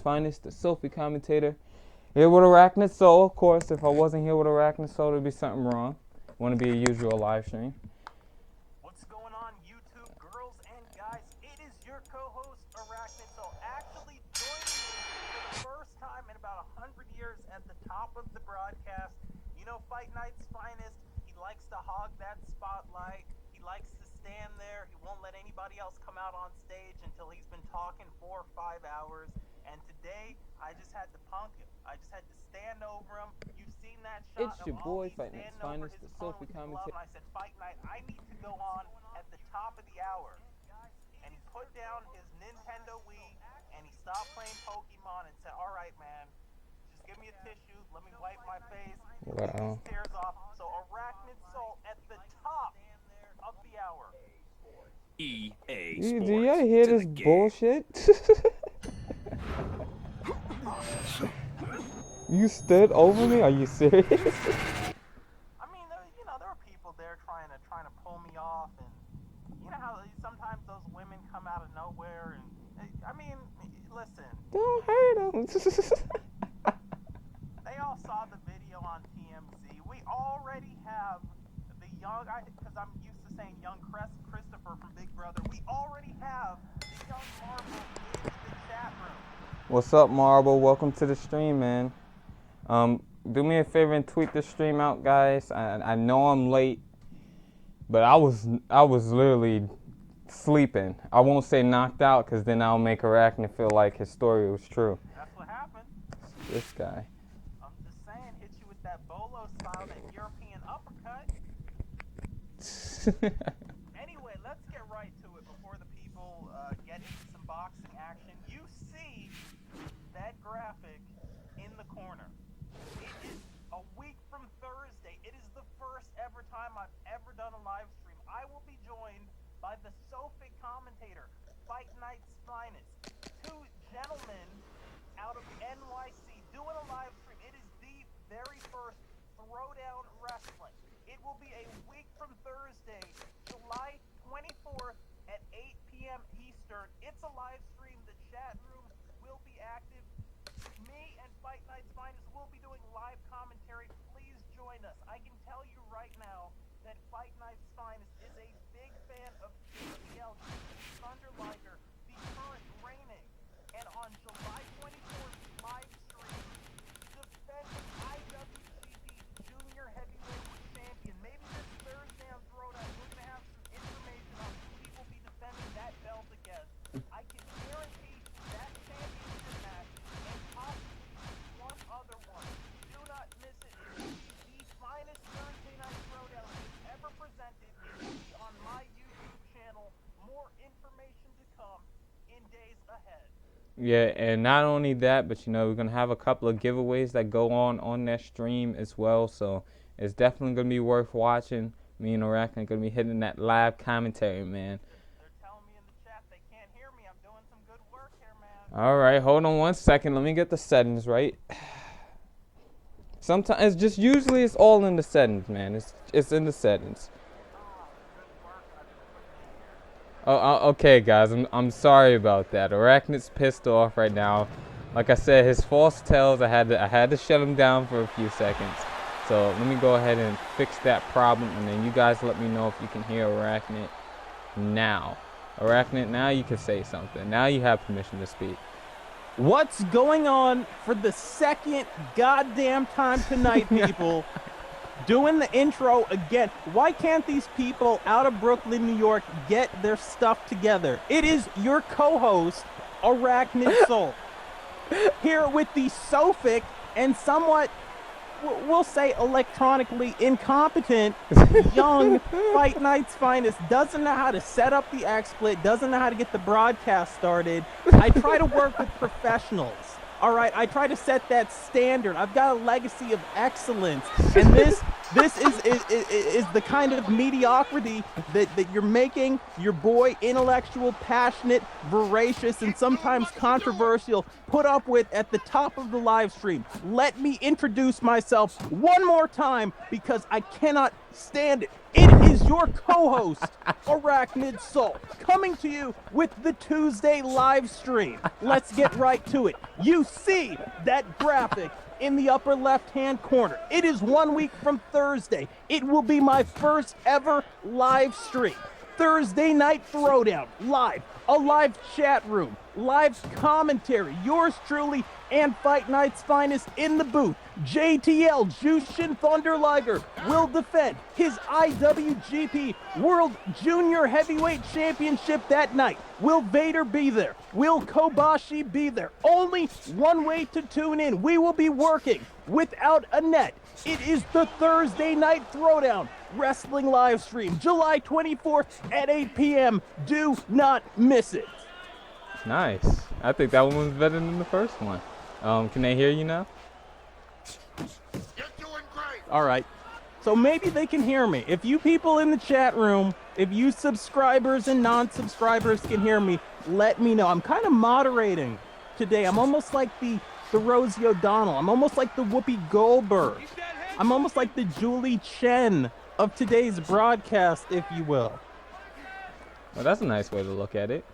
Finest, the Sophie commentator. Here with Arachnid Soul, of course. If I wasn't here with Arachnid Soul, there'd be something wrong. Want to be a usual live stream. What's going on, YouTube girls and guys? It is your co-host Arachnid Soul, actually joining me for the first time in about 100 years at the top of the broadcast. You know, Fight Night's Finest. He likes to hog that spotlight. He likes to stand there. He won't let anybody else come out on stage until he's been talking 4 or 5 hours. And today, I just had to punk him. I just had to stand over him. You've seen that shot. It's your boy, Fight Night's Finest, the Sophie commentator. I said, Fight Night, I need to go on at the top of the hour. And he put down his Nintendo Wii, and he stopped playing Pokemon and said, all right, man, just give me a tissue. Let me wipe my face. Get these tears off. So Arachnid Soul at the top of the hour. EA Do Sports. y'all hear this bullshit? You stood over me? Are you serious? I mean, you know, there were people there trying to pull me off, and you know how sometimes those women come out of nowhere, and I mean, listen. Don't hurt him. They all saw the video on TMZ. We already have the young, because I'm used to saying young Christopher from Big Brother. We already have the young Marvel in the chat room. What's up, Marble? Welcome to the stream, man. Do me a favor and tweet the stream out, guys. I know I'm late, but I was literally sleeping. I won't say knocked out, because then I'll make Arachnid feel like his story was true. That's what happened. This guy. I'm just saying, hit you with that bolo style, that European uppercut. Anyway, let's get right to it before the people get into some boxing action. You see that graphic in the corner. It is a week from Thursday. It is the first ever time I've ever done a live stream. I will be joined by the Sophie commentator, Fight Night's Finest. 2 gentlemen out of NYC doing a live stream. It is the very first Throwdown Wrestling. It will be a week from Thursday, July 24th at 8 p.m. Eastern. It's a live stream. The chat room will be active. Me and Fight Night's Finest will be doing live commentary. Please join us. I can tell you right now that Fight Night's Finest is a big fan of JBL, Thunder Liger, the current reigning, and on July 24th live stream, defending IWGP Junior Heavyweight Champion. Maybe this Thursday on Throwdown, we're going to have some information on who he will be defending that belt against. I can guarantee that championship match and possibly one other one. Do not miss it. It will be the finest Thursday night Throwdown we've ever presented. It will be on my YouTube channel. More information to come in days ahead. Yeah, and not only that, but you know, we're gonna have a couple of giveaways that go on that stream as well. So it's definitely gonna be worth watching. Me and Arachnid gonna be hitting that live commentary, man. They're telling me in the chat they can't hear me. I'm doing some good work here, man. All right, hold on one second. Let me get the settings right. Sometimes it's just usually it's all in the settings, man. It's in the settings. Oh, okay, guys. I'm sorry about that. Arachnid's pissed off right now. Like I said, his false tells. I had to shut him down for a few seconds. So let me go ahead and fix that problem, and then you guys let me know if you can hear Arachnid now. Arachnid, now you can say something. Now you have permission to speak. What's going on for the second goddamn time tonight, people? Doing the intro again. Why can't these people out of Brooklyn, New York get their stuff together? It is your co-host, Arachnid Soul, here with the Sophic and somewhat, we'll say, electronically incompetent young Fight Night's Finest. Doesn't know how to set up the XSplit, doesn't know how to get the broadcast started. I try to work with professionals. All right, I try to set that standard. I've got a legacy of excellence, and this is the kind of mediocrity that you're making your boy, intellectual, passionate, voracious, and sometimes controversial, put up with at the top of the live stream. Let me introduce myself one more time, because I cannot stand it. It is your co-host, Arachnid Salt, coming to you with the Tuesday live stream. Let's get right to it. You see that graphic in the upper left-hand corner. It is 1 week from Thursday. It will be my first ever live stream. Thursday Night Throwdown, live, a live chat room, live commentary, yours truly, and Fight Night's Finest in the booth. JTL, Jushin Thunder Liger, will defend his IWGP World Junior Heavyweight Championship that night. Will Vader be there? Will Kobashi be there? Only one way to tune in. We will be working without a net. It is the Thursday Night Throwdown Wrestling live stream, July 24th at 8 p.m. Do not miss it. Nice. I think that one was better than the first one. Can they hear you now? You're doing great. All right. So maybe they can hear me. If you people in the chat room, if you subscribers and non-subscribers can hear me, let me know. I'm kind of moderating today. I'm almost like the Rosie O'Donnell. I'm almost like the Whoopi Goldberg. I'm almost like the Julie Chen of today's broadcast, if you will. Well, that's a nice way to look at it.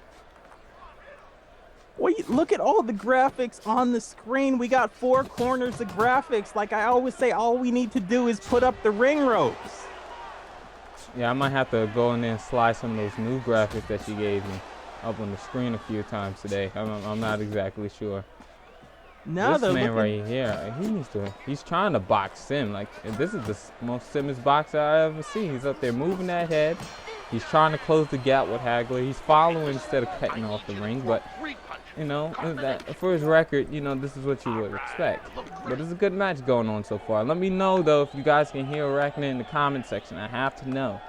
Well, look at all the graphics on the screen. We got 4 corners of graphics. Like I always say, all we need to do is put up the ring ropes. Yeah, I might have to go in there and slide some of those new graphics that you gave me up on the screen a few times today. I'm not exactly sure. Now This man right here, he's trying to box Sim. Like, this is the most Simmons boxer I ever seen. He's up there moving that head. He's trying to close the gap with Hagler. He's following instead of cutting off the ring. But, you know, for his record, you know, this is what you would expect. But there's a good match going on so far. Let me know, though, if you guys can hear Arachnid in the comment section. I have to know.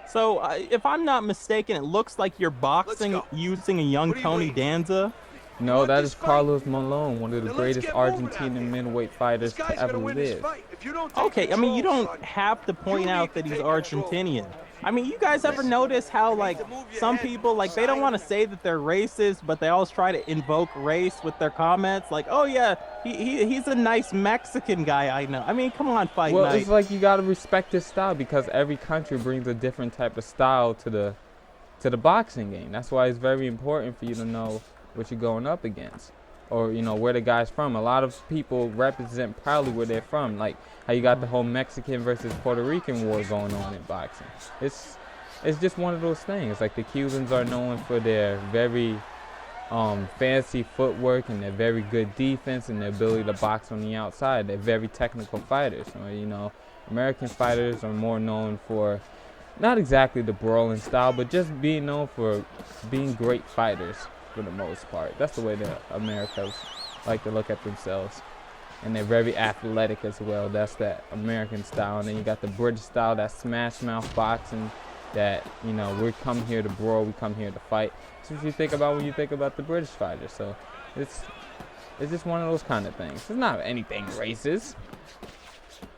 So, if I'm not mistaken, it looks like you're boxing using a young Tony Danza. No, that is Carlos Malone, one of the greatest Argentinian middleweight fighters to ever live. Okay, I mean, you don't have to point out that he's Argentinian. I mean, you guys ever notice how, like, some people, like, they don't want to say that they're racist, but they always try to invoke race with their comments? Like, oh, yeah, he's a nice Mexican guy I know. I mean, come on, Fight Night. Well, it's like you got to respect his style because every country brings a different type of style to the boxing game. That's why it's very important for you to know what you're going up against, or you know where the guy's from. A lot of people represent proudly where they're from, like how you got the whole Mexican versus Puerto Rican war going on in boxing. It's just one of those things. Like the Cubans are known for their very fancy footwork and their very good defense and their ability to box on the outside. They're very technical fighters. Or, you know, American fighters are more known for not exactly the brawling style, but just being known for being great fighters. For the most part, that's the way that Americans like to look at themselves, and they're very athletic as well. That's that American style. And then you got the British style, that smash mouth boxing, that, you know, we come here to brawl, we come here to fight. That's what you think about when you think about the British fighters. So it's just one of those kind of things. It's not anything racist.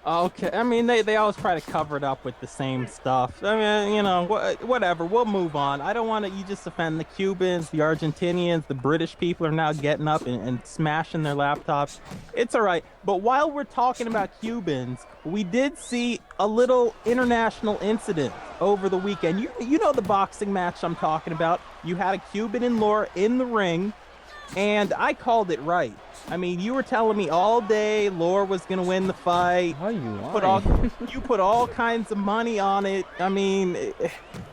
Okay, I mean, they always try to cover it up with the same stuff. I mean, you know, whatever, we'll move on. I don't want to, you just offend the Cubans, the Argentinians, the British people are now getting up and smashing their laptops. It's all right. But while we're talking about Cubans, we did see a little international incident over the weekend. You know the boxing match I'm talking about. You had a Cuban and Lara in the ring, and I called it right. I mean, you were telling me all day Lara was going to win the fight. How you lying? You put all kinds of money on it. I mean,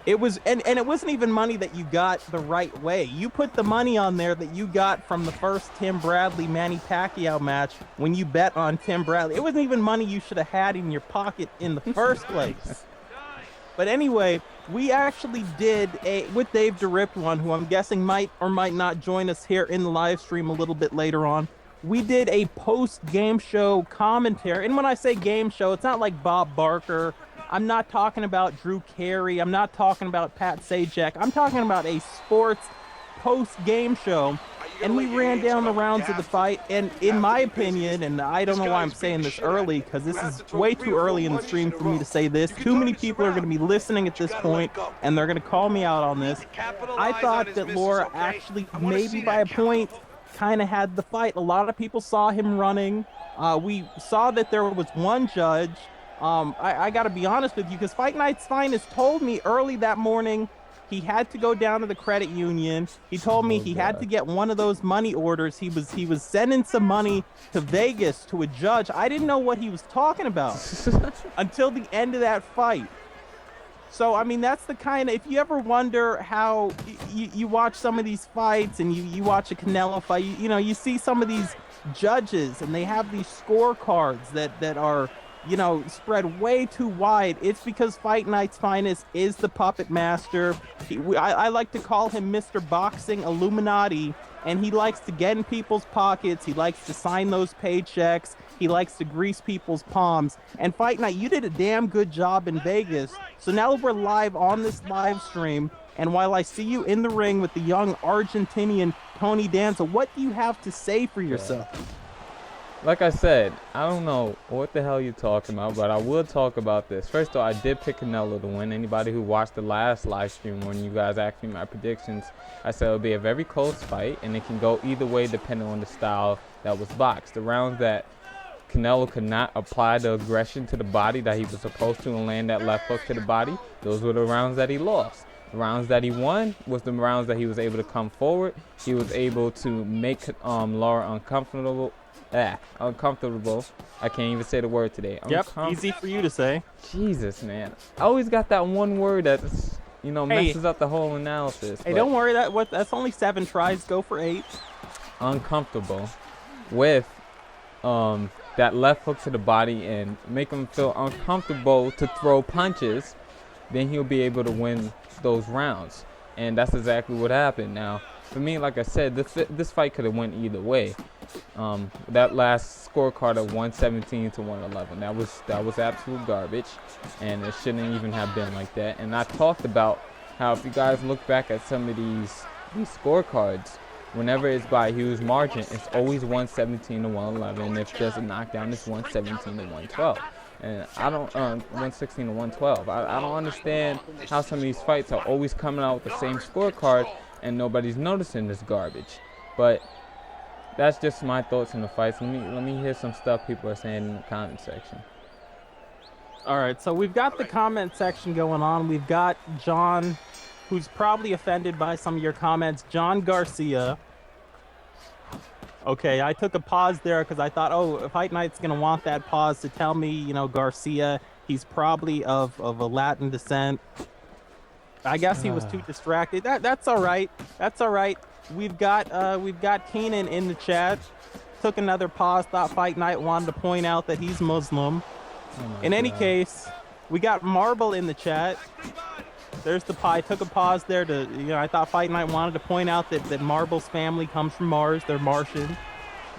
it was, and it wasn't even money that you got the right way. You put the money on there that you got from the first Tim Bradley-Manny Pacquiao match when you bet on Tim Bradley. It wasn't even money you should have had in your pocket in the first place. But anyway, we actually did with Dave DeRipped one, who I'm guessing might or might not join us here in the live stream a little bit later on. We did a post-game show commentary. And when I say game show, it's not like Bob Barker. I'm not talking about Drew Carey. I'm not talking about Pat Sajak. I'm talking about a sports post-game show. And we ran down the rounds of the fight. And in my opinion, and I don't know why I'm saying this early, because this is way too early in the stream for me to say this. Too many people are going to be listening at this point, and they're going to call me out on this. I thought that Lara actually, maybe by a point, kind of had the fight. A lot of people saw him running. We saw that there was one judge I got to be honest with you, because Fight Night's Finest told me early that morning he had to go down to the credit union. He told me he had to get one of those money orders. He was sending some money to Vegas to a judge. I didn't know what he was talking about until the end of that fight. So, I mean, that's the kind of, if you ever wonder how you watch some of these fights and you watch a Canelo fight, you know, you see some of these judges and they have these scorecards that are, you know, spread way too wide. It's because Fight Night's Finest is the puppet master. I like to call him Mr. Boxing Illuminati, and he likes to get in people's pockets. He likes to sign those paychecks. He likes to grease people's palms. And Fight Night, you did a damn good job in Vegas. So now we're live on this live stream, and while I see you in the ring with the young Argentinian Tony Danza, what do you have to say for yourself? Like I said, I don't know what the hell you're talking about, but I will talk about this. First of all, I did pick Canelo to win. Anybody who watched the last live stream when you guys asked me my predictions, I said it'll be a very close fight, and it can go either way depending on the style that was boxed. The rounds that Canelo could not apply the aggression to the body that he was supposed to and land that left hook to the body, those were the rounds that he lost. The rounds that he won was the rounds that he was able to come forward. He was able to make Lara uncomfortable. Uncomfortable. I can't even say the word today. Yep, easy for you to say. Jesus, man. I always got that one word that's, you know, messes up the whole analysis. Hey, don't worry. That's only 7 tries. Go for 8. Uncomfortable with that left hook to the body and make him feel uncomfortable to throw punches, then he'll be able to win those rounds. And that's exactly what happened. Now, for me, like I said, this fight could have went either way. That last scorecard of 117 to 111, that was absolute garbage, and it shouldn't even have been like that. And I talked about how if you guys look back at some of these scorecards, whenever it's by a huge margin, it's always 117 to 111. And if there's a knockdown, it's 117 to 112. And I don't 116 to 112. I don't understand how some of these fights are always coming out with the same scorecard and nobody's noticing this garbage. But that's just my thoughts on the fights. Let me hear some stuff people are saying in the comment section. All right, so we've got the comment section going on. We've got John, who's probably offended by some of your comments. John Garcia. Okay, I took a pause there because I thought, oh, Fight Night's going to want that pause to tell me, you know, Garcia, he's probably of a Latin descent. I guess he was too distracted. That's all right. That's all right. We've got Keenan in the chat. Took another pause. Thought Fight Night wanted to point out that he's Muslim. In any case, we got Marble in the chat. There's the pie. Took a pause there to, you know, I thought Fight Night wanted to point out that Marble's family comes from Mars. They're Martian.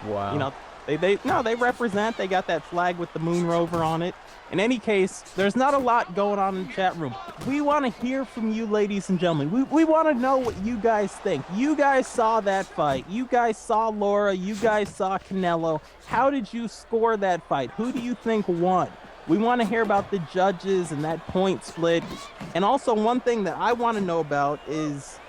Wow. You know, they represent. They got that flag with the moon rover on it. In any case, there's not a lot going on in the chat room. We want to hear from you, ladies and gentlemen. We want to know what you guys think. You guys saw that fight. You guys saw Lara. You guys saw Canelo. How did you score that fight? Who do you think won? We want to hear about the judges and that point split. And also, one thing that I want to know about is,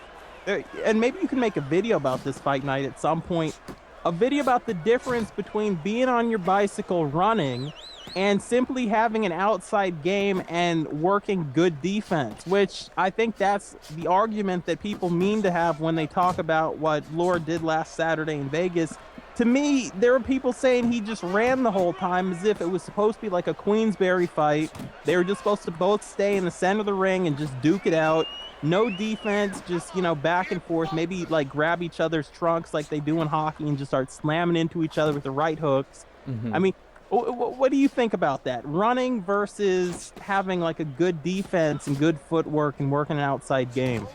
and maybe you can make a video about this Fight Night at some point, a video about the difference between being on your bicycle running and simply having an outside game and working good defense, which I think that's the argument that people mean to have when they talk about what Lara did last Saturday in Vegas. To me, there were people saying he just ran the whole time as if it was supposed to be like a Queensberry fight. They were just supposed to both stay in the center of the ring and just duke it out. No defense, just, you know, back and forth. Maybe like grab each other's trunks like they do in hockey and just start slamming into each other with the right hooks. I mean, what do you think about that? Running versus having like a good defense and good footwork and working an outside game.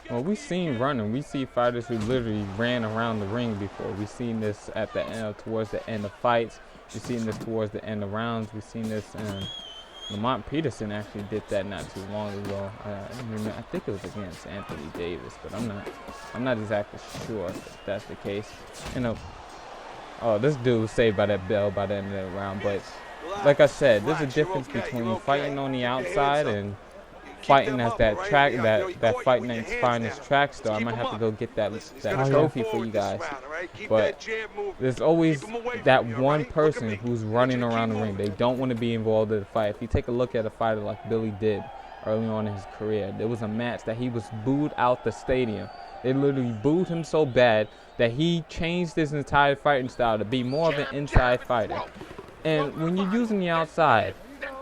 Well, we've seen running. We see fighters who literally ran around the ring before. We've seen this at the end, towards the end of fights. We've seen this towards the end of rounds. We've seen this, and Lamont Peterson actually did that not too long ago. I think it was against Anthony Davis, but I'm not exactly sure if that's the case. You know, oh, this dude was saved by that bell by the end of the round. But like I said, there's a difference between fighting on the outside and fighting at that track, that Fight Night's Finest track star. I might have to go get that trophy for you guys. But there's always that one person who's running around the ring. They don't want to be involved in the fight. If you take a look at a fighter like Billy did early on in his career, there was a match that he was booed out the stadium. They literally booed him so bad that he changed his entire fighting style to be more of an inside fighter. And when you're using the outside,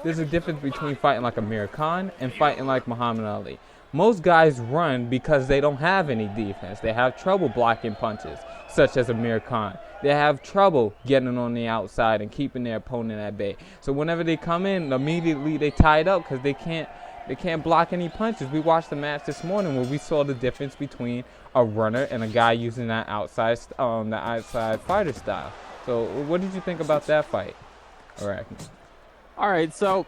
there's a difference between fighting like Amir Khan and fighting like Muhammad Ali. Most guys run because they don't have any defense. They have trouble blocking punches, such as Amir Khan. They have trouble getting on the outside and keeping their opponent at bay. So whenever they come in, immediately they tie it up because they can't block any punches. We watched the match this morning where we saw the difference between a runner and a guy using that outside fighter style. So what did you think about that fight, Arachne? All right, so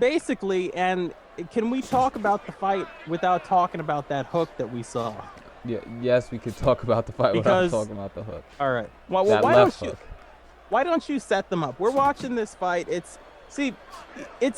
basically, and can we talk about the fight without talking about that hook that we saw? Yeah, yes, we could talk about the fight without talking about the hook. All right. Well, that why don't you set them up? We're watching this fight. It's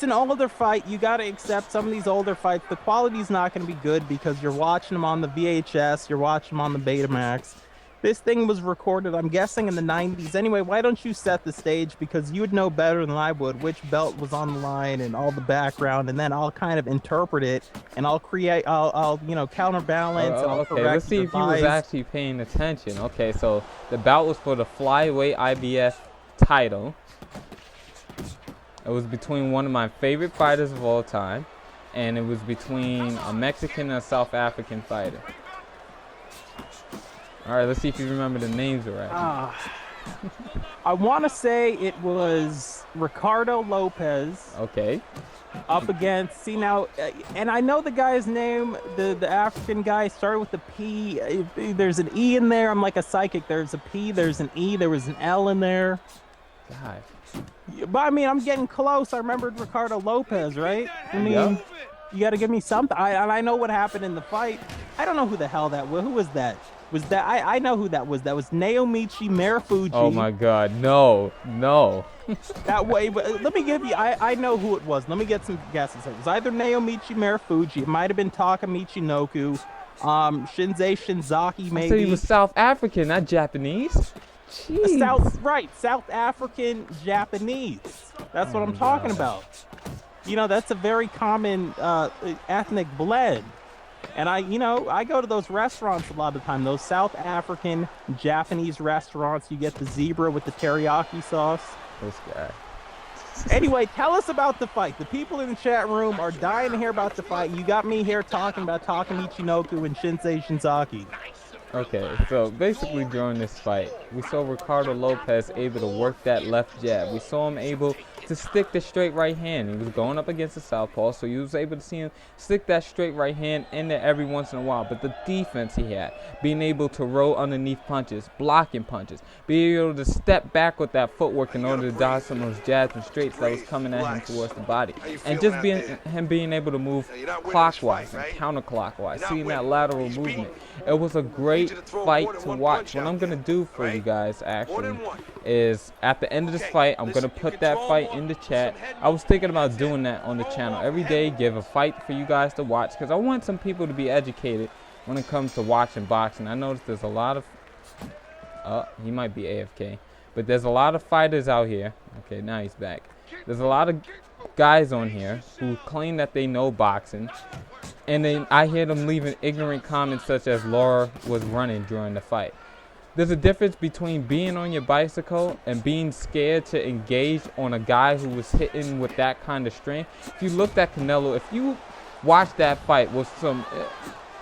an older fight. You got to accept some of these older fights. The quality's not going to be good because you're watching them on the VHS. You're watching them on the Betamax. This thing was recorded, I'm guessing, in the 90s. Anyway, why don't you set the stage? Because you would know better than I would which belt was on the line and all the background, and then I'll kind of interpret it, and I'll counterbalance. And I'll okay, let's see if you was actually paying attention. Okay, so the bout was for the flyweight IBF title. It was between one of my favorite fighters of all time, and it was between a Mexican and a South African fighter. All right, let's see if you remember the names right. I want to say it was Ricardo Lopez. Okay. Up against, and I know the guy's name, the African guy started with the P. There's an E in there. I'm like a psychic. There's a P, there's an E, there was an L in there. God. But I mean, I'm getting close. I remembered Ricardo Lopez, right? I mean, you got to give me something. I know what happened in the fight. I don't know who the hell that was. Who was that? I know who that was. That was Naomichi Marufuji. Oh my God, no. That way, but let me give you. I know who it was. Let me get some guesses. It was either Naomichi Marufuji. It might have been Taka Michinoku. Shinzei Shinzaki, maybe. I said he was South African, not Japanese. Jeez. South African Japanese. That's what I'm talking about. You know, that's a very common ethnic blend. And I go to those restaurants a lot of the time, those South African Japanese restaurants. You get the zebra with the teriyaki sauce. This guy. Anyway, tell us about the fight. The people in the chat room are dying to hear about the fight. You got me here talking about Taka Michinoku and Shinzei Shinzaki. Okay, so basically during this fight, we saw Ricardo Lopez able to work that left jab. We saw him able to stick the straight right hand. He was going up against the southpaw, so you was able to see him stick that straight right hand in there every once in a while. But the defense he had, being able to roll underneath punches, blocking punches, being able to step back with that footwork in order to dodge some of those jabs and straights that was coming at him towards the body. And just being able to move clockwise and counterclockwise, seeing that lateral movement. It was a great fight to watch. What I'm going to do for you guys actually is at the end of this fight, I'm going to put that fight in the chat. I was thinking about doing that on the channel every day, give a fight for you guys to watch, because I want some people to be educated when it comes to watching boxing. I noticed there's a lot of he might be AFK, but there's a lot of fighters out here. Okay, now he's back. There's a lot of guys on here who claim that they know boxing, and then I hear them leaving ignorant comments such as Lara was running during the fight. There's a difference between being on your bicycle and being scared to engage on a guy who was hitting with that kind of strength. If you looked at Canelo, if you watch that fight with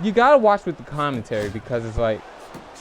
you gotta watch with the commentary, because it's like,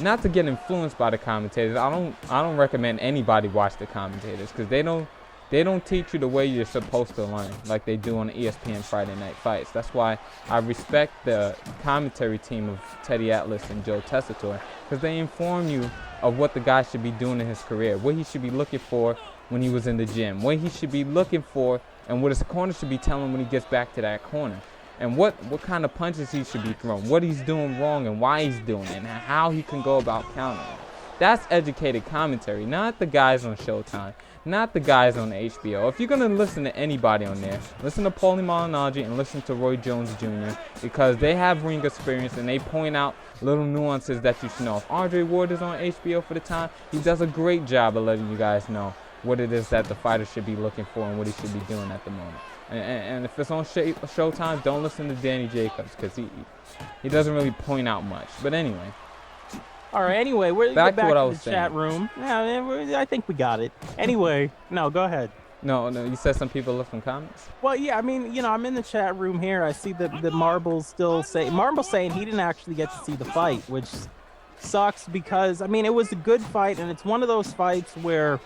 not to get influenced by the commentators. I don't recommend anybody watch the commentators, because they don't teach you the way you're supposed to learn like they do on the ESPN Friday Night Fights. That's why I respect the commentary team of Teddy Atlas and Joe Tessitore, because they inform you of what the guy should be doing in his career, what he should be looking for when he was in the gym, what he should be looking for, and what his corner should be telling him when he gets back to that corner, and what kind of punches he should be throwing, what he's doing wrong and why he's doing it, and how he can go about countering. That's educated commentary, not the guys on Showtime, not the guys on HBO. If you're going to listen to anybody on there, listen to Paulie Malignaggi and listen to Roy Jones Jr. because they have ring experience and they point out little nuances that you should know. If Andre Ward is on HBO for the time, he does a great job of letting you guys know what it is that the fighter should be looking for and what he should be doing at the moment. And if it's on Showtime, don't listen to Danny Jacobs because he doesn't really point out much. But anyway. All right, anyway, we're back to what I to was the saying. chat room. Yeah, I think we got it. Anyway, no, go ahead. No, you said some people left some comments? Well, yeah, I mean, you know, I'm in the chat room here. I see that Marble's saying he didn't actually get to see the fight, which sucks because, I mean, it was a good fight, and it's one of those fights where,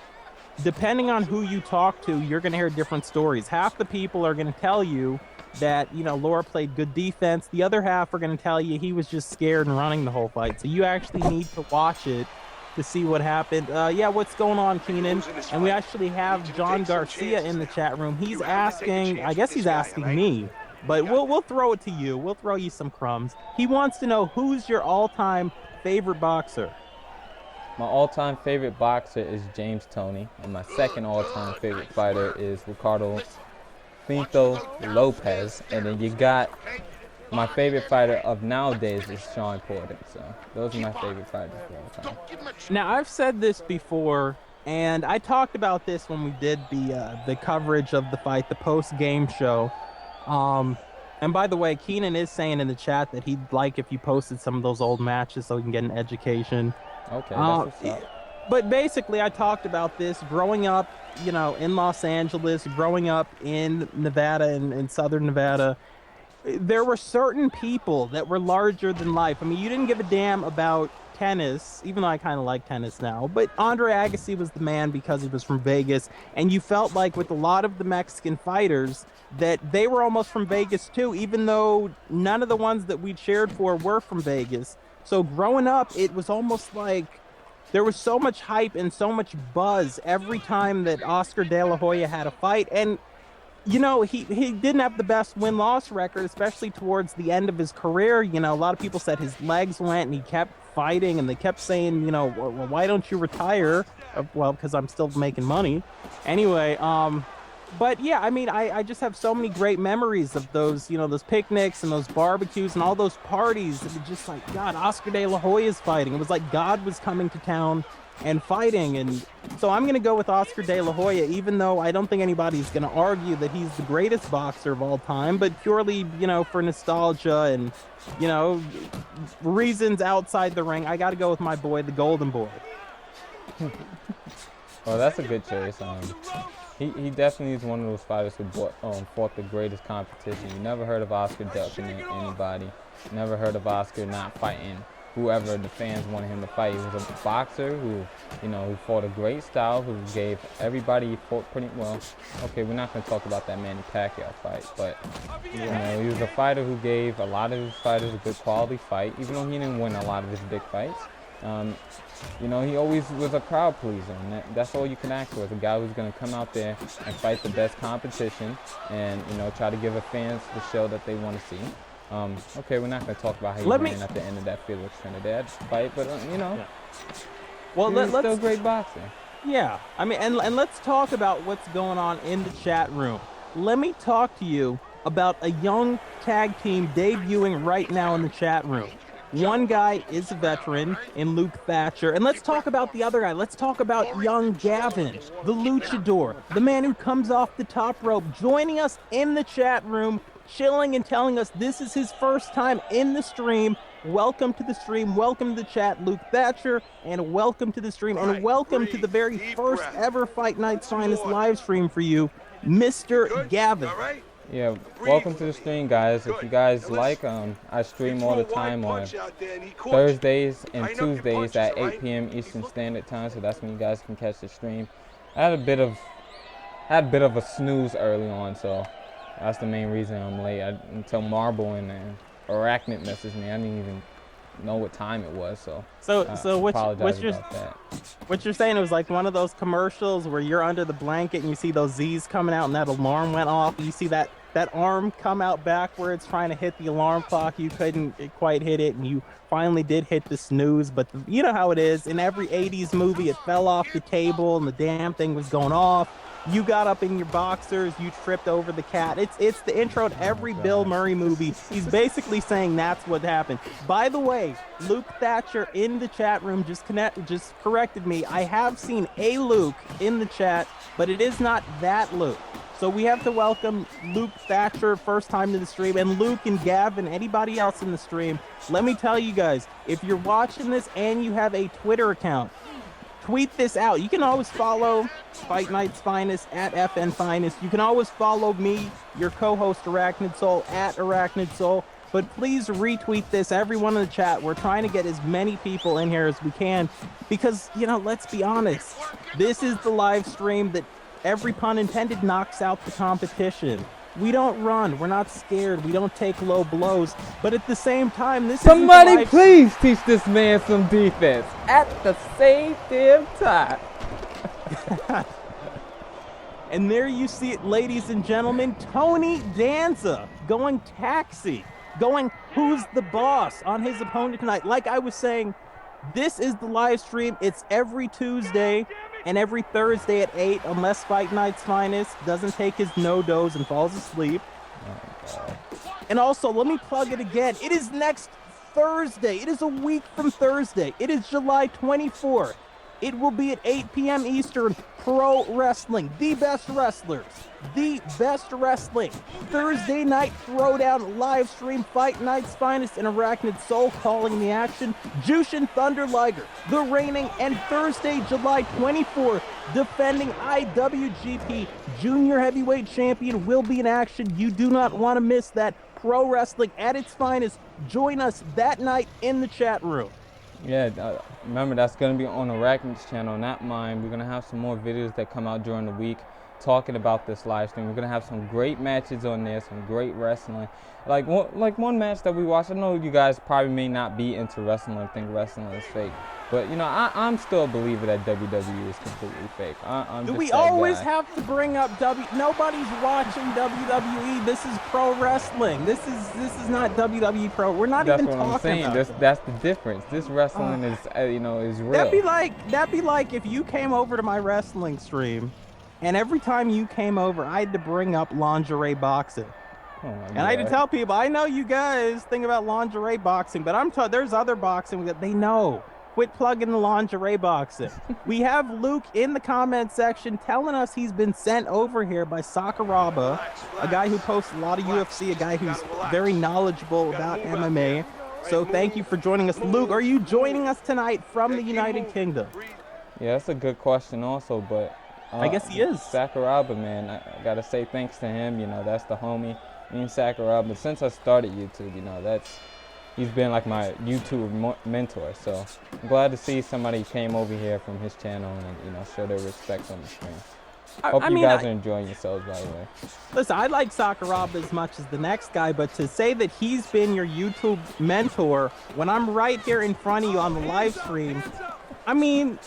depending on who you talk to, you're going to hear different stories. Half the people are going to tell you that, you know, Lara played good defense. The other half are going to tell you he was just scared and running the whole fight. So you actually need to watch it to see what happened. Yeah, what's going on, Keenan? And we actually have John Garcia in the chat room. He's asking, I guess he's asking me, but we'll throw it to you. We'll throw you some crumbs. He wants to know, who's your all-time favorite boxer? My all-time favorite boxer is James Toney, and my second all-time favorite fighter is Ricardo Pinto Lopez, and then you got my favorite fighter of nowadays is Sean Porter. So those are my favorite fighters of all time. Now, I've said this before, and I talked about this when we did the coverage of the fight, the post-game show. And by the way, Keenan is saying in the chat that he'd like if you posted some of those old matches so he can get an education. Okay, that's what's up. But basically, I talked about this growing up, you know, in Los Angeles, growing up in Nevada and in Southern Nevada. There were certain people that were larger than life. I mean, you didn't give a damn about tennis, even though I kind of like tennis now. But Andre Agassi was the man because he was from Vegas. And you felt like with a lot of the Mexican fighters that they were almost from Vegas too, even though none of the ones that we cheered for were from Vegas. So growing up, it was almost like there was so much hype and so much buzz every time that Oscar De La Hoya had a fight. And, you know, he didn't have the best win-loss record, especially towards the end of his career. You know, a lot of people said his legs went and he kept fighting, and they kept saying, you know, well, why don't you retire? Well, because I'm still making money. Anyway, but yeah, I mean, I just have so many great memories of those, you know, those picnics and those barbecues and all those parties. It was just like, God, Oscar De La Hoya's fighting. It was like God was coming to town and fighting. And so I'm going to go with Oscar De La Hoya, even though I don't think anybody's going to argue that he's the greatest boxer of all time, but purely, you know, for nostalgia and, you know, reasons outside the ring, I got to go with my boy, the Golden Boy. Well, that's a good choice. He definitely is one of those fighters who fought the greatest competition. You never heard of Oscar ducking anybody. Never heard of Oscar not fighting whoever the fans wanted him to fight. He was a boxer who, you know, who fought a great style, who gave everybody, he fought pretty well. Okay, we're not going to talk about that Manny Pacquiao fight, but, you know, he was a fighter who gave a lot of his fighters a good quality fight, even though he didn't win a lot of his big fights. You know, he always was a crowd pleaser, and that's all you can ask for, is a guy who's going to come out there and fight the best competition and, you know, try to give the fans the show that they want to see. Okay, we're not going to talk about how he ran at the end of that Felix Trinidad fight, but, you know, well, he's still a great boxer. Yeah, I mean, and let's talk about what's going on in the chat room. Let me talk to you about a young tag team debuting right now in the chat room. One guy is a veteran in Luke Thatcher. And let's talk about the other guy. Let's talk about young Gavin, the luchador, the man who comes off the top rope, joining us in the chat room, chilling and telling us this is his first time in the stream. Welcome to the stream. Welcome to the chat, Luke Thatcher, and welcome to the stream. And welcome to the very first ever Fight Night's Finest live stream for you, Mr. Gavin. Yeah, welcome to the stream, guys. If you guys like, I stream all the time on Thursdays and Tuesdays at 8 p.m. Eastern Standard Time, so that's when you guys can catch the stream. I had a bit of a snooze early on, so that's the main reason I'm late. Until Marble and Arachnid messaged me, I didn't even know what time it was, so what you're saying, it was like one of those commercials where you're under the blanket and you see those Z's coming out and that alarm went off and you see that that arm come out backwards trying to hit the alarm clock. You couldn't quite hit it, and you finally did hit the snooze. But you know how it is. In every 80s movie, it fell off the table, and the damn thing was going off. You got up in your boxers, you tripped over the cat. It's the intro to every Bill Murray movie. He's basically saying that's what happened. By the way, Luke Thatcher in the chat room just corrected me. I have seen a Luke in the chat, but it is not that Luke. So we have to welcome Luke Thatcher, first time to the stream, and Luke and Gavin, anybody else in the stream. Let me tell you guys, if you're watching this and you have a Twitter account, tweet this out. You can always follow Fight Night's Finest at FN Finest. You can always follow me, your co-host Arachnid Soul, at Arachnid Soul. But please retweet this, everyone in the chat. We're trying to get as many people in here as we can because, you know, let's be honest. This is the live stream that, every pun intended, knocks out the competition. We don't run. We're not scared. We don't take low blows. But at the same time, this is Somebody please teach this man some defense at the same damn time. And there you see it, ladies and gentlemen. Tony Danza going taxi, going who's the boss on his opponent tonight. Like I was saying, this is the live stream. It's every Tuesday and every Thursday at 8, unless Fight Night's Finest doesn't take his no-dose and falls asleep. Oh, and also, let me plug it again. It is next Thursday. It is a week from Thursday. It is July 24th. It will be at 8 p.m. Eastern. Pro Wrestling, the best wrestlers, the best wrestling. Thursday night Throwdown live stream. Fight Night's Finest and Arachnid Soul calling the action. Jushin Thunder Liger, the reigning and Thursday, July 24th, defending IWGP Junior Heavyweight Champion will be in action. You do not want to miss that. Pro wrestling at its finest. Join us that night in the chat room. Yeah, remember that's going to be on Arachnid's channel, not mine. We're going to have some more videos that come out during the week talking about this live stream. We're going to have some great matches on there, some great wrestling. Like one match that we watched, I know you guys probably may not be into wrestling or think wrestling is fake. But, you know, I'm still a believer that WWE is completely fake. I'm Do just we that always guy. have to bring up Nobody's watching WWE. This is pro wrestling. This is not WWE pro. We're not That's even what I'm talking saying. about that. That's the difference. This wrestling is, you know, is real. That'd be like if you came over to my wrestling stream, and every time you came over, I had to bring up lingerie boxing. Oh my And I had to God. tell people, I know you guys think about lingerie boxing, but there's other boxing that they know. Quit plugging the lingerie boxing. We have Luke in the comment section telling us he's been sent over here by Sakuraba, a guy who posts a lot of UFC, a guy who's very knowledgeable about MMA. So thank you for joining us. Luke, are you joining us tonight from the United Kingdom? Yeah, that's a good question also, but I guess he is. Sakuraba, man, I gotta say thanks to him. You know, that's the homie. Me and Sakuraba, since I started YouTube, you know, he's been like my YouTube mentor. So I'm glad to see somebody came over here from his channel and, you know, show their respect on the stream. Hope you guys are enjoying yourselves, by the way. Listen, I like Sakuraba as much as the next guy, but to say that he's been your YouTube mentor when I'm right here in front of you on the live stream, I mean,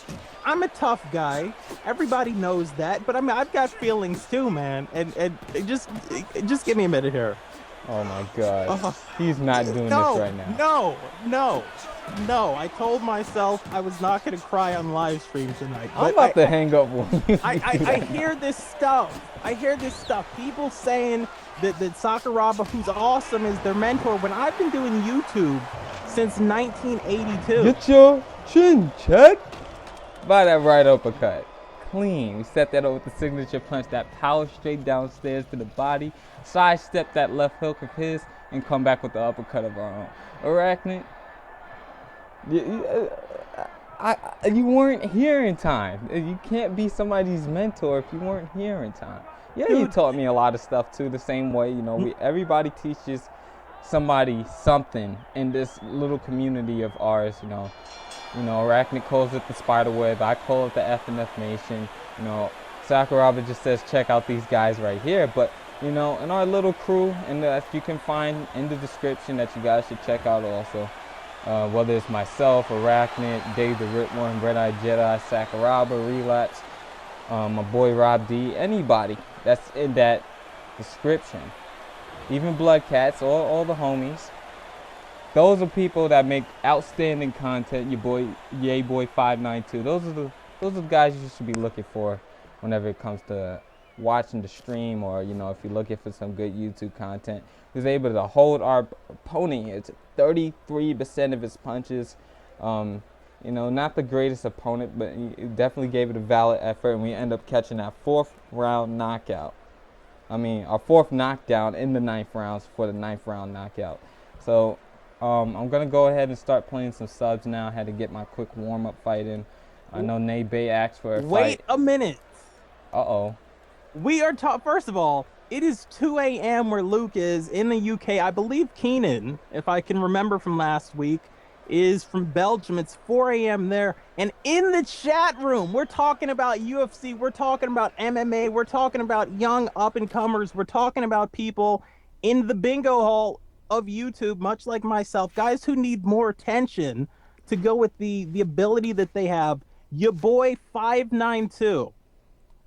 I'm a tough guy. Everybody knows that, but I mean, I've got feelings too, man. And just give me a minute here. Oh my God, he's not doing this right now. No. I told myself I was not going to cry on live stream tonight. I'm about to hang up on you. I hear this stuff. People saying that Sakuraba, who's awesome, is their mentor when I've been doing YouTube since 1982. Get your chin checked by that right uppercut. Clean. We set that over with the signature punch, that power straight downstairs to the body, sidestep that left hook of his, and come back with the uppercut of our own. Arachnid, you weren't here in time. You can't be somebody's mentor if you weren't here in time. Yeah, you taught me a lot of stuff too, the same way. You know, everybody teaches somebody something in this little community of ours, you know. Arachnid calls it the spider web. I call it the FNF Nation. You know, Sakuraba just says, check out these guys right here. But, you know, in our little crew, and that you can find in the description that you guys should check out also. Whether it's myself, Arachnid, Dave the Ripworm, Red Eye Jedi, Sakuraba, Relapse, my boy Rob D, anybody that's in that description. even Blood Cats, all the homies. Those are people that make outstanding content. Your boy, Yay Boy 592. Those are the guys you should be looking for whenever it comes to watching the stream, or you know, if you're looking for some good YouTube content. He was able to hold our opponent here to 33% of his punches. You know, not the greatest opponent, but he definitely gave it a valid effort, and we end up catching that 4th round knockout. I mean, our 4th knockdown in the 9th rounds for the 9th round knockout. So I'm gonna go ahead and start playing some subs now. I had to get my quick warm-up fight in. I know Nate Bay asked for a fight. Wait a minute. Uh-oh. We are first of all, it is 2 a.m. where Luke is in the UK. I believe Keenan, if I can remember from last week, is from Belgium. It's 4 a.m. there. And in the chat room, we're talking about UFC. We're talking about MMA. We're talking about young up-and-comers. We're talking about people in the bingo hall of YouTube, much like myself, guys who need more attention to go with the ability that they have. Your boy 592.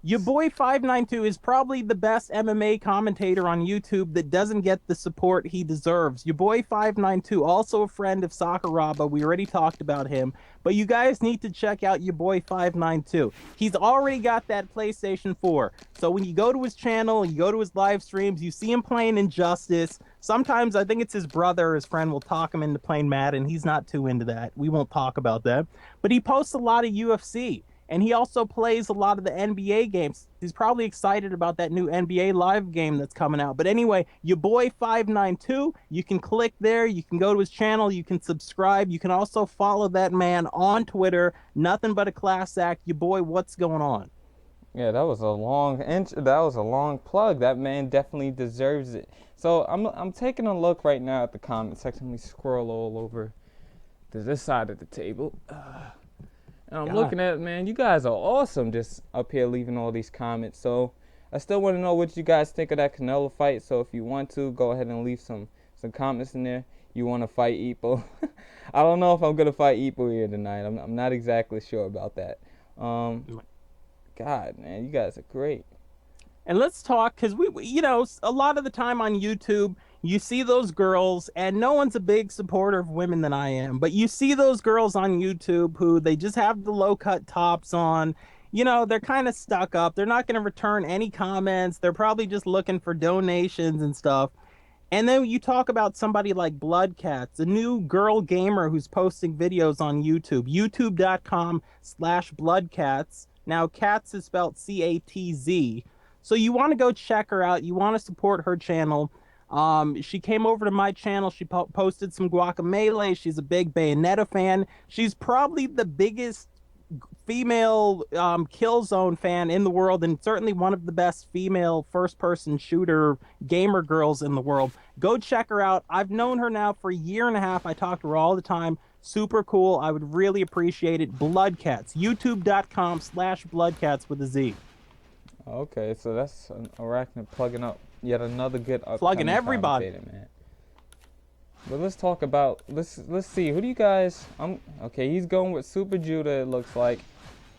Your boy 592 is probably the best MMA commentator on YouTube that doesn't get the support he deserves. Your boy 592, also a friend of Sakuraba. We already talked about him. But you guys need to check out your boy 592. He's already got that PlayStation 4. So when you go to his channel, you go to his live streams, you see him playing Injustice. Sometimes I think it's his brother or his friend will talk him into playing Madden. He's not too into that. We won't talk about that. But he posts a lot of UFC. And he also plays a lot of the NBA games. He's probably excited about that new NBA Live game that's coming out. But anyway, your boy 592, you can click there. You can go to his channel. You can subscribe. You can also follow that man on Twitter. Nothing but a class act. Your boy, what's going on? Yeah, that was a long plug. That man definitely deserves it. So I'm taking a look right now at the comment section. Let me scroll all over to this side of the table. And I'm looking at it, man, you guys are awesome just up here leaving all these comments. So I still want to know what you guys think of that Canelo fight. So if you want to, go ahead and leave some comments in there. You want to fight Ipo? I don't know if I'm going to fight Ipo here tonight. I'm not exactly sure about that. God, man, you guys are great. And let's talk, because you know, a lot of the time on YouTube, you see those girls, and no one's a big supporter of women than I am, but you see those girls on YouTube who they just have the low-cut tops on. You know, they're kind of stuck up. They're not going to return any comments. They're probably just looking for donations and stuff. And then you talk about somebody like Blood Cats, a new girl gamer who's posting videos on YouTube, youtube.com/bloodcats. Now, Cats is spelled C-A-T-Z. So you want to go check her out. You want to support her channel. She came over to my channel. She posted some Guacamelee. She's a big Bayonetta fan. She's probably the biggest female Killzone fan in the world, and certainly one of the best female first-person shooter gamer girls in the world. Go check her out. I've known her now for a year and a half. I talk to her all the time. Super cool. I would really appreciate it. Bloodcats. youtube.com/bloodcats with a Z. Okay, so that's an Arachnid plugging up yet another good plugging everybody, man. But let's talk about let's see, who do you guys okay, he's going with Super Judah. It looks like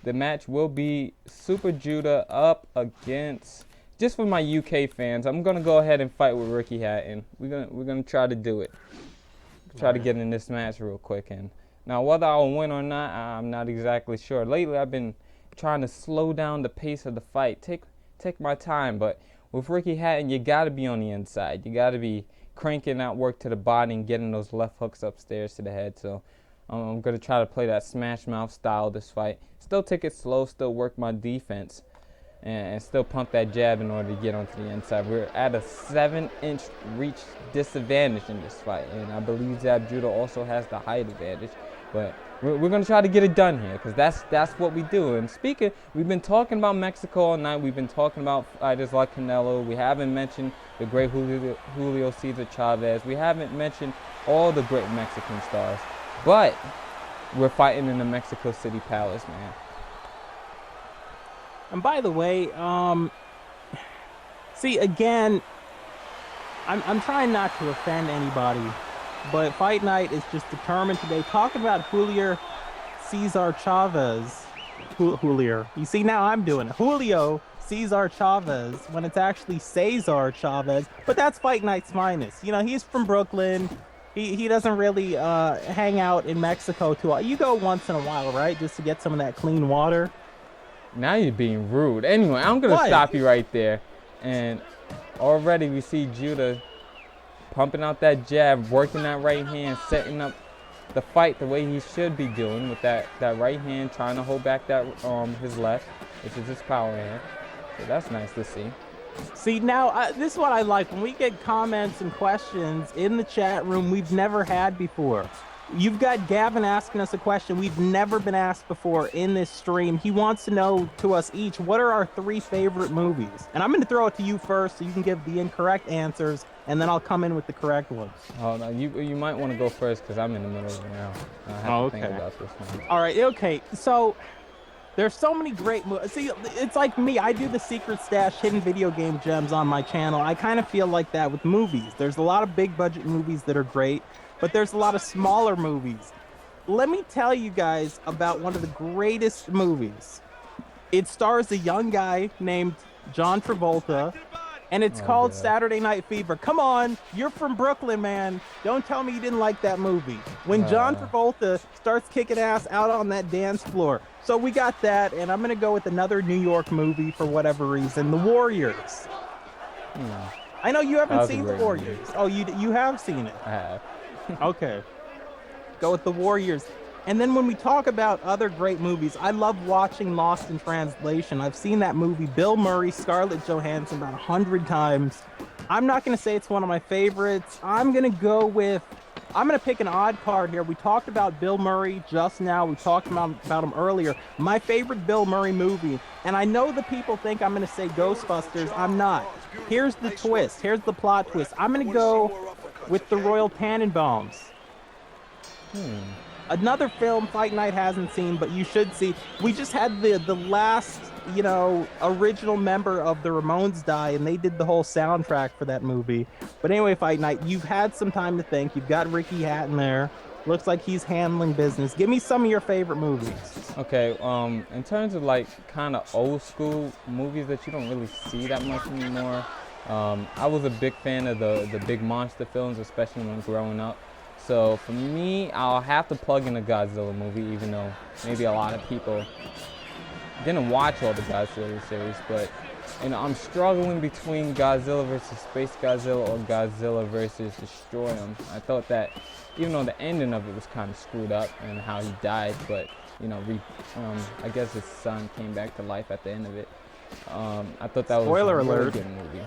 the match will be Super Judah up against, just for my UK fans, I'm gonna go ahead and fight with Ricky Hatton. We're gonna try to do it. Try to get in this match real quick. And now whether I'll win or not, I'm not exactly sure. Lately I've been trying to slow down the pace of the fight, take my time. But with Ricky Hatton, you got to be on the inside. You got to be cranking out work to the body and getting those left hooks upstairs to the head. So I'm going to try to play that smash mouth style this fight. Still take it slow, still work my defense, and still pump that jab in order to get onto the inside. We're at a 7-inch reach disadvantage in this fight, and I believe Zab Judah also has the height advantage. But we're going to try to get it done here, because that's what we do. And speaking, we've been talking about Mexico all night. We've been talking about fighters like Canelo. We haven't mentioned the great Julio Cesar Chavez. We haven't mentioned all the great Mexican stars. But we're fighting in the Mexico City Palace, man. And by the way, see, again, I'm trying not to offend anybody, but Fight Night is just determined today. Talking about Julio Cesar Chavez. Julio. You see, now I'm doing it. Julio Cesar Chavez when it's actually Cesar Chavez. But that's Fight Night's Finest. You know, he's from Brooklyn. He doesn't really hang out in Mexico too often. You go once in a while, right? Just to get some of that clean water. Now you're being rude. Anyway, I'm going to stop you right there. And already we see Judah pumping out that jab, working that right hand, setting up the fight the way he should be doing with that right hand, trying to hold back that his left, which is his power hand. So that's nice to see. See, now, this is what I like. When we get comments and questions in the chat room we've never had before. You've got Gavin asking us a question we've never been asked before in this stream. He wants to know to us each, what are our 3 favorite movies? And I'm going to throw it to you first so you can give the incorrect answers, and then I'll come in with the correct ones. Oh, no, you might want to go first because I'm in the middle of it now. I have to think about this one. All right, okay. So there's so many great movies. See, it's like me. I do the Secret Stash Hidden Video Game Gems on my channel. I kind of feel like that with movies. There's a lot of big budget movies that are great, but there's a lot of smaller movies. Let me tell you guys about one of the greatest movies. It stars a young guy named John Travolta, and it's called Saturday Night Fever. Come on, you're from Brooklyn, man. Don't tell me you didn't like that movie. When John Travolta starts kicking ass out on that dance floor. So we got that, and I'm going to go with another New York movie for whatever reason, The Warriors. I know you haven't seen The Warriors. Movie. Oh, you have seen it? I have. Okay. Go with The Warriors. And then when we talk about other great movies, I love watching Lost in Translation. I've seen that movie, Bill Murray, Scarlett Johansson, about 100 times. I'm not going to say it's one of my favorites. I'm going to pick an odd card here. We talked about Bill Murray just now. We talked about him earlier. My favorite Bill Murray movie, and I know the people think I'm going to say Ghostbusters. I'm not. Here's the twist. Here's the plot twist. I'm going to go with The Royal Tenenbaums. Another film Fight Night hasn't seen, but you should see. We just had the last, original member of the Ramones die, and they did the whole soundtrack for that movie. But anyway, Fight Night, you've had some time to think. You've got Ricky Hatton there. Looks like he's handling business. Give me some of your favorite movies. Okay, in terms of kind of old school movies that you don't really see that much anymore, I was a big fan of the big monster films, especially when growing up. So for me, I'll have to plug in a Godzilla movie, even though maybe a lot of people didn't watch all the Godzilla series. But I'm struggling between Godzilla versus Space Godzilla or Godzilla versus Destroy Him. I thought that, even though the ending of it was kind of screwed up and how he died, but I guess his son came back to life at the end of it. I thought that was a really good movie.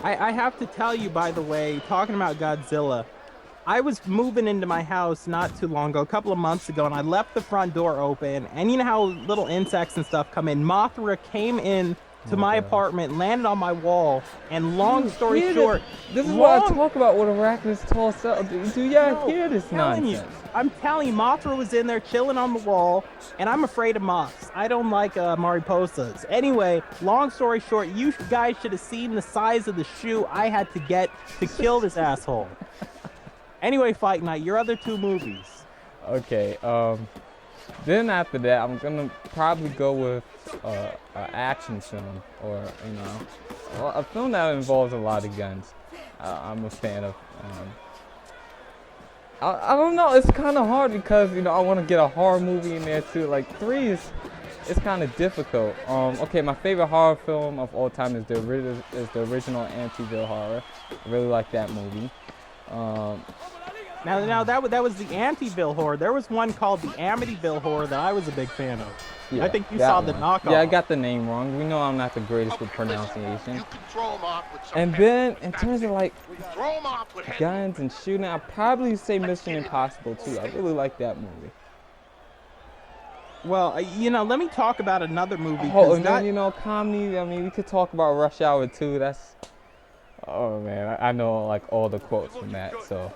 I have to tell you, by the way, talking about Godzilla, I was moving into my house not too long ago, a couple of months ago, and I left the front door open, and you know how little insects and stuff come in? Mothra came in to my apartment, landed on my wall, and long story short... This is what I talk about with arachnids toss up. Do y'all hear this nonsense? I'm telling you, Mothra was in there chilling on the wall, and I'm afraid of moths. I don't like mariposas. Anyway, long story short, you guys should have seen the size of the shoe I had to get to kill this asshole. Anyway, Fight Night, your other 2 movies. Okay, then after that, I'm gonna probably go with an action film, or a film that involves a lot of guns. I'm a fan of. I don't know. It's kind of hard because I want to get a horror movie in there too. Like 3 is kind of difficult. Okay, my favorite horror film of all time is the original Amityville Horror. I really like that movie. Now that was the Amityville Horror. There was one called the Amityville Horror that I was a big fan of. Yeah, I think you saw the knockoff. Yeah, I got the name wrong. We know I'm not the greatest with pronunciation. And then in terms of guns and shooting, I'd probably say Mission Impossible too. I really like that movie. Well, let me talk about another movie. Oh, and then, comedy. I mean, we could talk about Rush Hour 2. That's... Oh man, I know all the quotes from that, so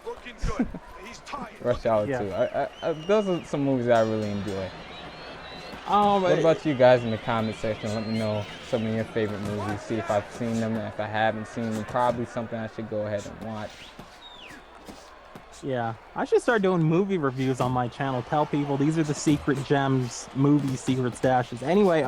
Rush Hour 2. Those are some movies that I really enjoy. What about you guys in the comment section? Let me know some of your favorite movies. See if I've seen them. If I haven't seen them, probably something I should go ahead and watch. Yeah, I should start doing movie reviews on my channel. Tell people these are the secret gems, movie secret stashes. Anyway,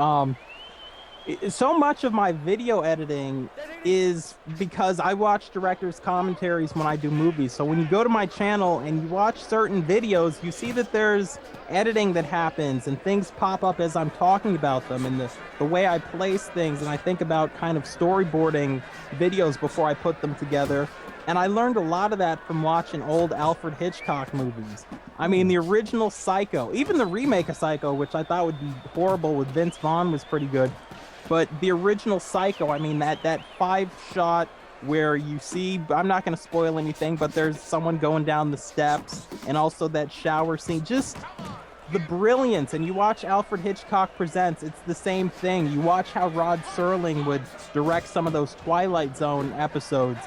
So much of my video editing is because I watch directors' commentaries when I do movies. So when you go to my channel and you watch certain videos, you see that there's editing that happens and things pop up as I'm talking about them, and the way I place things, and I think about kind of storyboarding videos before I put them together. And I learned a lot of that from watching old Alfred Hitchcock movies. I mean, the original Psycho, even the remake of Psycho, which I thought would be horrible with Vince Vaughn, was pretty good. But the original Psycho, I mean, that 5-shot where you see, I'm not going to spoil anything, but there's someone going down the steps, and also that shower scene, just the brilliance. And you watch Alfred Hitchcock Presents, it's the same thing. You watch how Rod Serling would direct some of those Twilight Zone episodes.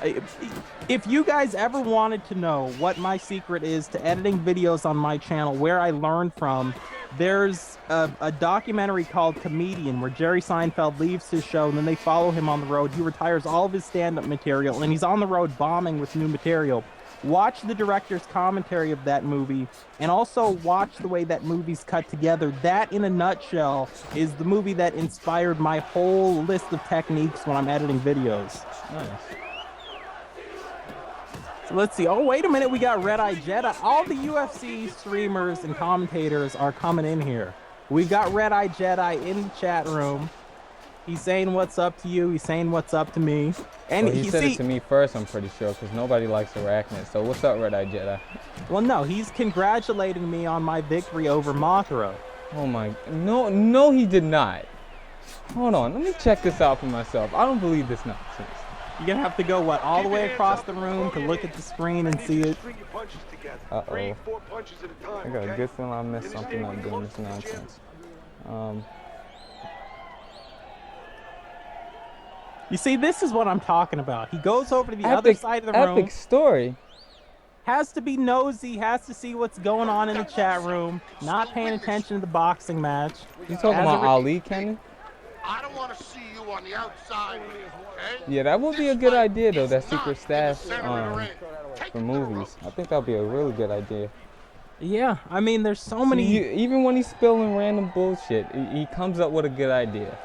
If you guys ever wanted to know what my secret is to editing videos on my channel, where I learned from, there's a documentary called Comedian where Jerry Seinfeld leaves his show and then they follow him on the road. He retires all of his stand-up material and he's on the road bombing with new material. Watch the director's commentary of that movie and also watch the way that movie's cut together. That, in a nutshell, is the movie that inspired my whole list of techniques when I'm editing videos. Nice. So let's see. Oh, wait a minute. We got Red Eye Jedi. All the UFC streamers and commentators are coming in here. We got Red Eye Jedi in the chat room. He's saying what's up to you. He's saying what's up to me. And Well, he said it to me first, I'm pretty sure, because nobody likes Arachnid. So what's up, Red Eye Jedi? Well, no, he's congratulating me on my victory over Mothra. Oh my, no, he did not. Hold on, let me check this out for myself. I don't believe this nonsense. You're going to have to go, what, all the way across the room to look at the screen and see it? Uh-oh. I got a good feeling I missed something I'm doing this nonsense. You see, this is what I'm talking about. He goes over to the other side of the room. Epic story. Has to be nosy, has to see what's going on in the chat room, not paying attention to the boxing match. You talking about Ali, Kenny? I don't want to see you on the outside, okay? Yeah, that would be a good idea, though, that secret stash for movies. I think that would be a really good idea. Yeah, I mean, there's so many... even when he's spilling random bullshit, he comes up with a good idea.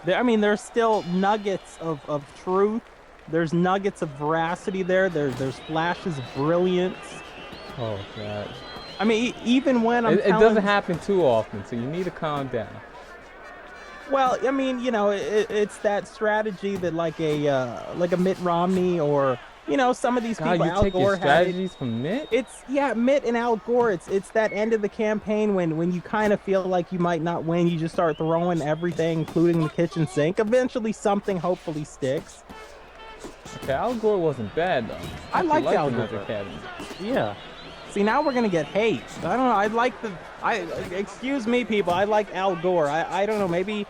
I mean, there's still nuggets of truth. There's nuggets of veracity there. There's flashes of brilliance. Oh, God. I mean, even when it doesn't happen too often, so you need to calm down. Well, I mean, you know, it's that strategy that like a Mitt Romney or, you know, some of these people. You Al take Gore your strategies from Mitt? Yeah, Mitt and Al Gore. It's that end of the campaign when you kind of feel like you might not win. You just start throwing everything, including the kitchen sink. Eventually, something hopefully sticks. Okay, Al Gore wasn't bad though. I like Al Gore. Academy. Yeah. See, now we're gonna get hate. I don't know. I like excuse me, people. I like Al Gore. I don't know. Maybe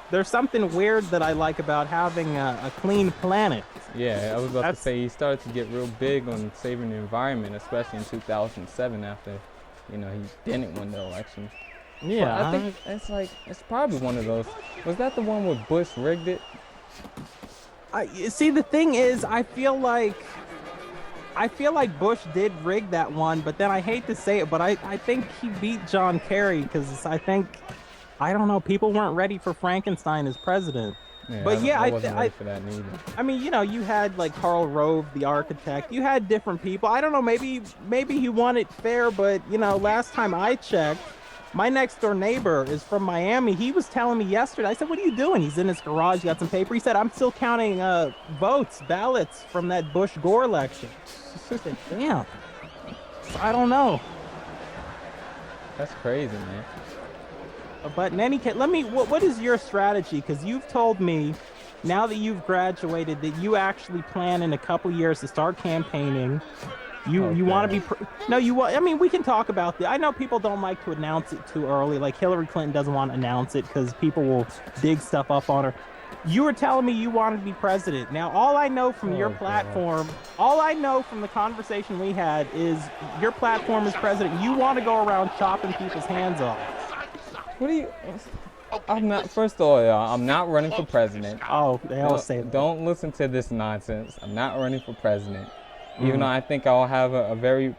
there's something weird that I like about having a clean planet. Yeah, I was about to say he started to get real big on saving the environment, especially in 2007 after, you know, he didn't win the election. Yeah, but I think it's probably one of those. Was that the one where Bush rigged it? See, the thing is, I feel like Bush did rig that one, but then I hate to say it, but I think he beat John Kerry because I don't know, people weren't ready for Frankenstein as president. Yeah, but I wasn't ready for that neither. I mean, you know, you had like Karl Rove, the architect. You had different people. I don't know, maybe he won it fair, but you know, last time I checked, my next door neighbor is from Miami. He was telling me yesterday. I said, "What are you doing?" He's in his garage, got some paper. He said, "I'm still counting ballots from that Bush-Gore election." I said, "Damn." So I don't know. That's crazy, man. But in any case, what is your strategy? Because you've told me, now that you've graduated, that you actually plan in a couple years to start campaigning. You want to be... I mean, we can talk about that. I know people don't like to announce it too early. Like Hillary Clinton doesn't want to announce it because people will dig stuff up on her. You were telling me you wanted to be president. Now, all I know from your platform, all I know from the conversation we had is your platform as president, you want to go around chopping people's hands off. What are you... I'm not... First of all, y'all, I'm not running for president. Oh, they all say that. Don't listen to this nonsense. I'm not running for president. Even though I think I'll have a very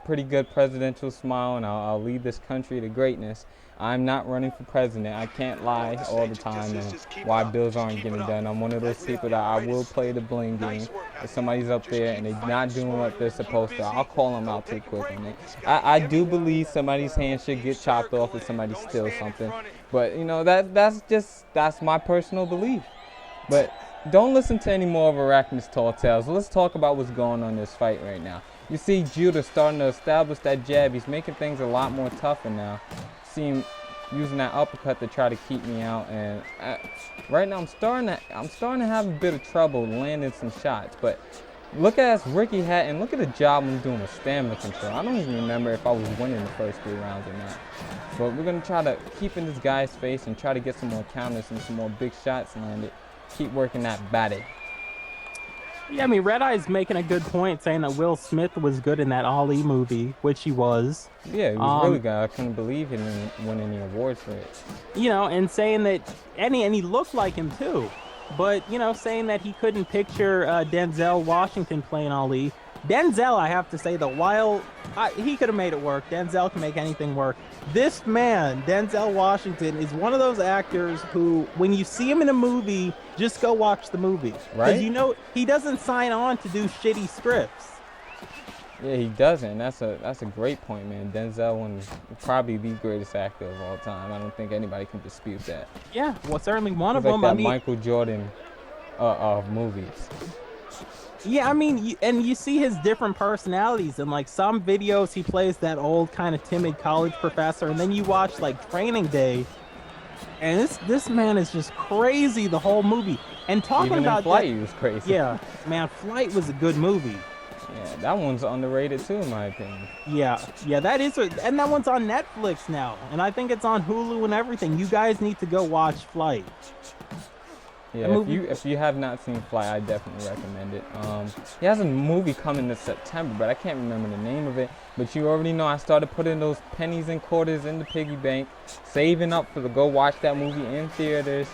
pretty good presidential smile and I'll lead this country to greatness, I'm not running for president. I can't lie all the time and why bills aren't getting done. I'm one of those people that I will play the bling game. If somebody's up there and they're not doing what they're supposed to, I'll call them out too quick on it. I do believe somebody's hand should get chopped off if somebody steals something. But, you know, that's my personal belief. But don't listen to any more of Arachne's tall tales. Let's talk about what's going on in this fight right now. You see Judah starting to establish that jab. He's making things a lot more tougher now. See him using that uppercut to try to keep me out, and right now I'm starting to have a bit of trouble landing some shots. But look at this Ricky Hatton. Look at the job I'm doing with stamina control. I don't even remember if I was winning the first 3 rounds or not. But we're gonna try to keep in this guy's face and try to get some more counters and some more big shots landed. Keep working that body. Yeah, I mean, Red Eye's making a good point, saying that Will Smith was good in that Ali movie, which he was. Yeah, he was really good. I couldn't believe he didn't win any awards for it. You know, and saying that, and he looked like him too. But, you know, saying that he couldn't picture Denzel Washington playing Ali. Denzel, I have to say, that while he could have made it work, Denzel can make anything work. This man, Denzel Washington, is one of those actors who, when you see him in a movie, just go watch the movie. Right? Because, you know, he doesn't sign on to do shitty scripts. Yeah, he doesn't. That's a great point, man. Denzel is probably the greatest actor of all time. I don't think anybody can dispute that. Yeah, well, certainly one of He's them. like I that mean, Michael Jordan of movies. yeah, I mean, and you see his different personalities. In like some videos, he plays that old kind of timid college professor, and then you watch like Training Day, and this man is just crazy the whole movie. And talking Even about in Flight, he was crazy. Yeah, man, Flight was a good movie. Yeah, that one's underrated too, in my opinion. Yeah, that is, and that one's on Netflix now, and I think it's on Hulu and everything. You guys need to go watch Flight. Yeah, if you have not seen Flight, I definitely recommend it. He has a movie coming this September, but I can't remember the name of it. But you already know I started putting those pennies and quarters in the piggy bank, saving up to go watch that movie in theaters.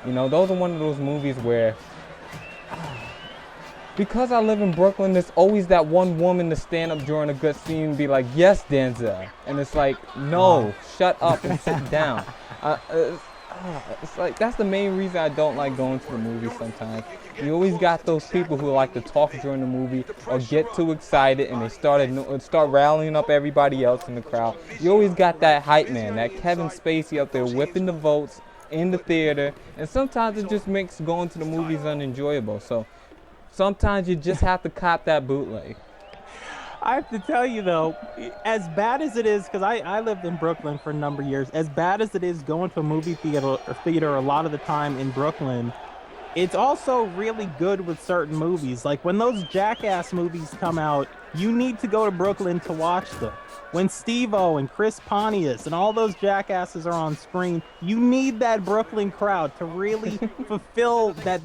You know, those are one of those movies where, because I live in Brooklyn, there's always that one woman to stand up during a good scene and be like, "Yes, Denzel," and it's like, "No, shut up and sit down." It's like, that's the main reason I don't like going to the movies sometimes. You always got those people who like to talk during the movie or get too excited and they start rallying up everybody else in the crowd. You always got that hype man, that Kevin Spacey up there whipping the votes in the theater, and sometimes it just makes going to the movies unenjoyable. So sometimes you just have to cop that bootleg. I have to tell you, though, as bad as it is, because I lived in Brooklyn for a number of years, as bad as it is going to a movie theater a lot of the time in Brooklyn, it's also really good with certain movies. Like when those Jackass movies come out, you need to go to Brooklyn to watch them. When Steve-O and Chris Pontius and all those jackasses are on screen, you need that Brooklyn crowd to really fulfill that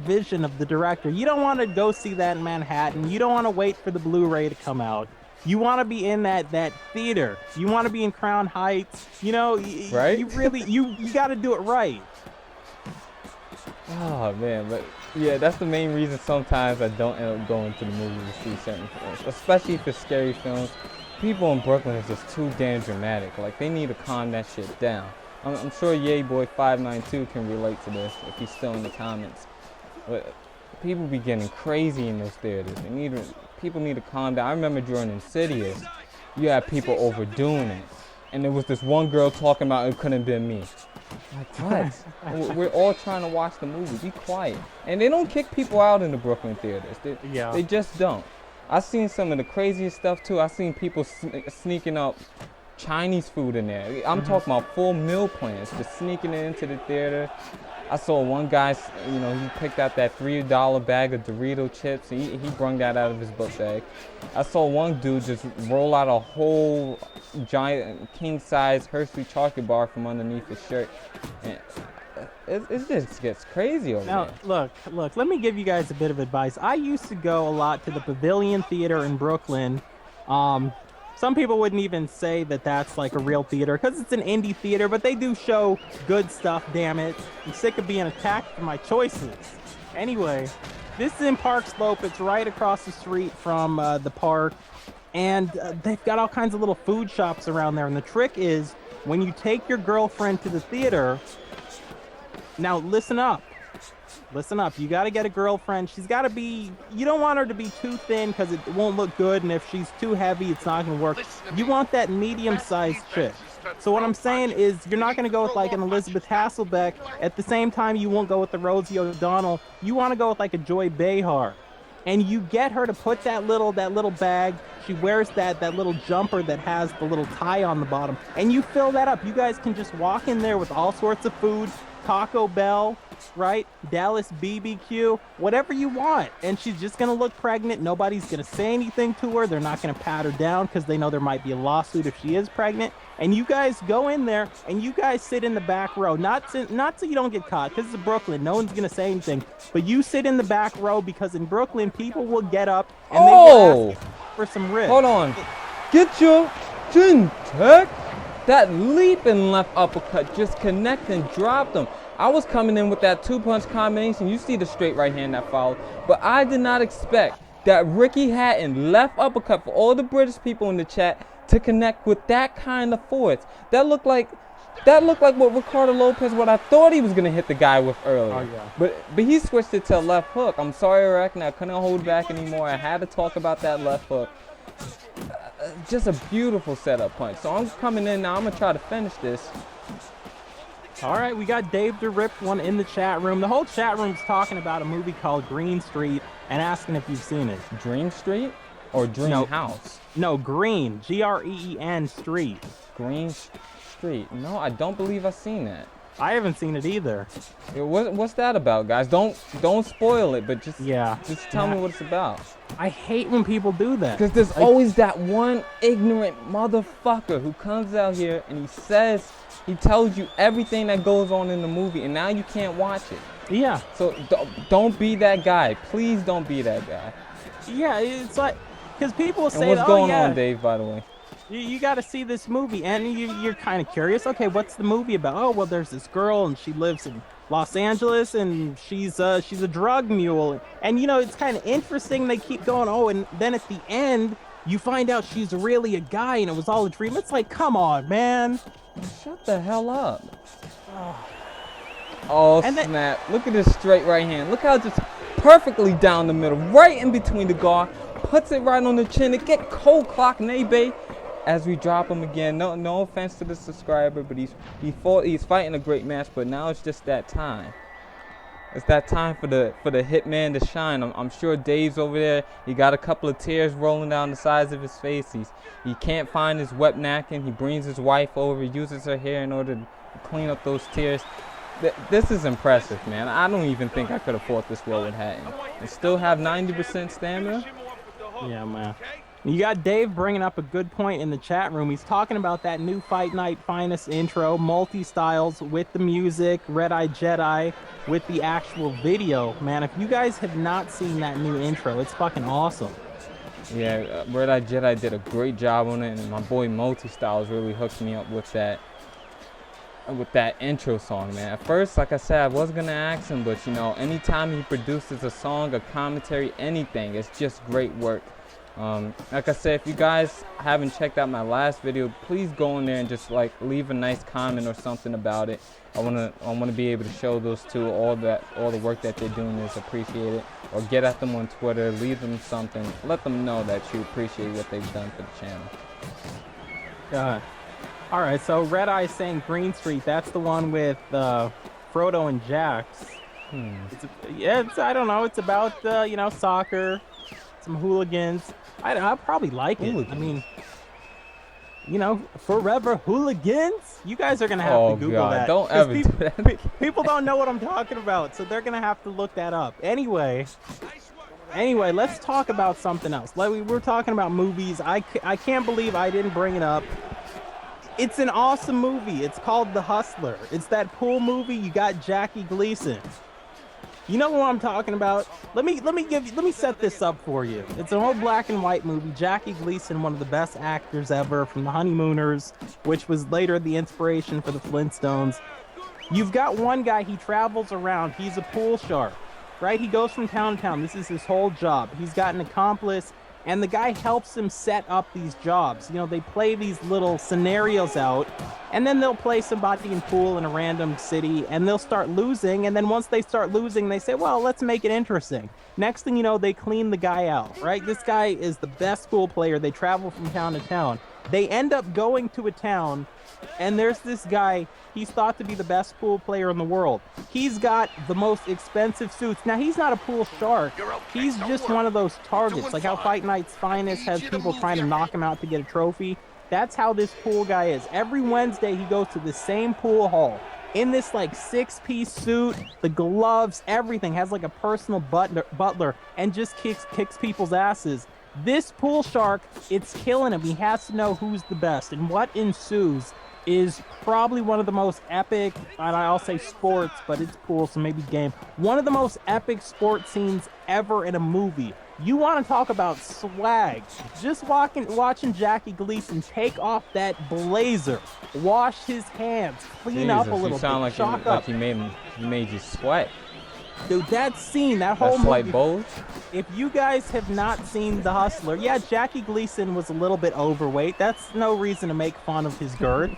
vision of the director. You don't want to go see that in Manhattan. You don't want to wait for the Blu-ray to come out. You want to be in that theater. You want to be in Crown Heights. You know, right? You really you got to do it right. Oh man, but yeah, that's the main reason sometimes I don't end up going to the movies to see certain films, especially if it's scary films. People in Brooklyn is just too damn dramatic. Like, they need to calm that shit down. I'm sure Yay Boy 592 can relate to this if he's still in the comments. But people be getting crazy in those theaters. People need to calm down. I remember during Insidious, you had people overdoing it, and there was this one girl talking about it couldn't have been me. Like, what? We're all trying to watch the movie. Be quiet. And they don't kick people out in the Brooklyn theaters. They just don't. I've seen some of the craziest stuff too. I've seen people sneaking up Chinese food in there. I'm talking about full meal plans, just sneaking it into the theater. I saw one guy, you know, he picked out that $3 bag of Dorito chips. He brung that out of his book bag. I saw one dude just roll out a whole giant king-size Hershey chocolate bar from underneath his shirt. And it just gets crazy over there. Now, look, let me give you guys a bit of advice. I used to go a lot to the Pavilion Theater in Brooklyn. Some people wouldn't even say that that's like a real theater because it's an indie theater, but they do show good stuff, damn it. I'm sick of being attacked for my choices. Anyway, This is in Park Slope. It's right across the street from the park. And they've got all kinds of little food shops around there. And the trick is, when you take your girlfriend to the theater, now listen up. Listen up. You got to get a girlfriend. She's got to be, you don't want her to be too thin because it won't look good. And if she's too heavy, it's not going to work. You want that medium-sized chick. So what I'm saying is, you're not going to go with like an Elizabeth Hasselbeck. At the same time, you won't go with the Rosie O'Donnell. You want to go with like a Joy Behar. And you get her to put that little bag. She wears that little jumper that has the little tie on the bottom. And you fill that up. You guys can just walk in there with all sorts of food. Taco Bell, right? Dallas BBQ, whatever you want. And she's just going to look pregnant. Nobody's going to say anything to her. They're not going to pat her down because they know there might be a lawsuit if she is pregnant. And you guys go in there and you guys sit in the back row. Not so you don't get caught, because it's Brooklyn. No one's going to say anything. But you sit in the back row because in Brooklyn, people will get up and they will ask you for some ribs. Hold on. Get your chin tech. That leaping left uppercut just connect and dropped him. I was coming in with that two-punch combination. You see the straight right hand that followed. But I did not expect that Ricky Hatton left uppercut, for all the British people in the chat, to connect with that kind of force. That looked like what Ricardo Lopez, what I thought he was gonna hit the guy with earlier. Oh, yeah. But he switched it to a left hook. I'm sorry, Arachne, I couldn't hold back anymore. I had to talk about that left hook. Just a beautiful setup punch. So I'm coming in now. I'm gonna try to finish this. All right, we got Dave the Ripped one in the chat room. The whole chat room's talking about a movie called Green Street and asking if you've seen it. Dream Street or Dream House? No, Green, Green Street. Green Street. No, I don't believe I've seen that. I haven't seen it either. What's that about, guys? Don't spoil it, but just tell me what it's about. I hate when people do that. Because there's always that one ignorant motherfucker who comes out here and he tells you everything that goes on in the movie, and now you can't watch it. Yeah. So don't be that guy. Please don't be that guy. Yeah, it's like, because people say, and what's going on, Dave, by the way? You got to see this movie, and you're kind of curious. Okay, what's the movie about? Oh, well, there's this girl, and she lives in Los Angeles, and she's a drug mule. And, you know, it's kind of interesting. They keep going, oh, and then at the end, you find out she's really a guy, and it was all a dream. It's like, come on, man. Shut the hell up. Oh, snap. Look at this straight right hand. Look how just perfectly down the middle, right in between the guard. Puts it right on the chin. It get cold clock Nebe as we drop him again. No offense to the subscriber, but he's fighting a great match, but now it's just that time. It's that time for the hitman to shine. I'm sure Dave's over there. He got a couple of tears rolling down the sides of his face. He can't find his wet napkin. He brings his wife over, uses her hair in order to clean up those tears. This is impressive, man. I don't even think I could have fought this well with Hatton and still have 90% stamina. Yeah, man. You got Dave bringing up a good point in the chat room. He's talking about that new Fight Night Finest intro, multi-styles with the music, Red Eye Jedi with the actual video. Man, if you guys have not seen that new intro, it's fucking awesome. Yeah, Red Eye Jedi did a great job on it, and my boy Multi-Styles really hooked me up with that intro song, man. At first, like I said, I was gonna ask him, but you know, anytime he produces a song, a commentary, anything, it's just great work. Like I said, if you guys haven't checked out my last video, please go in there and just like leave a nice comment or something about it. I wanna be able to show those two all the work that they're doing is appreciated, or get at them on Twitter, leave them something, let them know that you appreciate what they've done for the channel. All right, so Red Eye saying Green Street. That's the one with Frodo and Jax. I don't know. It's about you know, soccer, some hooligans. I'll probably like it. I mean, you know, forever hooligans. You guys are gonna have to Google that. Don't ever do that. People don't know what I'm talking about, so they're gonna have to look that up. Anyway, let's talk about something else. Like we were talking about movies. I can't believe I didn't bring it up. It's an awesome movie. It's called The Hustler. It's that pool movie. You got Jackie Gleason. You know what I'm talking about? Let me set this up for you. It's an old black and white movie. Jackie Gleason, one of the best actors ever from The Honeymooners, which was later the inspiration for the Flintstones. You've got one guy, he travels around. He's a pool shark. right? He goes from town to town. This is his whole job. He's got an accomplice, and the guy helps him set up these jobs. You know, they play these little scenarios out, and then they'll play somebody in pool in a random city, and they'll start losing, and then once they start losing, they say, well, let's make it interesting. Next thing you know, they clean the guy out, right? This guy is the best pool player. They travel from town to town. They end up going to a town, and there's this guy, he's thought to be the best pool player in the world. He's got the most expensive suits. Now, he's not a pool shark. He's just one of those targets, like how Fight Night's Finest has people trying to knock him out to get a trophy. That's how this pool guy is. Every Wednesday, he goes to the same pool hall in this like 6-piece suit, the gloves, everything, has like a personal butler, and just kicks people's asses. This pool shark, it's killing him. He has to know who's the best. And what ensues is probably one of the most epic, and I'll say sports, but it's pool, so maybe game. One of the most epic sports scenes ever in a movie. You want to talk about swag. Just watching Jackie Gleason take off that blazer, wash his hands, clean up a little you sound bit, like he made you sweat. Dude, that scene, that whole That's movie. like bulge. If you guys have not seen The Hustler, yeah, Jackie Gleason was a little bit overweight. That's no reason to make fun of his girth.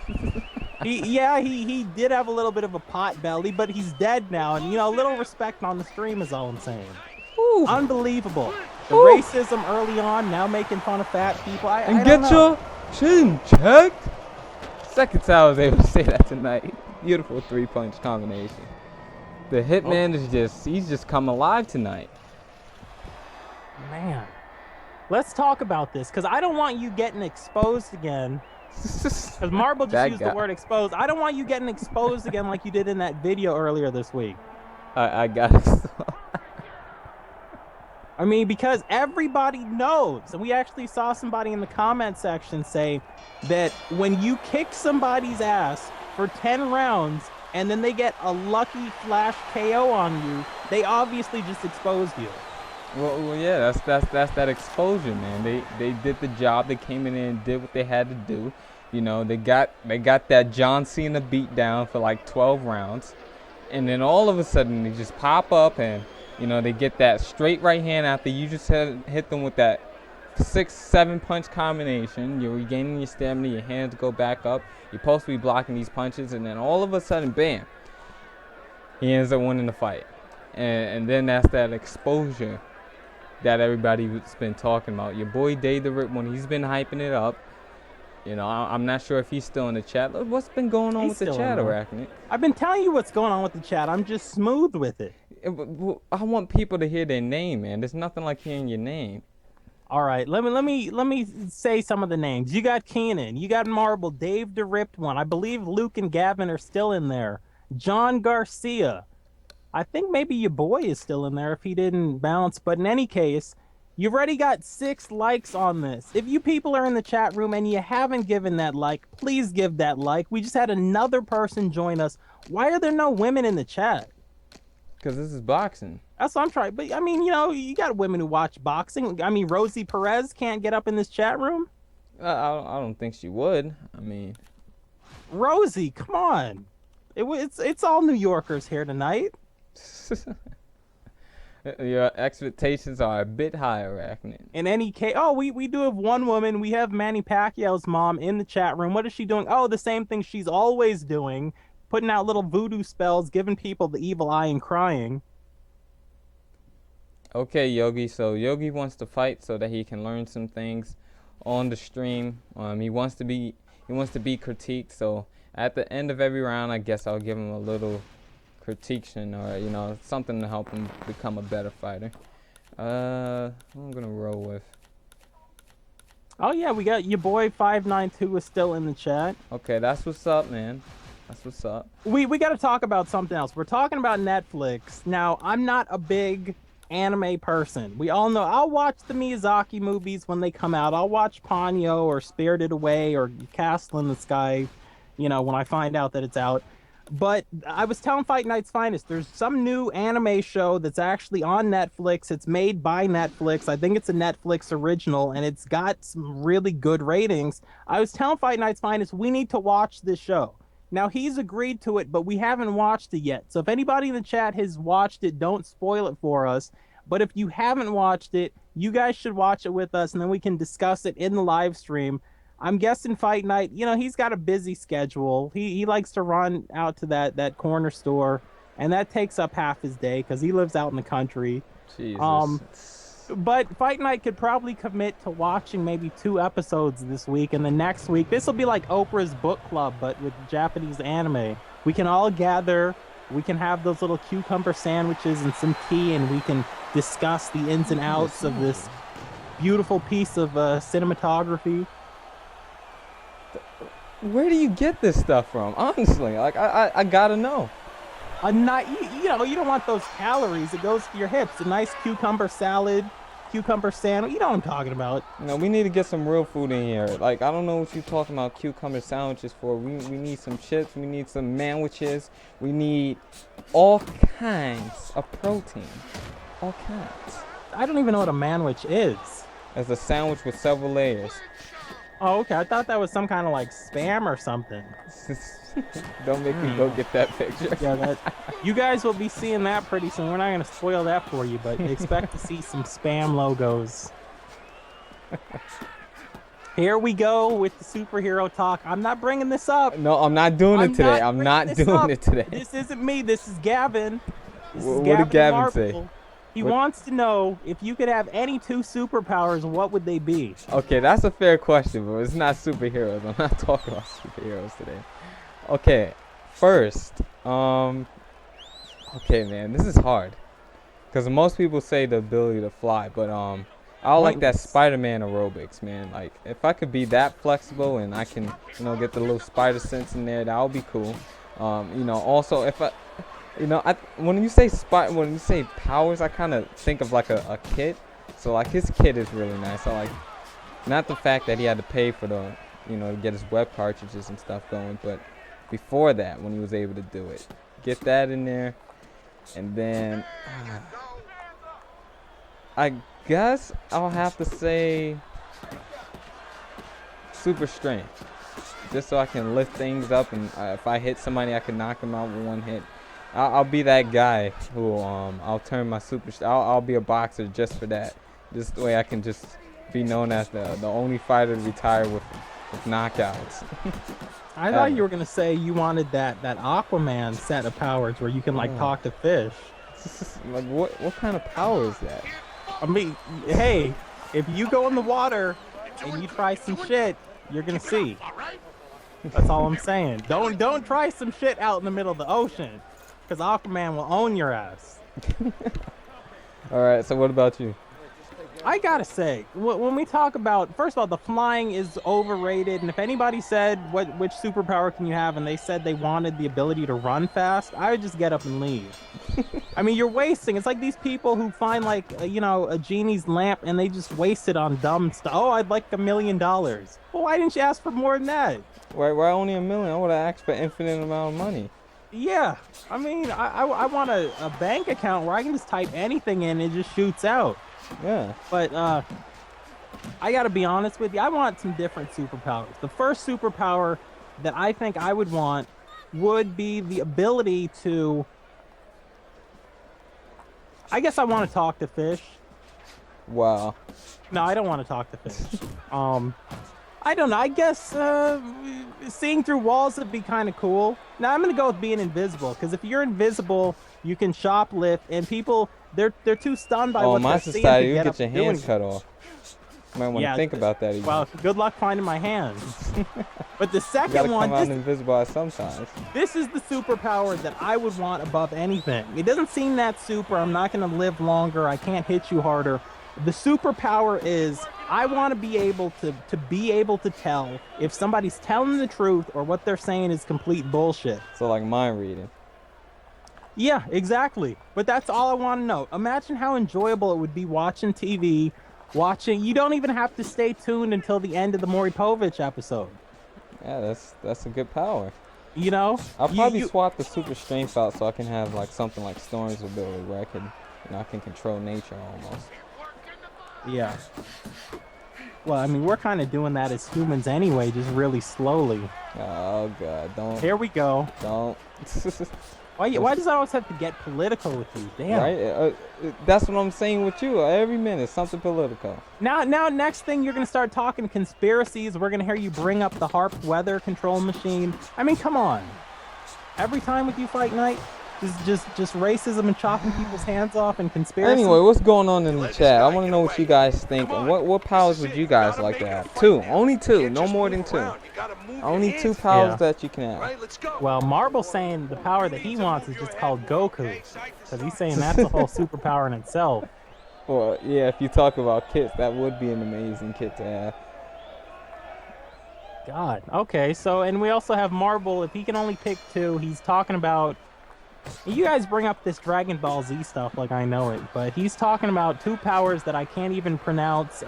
He did have a little bit of a pot belly, but he's dead now, and, you know, a little respect on the stream is all I'm saying. Ooh. Unbelievable. The Ooh. racism early on, now making fun of fat people. I And don't get know. your chin checked. Second time I was able to say that tonight. Beautiful 3-punch combination. The Hitman he's just come alive tonight. Man, let's talk about this, because I don't want you getting exposed again. Because Marble just used the word exposed. I don't want you getting exposed again like you did in that video earlier this week. I got it. I mean, because everybody knows, and we actually saw somebody in the comment section say that when you kick somebody's ass for 10 rounds and then they get a lucky flash KO on you, they obviously just exposed you. Well, yeah, that's that exposure, man. They did the job. They came in and did what they had to do. You know, they got that John Cena beat down for like 12 rounds, and then all of a sudden they just pop up and, you know, they get that straight right hand after you just hit them with that 6-7 punch combination. You're regaining your stamina, your hands go back up. You're supposed to be blocking these punches, and then all of a sudden, bam, he ends up winning the fight. And then that's that exposure that everybody's been talking about. Your boy Dave the Rip One, he's been hyping it up. You know, I'm not sure if he's still in the chat. What's been going on with the chat, Arachnid? I've been telling you what's going on with the chat. I'm just smooth with it. I want people to hear their name, man. There's nothing like hearing your name. All right, let me say some of the names. You got Keenan, you got Marble, Dave the Ripped One. I believe Luke and Gavin are still in there. John Garcia. I think maybe your boy is still in there if he didn't bounce. But in any case, you've already got 6 likes on this. If you people are in the chat room and you haven't given that like, please give that like. We just had another person join us. Why are there no women in the chat? Because this is boxing. That's what I'm trying. But, I mean, you know, you got women who watch boxing. I mean, Rosie Perez can't get up in this chat room? I don't think she would. I mean, Rosie, come on. It's all New Yorkers here tonight. Your expectations are a bit high, Arachnid. In any case, we do have one woman. We have Manny Pacquiao's mom in the chat room. What is she doing? Oh, the same thing she's always doing. Putting out little voodoo spells, giving people the evil eye and crying. Okay, Yogi. So Yogi wants to fight so that he can learn some things on the stream. He wants to be critiqued. So at the end of every round, I guess I'll give him a little critiquation, or, you know, something to help him become a better fighter. I'm gonna roll with. Oh yeah, we got your boy 592 is still in the chat. Okay, that's what's up, man. That's what's up. We got to talk about something else. We're talking about Netflix. Now, I'm not a big anime person. We all know I'll watch the Miyazaki movies when they come out. I'll watch Ponyo or Spirited Away or Castle in the Sky, you know, when I find out that it's out. But I was telling Fight Night's Finest, there's some new anime show that's actually on Netflix. It's made by Netflix. I think it's a Netflix original, and it's got some really good ratings. I was telling Fight Night's Finest, we need to watch this show. Now, he's agreed to it, but we haven't watched it yet. So if anybody in the chat has watched it, don't spoil it for us. But if you haven't watched it, you guys should watch it with us, and then we can discuss it in the live stream. I'm guessing Fight Night, he's got a busy schedule. He likes to run out to that corner store, and that takes up half his day because he lives out in the country. Jesus. But Fight Night could probably commit to watching maybe 2 episodes this week, and the next week, this will be like Oprah's book club, but with Japanese anime. We can all gather, we can have those little cucumber sandwiches and some tea, and we can discuss the ins and outs of this beautiful piece of cinematography. Where do you get this stuff from? Honestly, like I gotta know. You don't want those calories. It goes to your hips. A nice cucumber salad, cucumber sandwich. You know what I'm talking about. We need to get some real food in here. Like, I don't know what you're talking about cucumber sandwiches for. We need some chips. We need some sandwiches. We need all kinds of protein. All kinds. I don't even know what a manwich is. It's a sandwich with several layers. Oh, okay. I thought that was some kind of like spam or something. Don't make me go get that picture. Yeah, you guys will be seeing that pretty soon. We're not going to spoil that for you, but expect to see some spam logos. Here we go with the superhero talk. I'm not bringing this up. No, I'm not doing it today. I'm not doing it today. This isn't me. This is Gavin. What did Gavin say? He wants to know if you could have any 2 superpowers, what would they be? Okay, that's a fair question, but it's not superheroes. I'm not talking about superheroes today. Okay, first, okay, man, this is hard, because most people say the ability to fly, but I like that Spider-Man aerobics, man. Like, if I could be that flexible and I can, get the little spider sense in there, that would be cool. Also if when you say powers, I kind of think of like a kid. So like his kit is really nice. I like, not the fact that he had to pay for the, to get his web cartridges and stuff going, but before that, when he was able to do it, get that in there, and then I guess I'll have to say super strength, just so I can lift things up, and if I hit somebody, I can knock them out with one hit. I'll be that guy who I'll turn my I'll be a boxer just for that. Just the way I can just be known as the only fighter to retire with knockouts. I thought you were gonna say you wanted that Aquaman set of powers where you can like talk to fish. Like what kind of power is that? I mean, hey, if you go in the water and you try some shit, you're gonna see. That's all I'm saying. Don't try some shit out in the middle of the ocean, because Aquaman will own your ass. All right, so what about you? I gotta say, when we talk about, first of all, the flying is overrated, and if anybody said which superpower can you have, and they said they wanted the ability to run fast, I would just get up and leave. I mean, you're wasting. It's like these people who find like a genie's lamp and they just waste it on dumb stuff. Oh, I'd like $1 million. Well, why didn't you ask for more than that? Why only $1 million? I would have asked for infinite amount of money. Yeah, I mean, I want a bank account where I can just type anything in and it just shoots out. Yeah. But I gotta be honest with you, I want some different superpowers. The first superpower that I think I would want would be the ability to, I guess I want to talk to fish. Wow. No, I don't want to talk to fish. I don't know. I guess seeing through walls would be kind of cool. Now I'm gonna go with being invisible, because if you're invisible, you can shoplift, and people they're too stunned by what they're seeing to society, you get get your hands doing. cut off. You might want to think about that again. Well, good luck finding my hands. But the You second gotta one, come out invisible sometimes. this is the superpower that I would want above anything. It doesn't seem that super. I'm not gonna live longer. I can't hit you harder. The superpower is I want to be able to tell if somebody's telling the truth or what they're saying is complete bullshit. So like mind reading. Yeah, exactly. But that's all I want to know. Imagine how enjoyable it would be watching TV, you don't even have to stay tuned until the end of the Maury Povich episode. Yeah, that's a good power. I'll I'll probably swap the super strength out so I can have like something like Storm's ability where I can control nature almost. Yeah. Well, I mean, we're kind of doing that as humans anyway, just really slowly. Oh God, don't. Here we go. Don't. Why does it always have to get political with you? Damn. Right? That's what I'm saying with you. Every minute, something political. Now, next thing you're gonna start talking conspiracies. We're gonna hear you bring up the HARP weather control machine. I mean, come on. Every time with you, Fight Night, just racism and chopping people's hands off and conspiracy. Anyway, what's going on in the chat? I want to know what you guys think. And what powers would you guys like to have? Two. Only two. No more than two. Only two powers that you can have. Well, Marble's saying the power that he wants is just called Goku. Because he's saying that's a whole superpower in itself. Well, yeah, if you talk about kits, that would be an amazing kit to have. God. Okay, so, and we also have Marble. If he can only pick two, he's talking about... You guys bring up this Dragon Ball Z stuff like I know it, but he's talking about two powers that I can't even pronounce.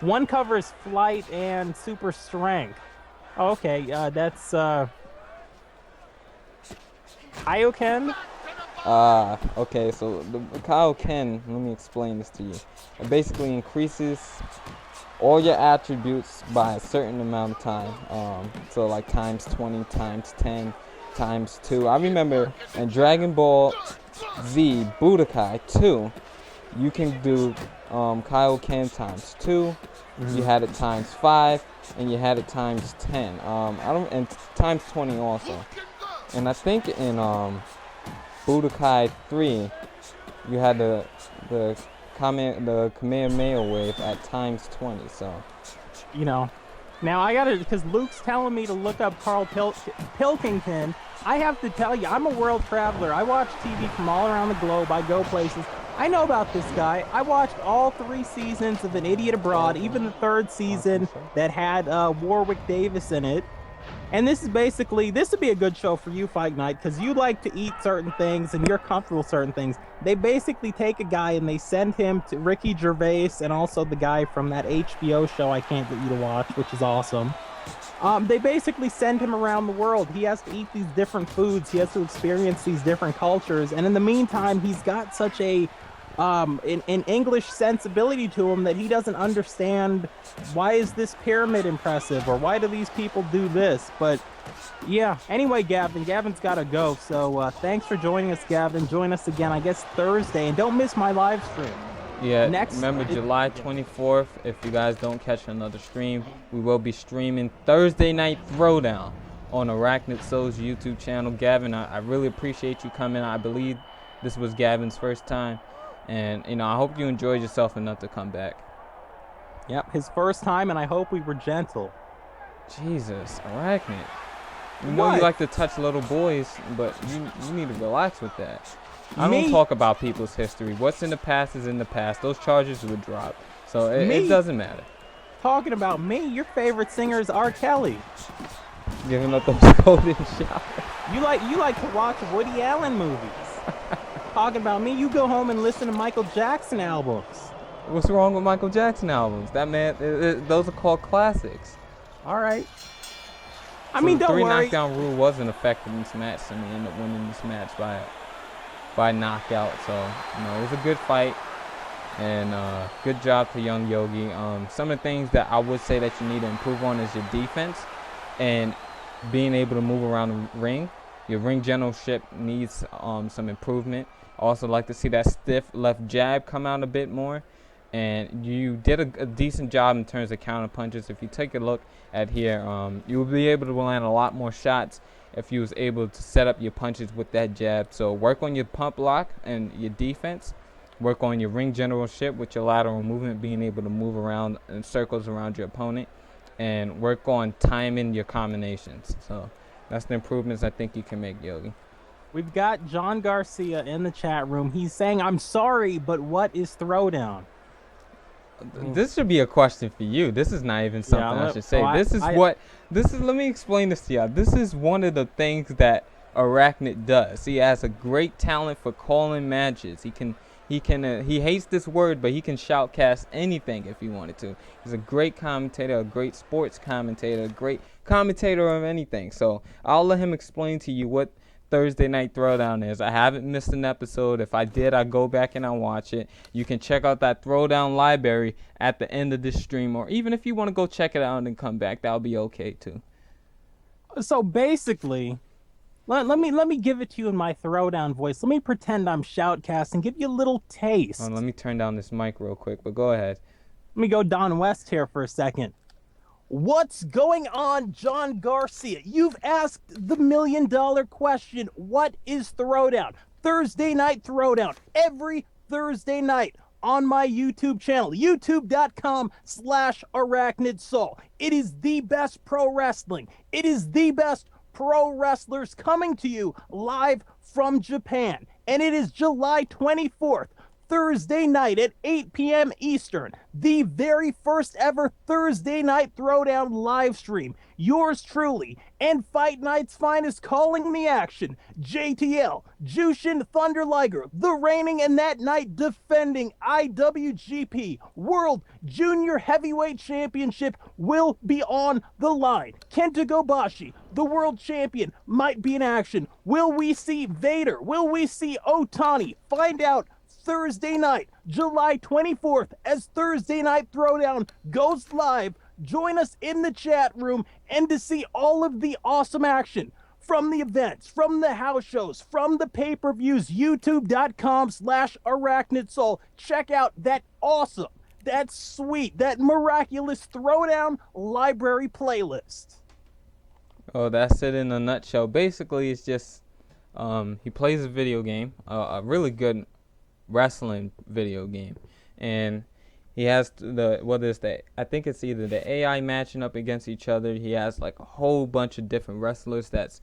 One covers flight and super strength. Oh, okay, that's Kaioken? Okay, so the Kaioken, let me explain this to you. It basically increases all your attributes by a certain amount of time. So like times 20, times 10, times 2. I remember in Dragon Ball Z Budokai 2, you can do Kaioken times 2. You had it times 5, and you had it times 10. And times 20 also. And I think in Budokai 3, you had the Kamehameha wave at times 20. So, you know, now I gotta, because Luke's telling me to look up Carl Pilkington. I have to tell you, I'm a world traveler. I watch TV from all around the globe. I go places. I know about this guy. I watched all 3 seasons of An Idiot Abroad, even the 3rd season that had Warwick Davis in it. And this is basically, this would be a good show for you, Fight Night, because you like to eat certain things and you're comfortable with certain things. They basically take a guy and they send him to Ricky Gervais and also the guy from that HBO show I can't get you to watch, which is awesome. They basically send him around the world. He has to eat these different foods. He has to experience these different cultures. And in the meantime, he's got such a an English sensibility to him that he doesn't understand why is this pyramid impressive or why do these people do this. But yeah, anyway, Gavin's got to go. So thanks for joining us, Gavin. Join us again, I guess, Thursday. And don't miss my live stream. Yeah, remember July 24th, if you guys don't catch another stream, we will be streaming Thursday Night Throwdown on Arachnid Soul's YouTube channel. Gavin, I really appreciate you coming. I believe this was Gavin's first time. And, you know, I hope you enjoyed yourself enough to come back. Yep, his first time, and I hope we were gentle. Jesus, Arachnid. You know you like to touch little boys, but you need to relax with that. I don't talk about people's history. What's in the past is in the past. Those charges would drop. So it doesn't matter. Talking about me, your favorite singer is R. Kelly. Giving up those golden showers. You like to watch Woody Allen movies. Talking about me, you go home and listen to Michael Jackson albums. What's wrong with Michael Jackson albums? That man, those are called classics. All right. I So mean, the don't 3 worry. knockdown rule wasn't effective in this match, and we ended up winning this match by knockout. So, you know, it was a good fight, and good job to Young Yogi. Some of the things that I would say that you need to improve on is your defense and being able to move around the ring. Your ring generalship needs some improvement. Also like to see that stiff left jab come out a bit more. And you did a decent job in terms of counter punches. If you take a look at here, you will be able to land a lot more shots if you was able to set up your punches with that jab. So work on your pump block and your defense. Work on your ring generalship with your lateral movement, being able to move around in circles around your opponent. And work on timing your combinations. So that's the improvements I think you can make, Yogi. We've got John Garcia in the chat room. He's saying, I'm sorry, but what is Throwdown? This should be a question for you. This is not even something I should say. Let me explain this to y'all. This is one of the things that Arachnid does. He has a great talent for calling matches. He hates this word, but he can shoutcast anything if he wanted to. He's a great commentator, a great sports commentator, a great commentator of anything. So I'll let him explain to you what Thursday Night Throwdown is. I haven't missed an episode. If I did, I go back and I watch it. You can check out that Throwdown library at the end of this stream, or even if you want to go check it out and then come back, that'll be okay too. So basically, let me give it to you in my Throwdown voice. Let me pretend I'm Shoutcast and give you a little taste. Let me turn down this mic real quick, but go ahead. Let me go Don West here for a second. What's going on, John Garcia? You've asked the $1 million question. What is Throwdown? Thursday Night Throwdown. Every Thursday night on my YouTube channel, youtube.com/ArachnidSoul. It is the best pro wrestling. It is the best pro wrestlers coming to you live from Japan. And it is July 24th. Thursday night at 8 p.m. Eastern, the very first ever Thursday Night Throwdown live stream. Yours truly and Fight Night's Finest calling the action. JTL, Jushin Thunder Liger, the reigning and that night defending IWGP World Junior Heavyweight Championship will be on the line. Kenta Kobashi, the world champion, might be in action. Will we see Vader? Will we see Otani? Find out Thursday night, July 24th, as Thursday Night Throwdown goes live. Join us in the chat room and to see all of the awesome action from the events, from the house shows, from the pay-per-views, youtube.com/ArachnidSoul. Check out that awesome, that sweet, that miraculous Throwdown library playlist. Oh, that's it in a nutshell. Basically, it's just he plays a video game, a really good wrestling video game, and he has I think it's either the AI matching up against each other. He has like a whole bunch of different wrestlers that's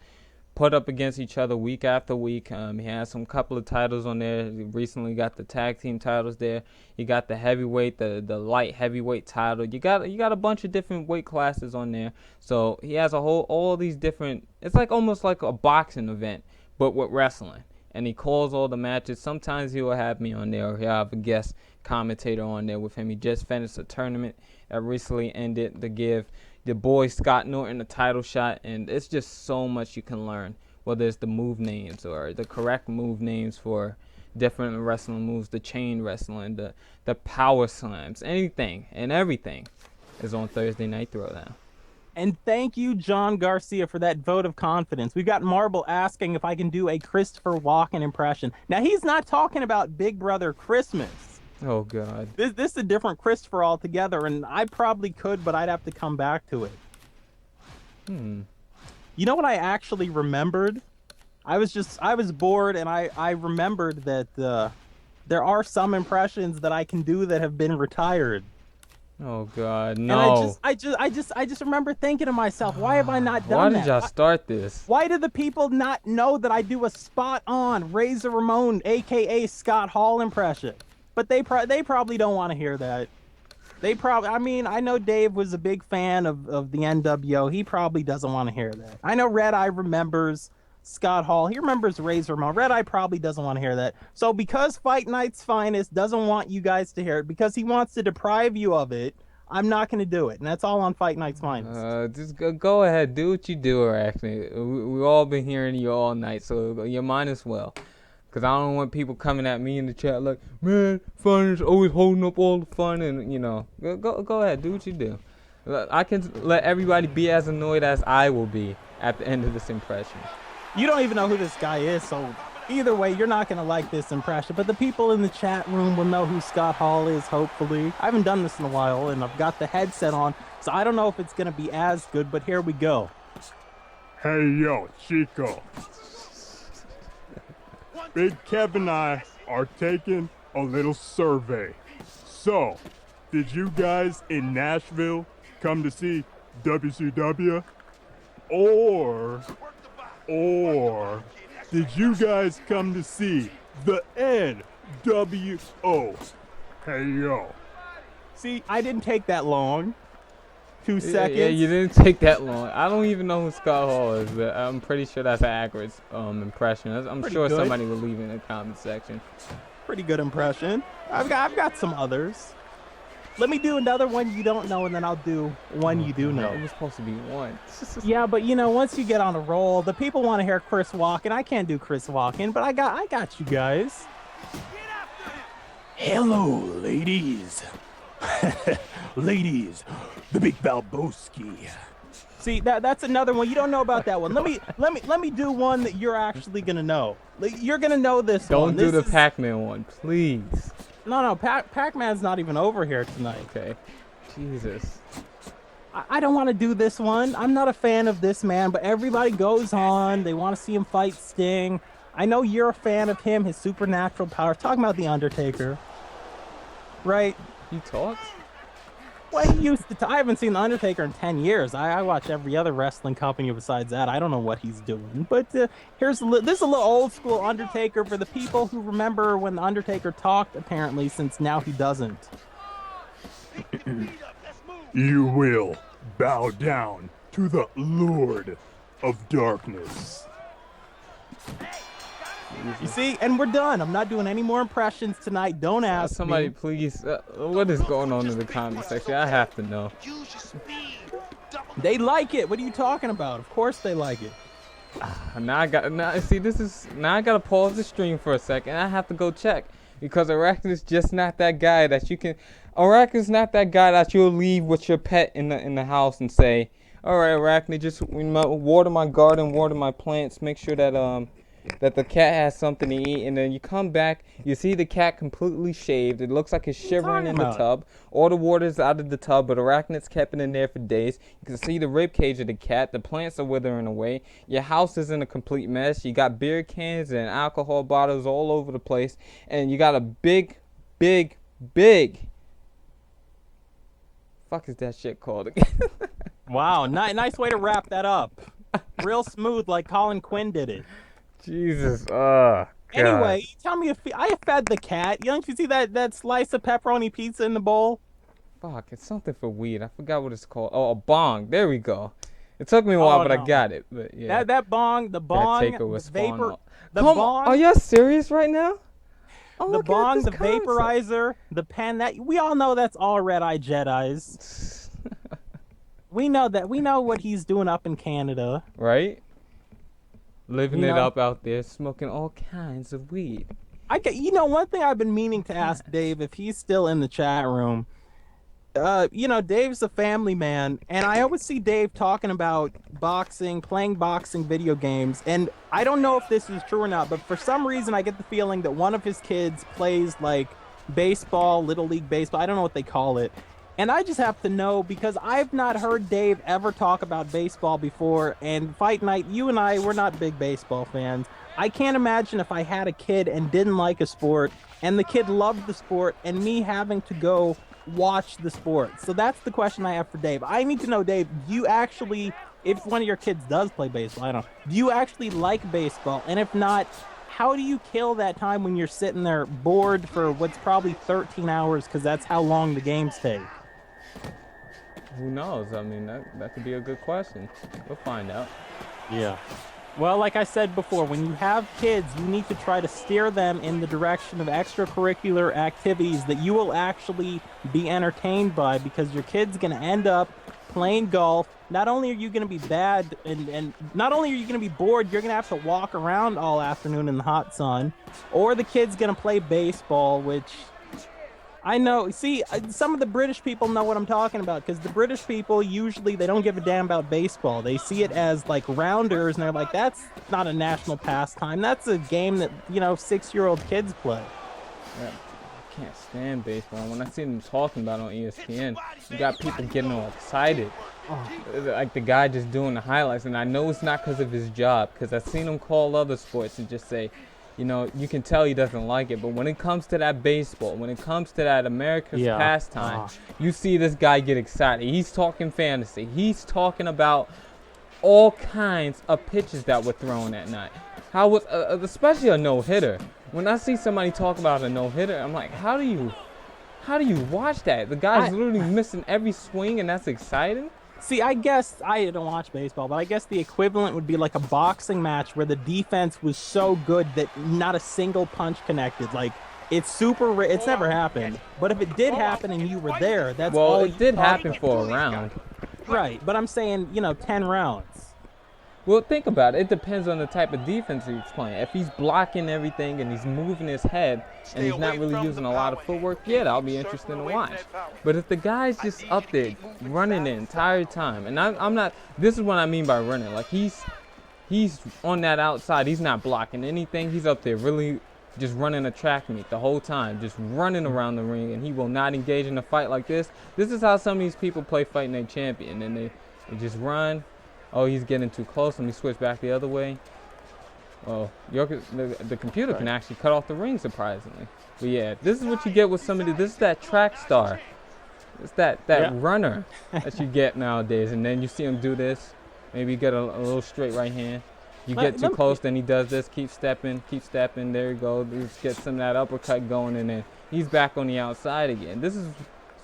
put up against each other week after week. He has some couple of titles on there. He recently got the tag team titles there. You got the heavyweight, the light heavyweight title. You got a bunch of different weight classes on there. So he has all these different. It's like almost like a boxing event, but with wrestling. And he calls all the matches. Sometimes he will have me on there, or he'll have a guest commentator on there with him. He just finished a tournament that recently ended to give the boy Scott Norton a title shot, and it's just so much you can learn, whether it's the move names or the correct move names for different wrestling moves, the chain wrestling, the power slams, anything and everything is on Thursday Night Throwdown. And thank you, John Garcia, for that vote of confidence. We've got Marble asking if I can do a Christopher Walken impression. Now, he's not talking about Big Brother Christmas. Oh, God. This is a different Christopher altogether, and I probably could, but I'd have to come back to it. You know what I actually remembered? I was bored, and I remembered that there are some impressions that I can do that have been retired. Oh God, no! And I just remember thinking to myself, why have I not done that? Why did y'all start this? Why do the people not know that I do a spot-on Razor Ramon, aka Scott Hall impression? But they probably don't want to hear that. I mean, I know Dave was a big fan of the NWO. He probably doesn't want to hear that. I know Red Eye remembers Scott Hall. He remembers Razor Ramon. Red Eye probably doesn't want to hear that. So because Fight Night's Finest doesn't want you guys to hear it, because he wants to deprive you of it, I'm not going to do it. And that's all on Fight Night's Finest. Just go ahead. Do what you do, Arachnid. We've all been hearing you all night, so you might as well. Because I don't want people coming at me in the chat like, man, Finest always holding up all the fun. And, you know, go ahead. Do what you do. I can let everybody be as annoyed as I will be at the end of this impression. You don't even know who this guy is, so either way, you're not going to like this impression. But the people in the chat room will know who Scott Hall is, hopefully. I haven't done this in a while, and I've got the headset on, so I don't know if it's going to be as good, but here we go. Hey, yo, Chico. Big Kev and I are taking a little survey. So, did you guys in Nashville come to see WCW? Or did you guys come to see the NWO? Hey, yo. See, I didn't take that long. 2 seconds. Yeah, you didn't take that long. I don't even know who Scott Hall is, but I'm pretty sure that's an accurate impression. I'm sure somebody will leave it in the comment section. Pretty good impression. I've got some others. Let me do another one you don't know, and then I'll do one you do know. It was supposed to be one. Yeah, but you know, once you get on a roll, the people want to hear Chris Walken. I can't do Chris Walken, but I got you guys. Hello, ladies. Ladies, the big Balboski. See, that's another one. You don't know about that one. Let me do one that you're actually gonna know. You're gonna know this one. Don't do the Pac-Man one, please. No, Pac-Man's not even over here tonight. Okay. Jesus. I don't want to do this one. I'm not a fan of this man, but everybody goes on. They want to see him fight Sting. I know you're a fan of him, his supernatural powers. Talking about The Undertaker. Right? He talks? Well, he used to. I haven't seen The Undertaker in 10 years. I watch every other wrestling company besides that. I don't know what he's doing. But this is a little old school Undertaker for the people who remember when The Undertaker talked, apparently, since now he doesn't. You will bow down to the Lord of Darkness. You see, and we're done. I'm not doing any more impressions tonight. Don't ask Somebody, me. please. What is going on in the comment section? I have to know. They like it. What are you talking about? Of course they like it. Now I gotta pause the stream for a second. I have to go check because Arachnid's just not that guy that you can. Arachnid's not that guy that you'll leave with your pet in the house and say, "All right, Arachnid, just water my garden, water my plants, make sure that that the cat has something to eat," and then you come back, you see the cat completely shaved. It looks like it's shivering in the tub. All the water's out of the tub, but Arachnid's kept it in there for days. You can see the rib cage of the cat. The plants are withering away. Your house is in a complete mess. You got beer cans and alcohol bottles all over the place, and you got a big fuck is that shit called again? Wow, nice way to wrap that up. Real smooth, like Colin Quinn did it. Jesus, God. Anyway, tell me if I fed the cat. Don't you see that slice of pepperoni pizza in the bowl? Fuck, it's something for weed. I forgot what it's called. Oh, a bong. There we go. It took me a while, but I got it. But yeah, that bong, the vapor, the bong. Are y'all serious right now? Oh, the bong, the vaporizer, the pen. That we all know that's all Red Eye Jedis. We know that. We know what he's doing up in Canada. Right. Living it up out there, smoking all kinds of weed. One thing I've been meaning to ask Dave, if he's still in the chat room. Dave's a family man, and I always see Dave talking about boxing, playing boxing video games, and I don't know if this is true or not, but for some reason I get the feeling that one of his kids plays like baseball, Little League baseball. I don't know what they call it. And I just have to know, because I've not heard Dave ever talk about baseball before, and Fight Night, you and I, we're not big baseball fans. I can't imagine if I had a kid and didn't like a sport, and the kid loved the sport, and me having to go watch the sport. So that's the question I have for Dave. I need to know, Dave, do you actually, if one of your kids does play baseball, I don't know, do you actually like baseball? And if not, how do you kill that time when you're sitting there bored for what's probably 13 hours, because that's how long the games take? Who knows? I mean, that could be a good question. We'll find out. Yeah. Well, like I said before, when you have kids, you need to try to steer them in the direction of extracurricular activities that you will actually be entertained by, because your kid's going to end up playing golf. Not only are you going to be bad and not only are you going to be bored, you're going to have to walk around all afternoon in the hot sun, or the kid's going to play baseball, which I know. See, some of the British people know what I'm talking about, because the British people usually, they don't give a damn about baseball. They see it as like rounders, and they're like, that's not a national pastime. That's a game that, 6-year-old kids play. Yeah, I can't stand baseball. When I see them talking about it on ESPN, you got people getting all excited. Like the guy just doing the highlights, and I know it's not because of his job, because I've seen him call other sports and just say, you can tell he doesn't like it, but when it comes to that baseball, when it comes to that America's pastime, you see this guy get excited. He's talking fantasy. He's talking about all kinds of pitches that were thrown that night. How was, especially a no-hitter. When I see somebody talk about a no-hitter, I'm like, how do you watch that? The guy's literally missing every swing, and that's exciting. See, I guess I don't watch baseball, but I guess the equivalent would be like a boxing match where the defense was so good that not a single punch connected. Like, It's super rare. It's never happened. But if it did happen and you were there, that's Well, all it did you happen talk for a round. about. Right, but I'm saying, 10 rounds. Well, think about it. It depends on the type of defense he's playing. If he's blocking everything and he's moving his head and he's not really using a lot of footwork, yeah, that'll be interesting to watch. But if the guy's just up there running the entire time, and I'm not, this is what I mean by running. Like he's on that outside. He's not blocking anything. He's up there really just running a track meet the whole time, just running around the ring, and he will not engage in a fight like this. This is how some of these people play Fight Night Champion, and they just run. Oh, he's getting too close. Let me switch back the other way. Oh, the computer can actually cut off the ring, surprisingly. But yeah, this is what you get with somebody. This is that track star. It's that runner that you get nowadays. And then you see him do this. Maybe you get a little straight right hand. You get too close, then he does this. Keep stepping. There you go. Just get some of that uppercut going, and then he's back on the outside again. This is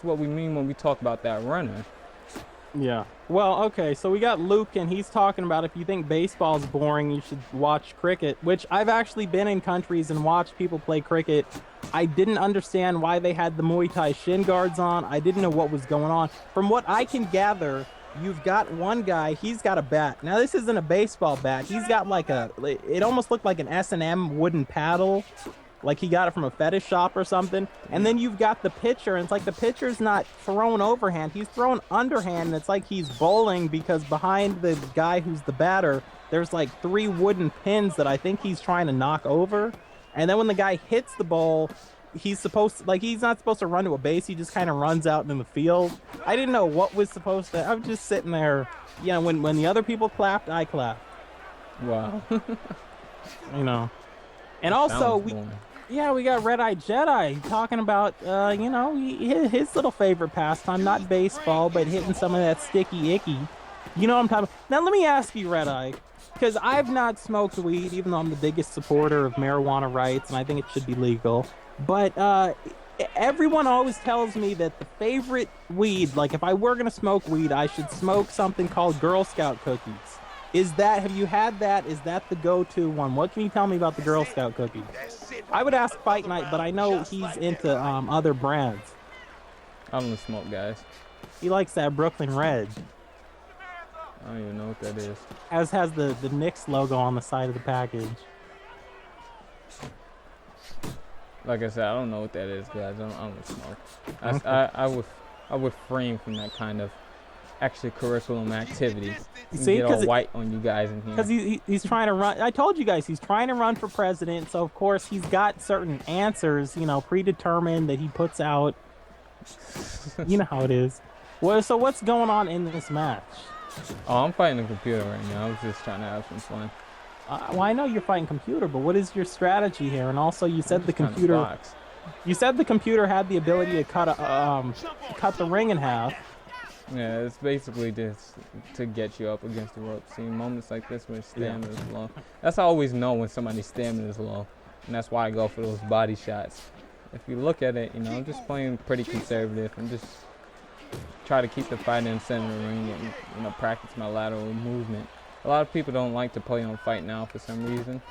what we mean when we talk about that runner. Yeah. Well, okay, so we got Luke, and he's talking about if you think baseball's boring, you should watch cricket, which I've actually been in countries and watched people play cricket. I didn't understand why they had the Muay Thai shin guards on. I didn't know what was going on. From what I can gather, you've got one guy, he's got a bat. Now, this isn't a baseball bat. He's got like it almost looked like an S&M wooden paddle. Like he got it from a fetish shop or something. And then you've got the pitcher, and it's like the pitcher's not throwing overhand. He's throwing underhand, and it's like he's bowling because behind the guy who's the batter, there's like 3 wooden pins that I think he's trying to knock over. And then when the guy hits the ball, he's not supposed to run to a base. He just kind of runs out in the field. I didn't know what was supposed to. I'm just sitting there. When the other people clapped, I clapped. Wow. And also we got Red Eye Jedi talking about, his little favorite pastime, not baseball, but hitting some of that sticky icky. You know what I'm talking about. Now, let me ask you, Red Eye, because I've not smoked weed, even though I'm the biggest supporter of marijuana rights, and I think it should be legal. But everyone always tells me that the favorite weed, like if I were going to smoke weed, I should smoke something called Girl Scout cookies. Have you had that? Is that the go-to one? What can you tell me about the Girl Scout cookies? I would ask Fight Night, but I know he's into other brands. I don't smoke, guys. He likes that Brooklyn Red. I don't even know what that is. As has the Knicks logo on the side of the package. Like I said, I don't know what that is, guys. I don't smoke. I would refrain from that kind of extracurriculum activity. See, get all white on you guys in here. Because he's trying to run. I told you guys he's trying to run for president. So of course he's got certain answers, predetermined that he puts out. You know how it is. Well, so what's going on in this match? Oh, I'm fighting the computer right now. I was just trying to have some fun. Well, I know you're fighting computer, but what is your strategy here? And also, you said the computer. You said the computer had the ability to cut the ring in half. Yeah, it's basically just to get you up against the rope. See, moments like this when stamina is low. That's how I always know when somebody's stamina is low. And that's why I go for those body shots. If you look at it, I'm just playing pretty conservative. I'm just try to keep the fight in the center of the ring and, practice my lateral movement. A lot of people don't like to play on Fight Now for some reason.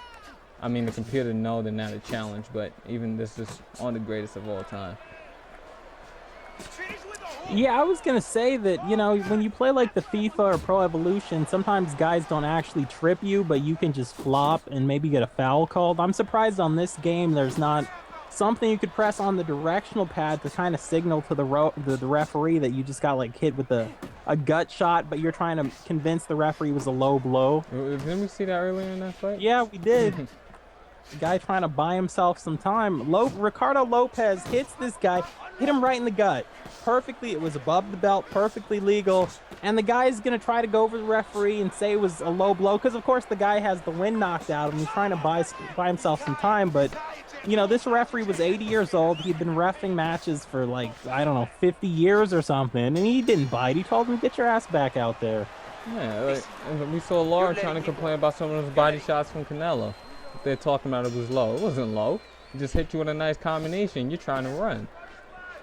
I mean, the computer know they're not a challenge, but even this is on the greatest of all time. Yeah, I was going to say that, when you play like the FIFA or Pro Evolution, sometimes guys don't actually trip you, but you can just flop and maybe get a foul called. I'm surprised on this game there's not something you could press on the directional pad to kind of signal to the referee that you just got like hit with a gut shot, but you're trying to convince the referee it was a low blow. Didn't we see that earlier in that fight? Yeah, we did. The guy trying to buy himself some time. Ricardo Lopez hits this guy, hit him right in the gut. Perfectly, it was above the belt, perfectly legal. And the guy's going to try to go over the referee and say it was a low blow, because of course the guy has the wind knocked out of him. He's trying to buy himself some time, but this referee was 80 years old. He'd been reffing matches for 50 years or something, and he didn't bite. He told him, get your ass back out there. Yeah, we saw Lara trying to complain about some of those body shots from Canelo. They're talking about it was low. It wasn't low. He just hit you with a nice combination. You're trying to run.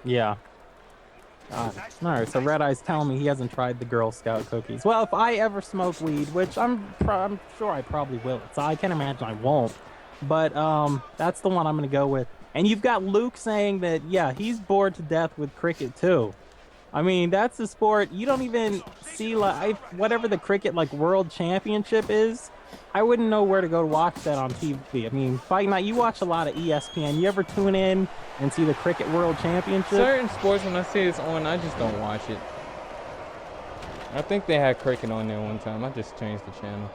Yeah. All right, so Red Eye's telling me he hasn't tried the Girl Scout cookies. Well, if I ever smoke weed, which I'm sure I probably will, so I can't imagine I won't. But that's the one I'm going to go with. And you've got Luke saying that, yeah, he's bored to death with cricket too. I mean, that's the sport you don't even see, like whatever the cricket like world championship is. I wouldn't know where to go to watch that on TV. I mean, Fight Night, you watch a lot of ESPN. You ever tune in and see the cricket world championship? Certain sports, when I see it's on, I just don't watch it. I think they had cricket on there one time. I just changed the channel.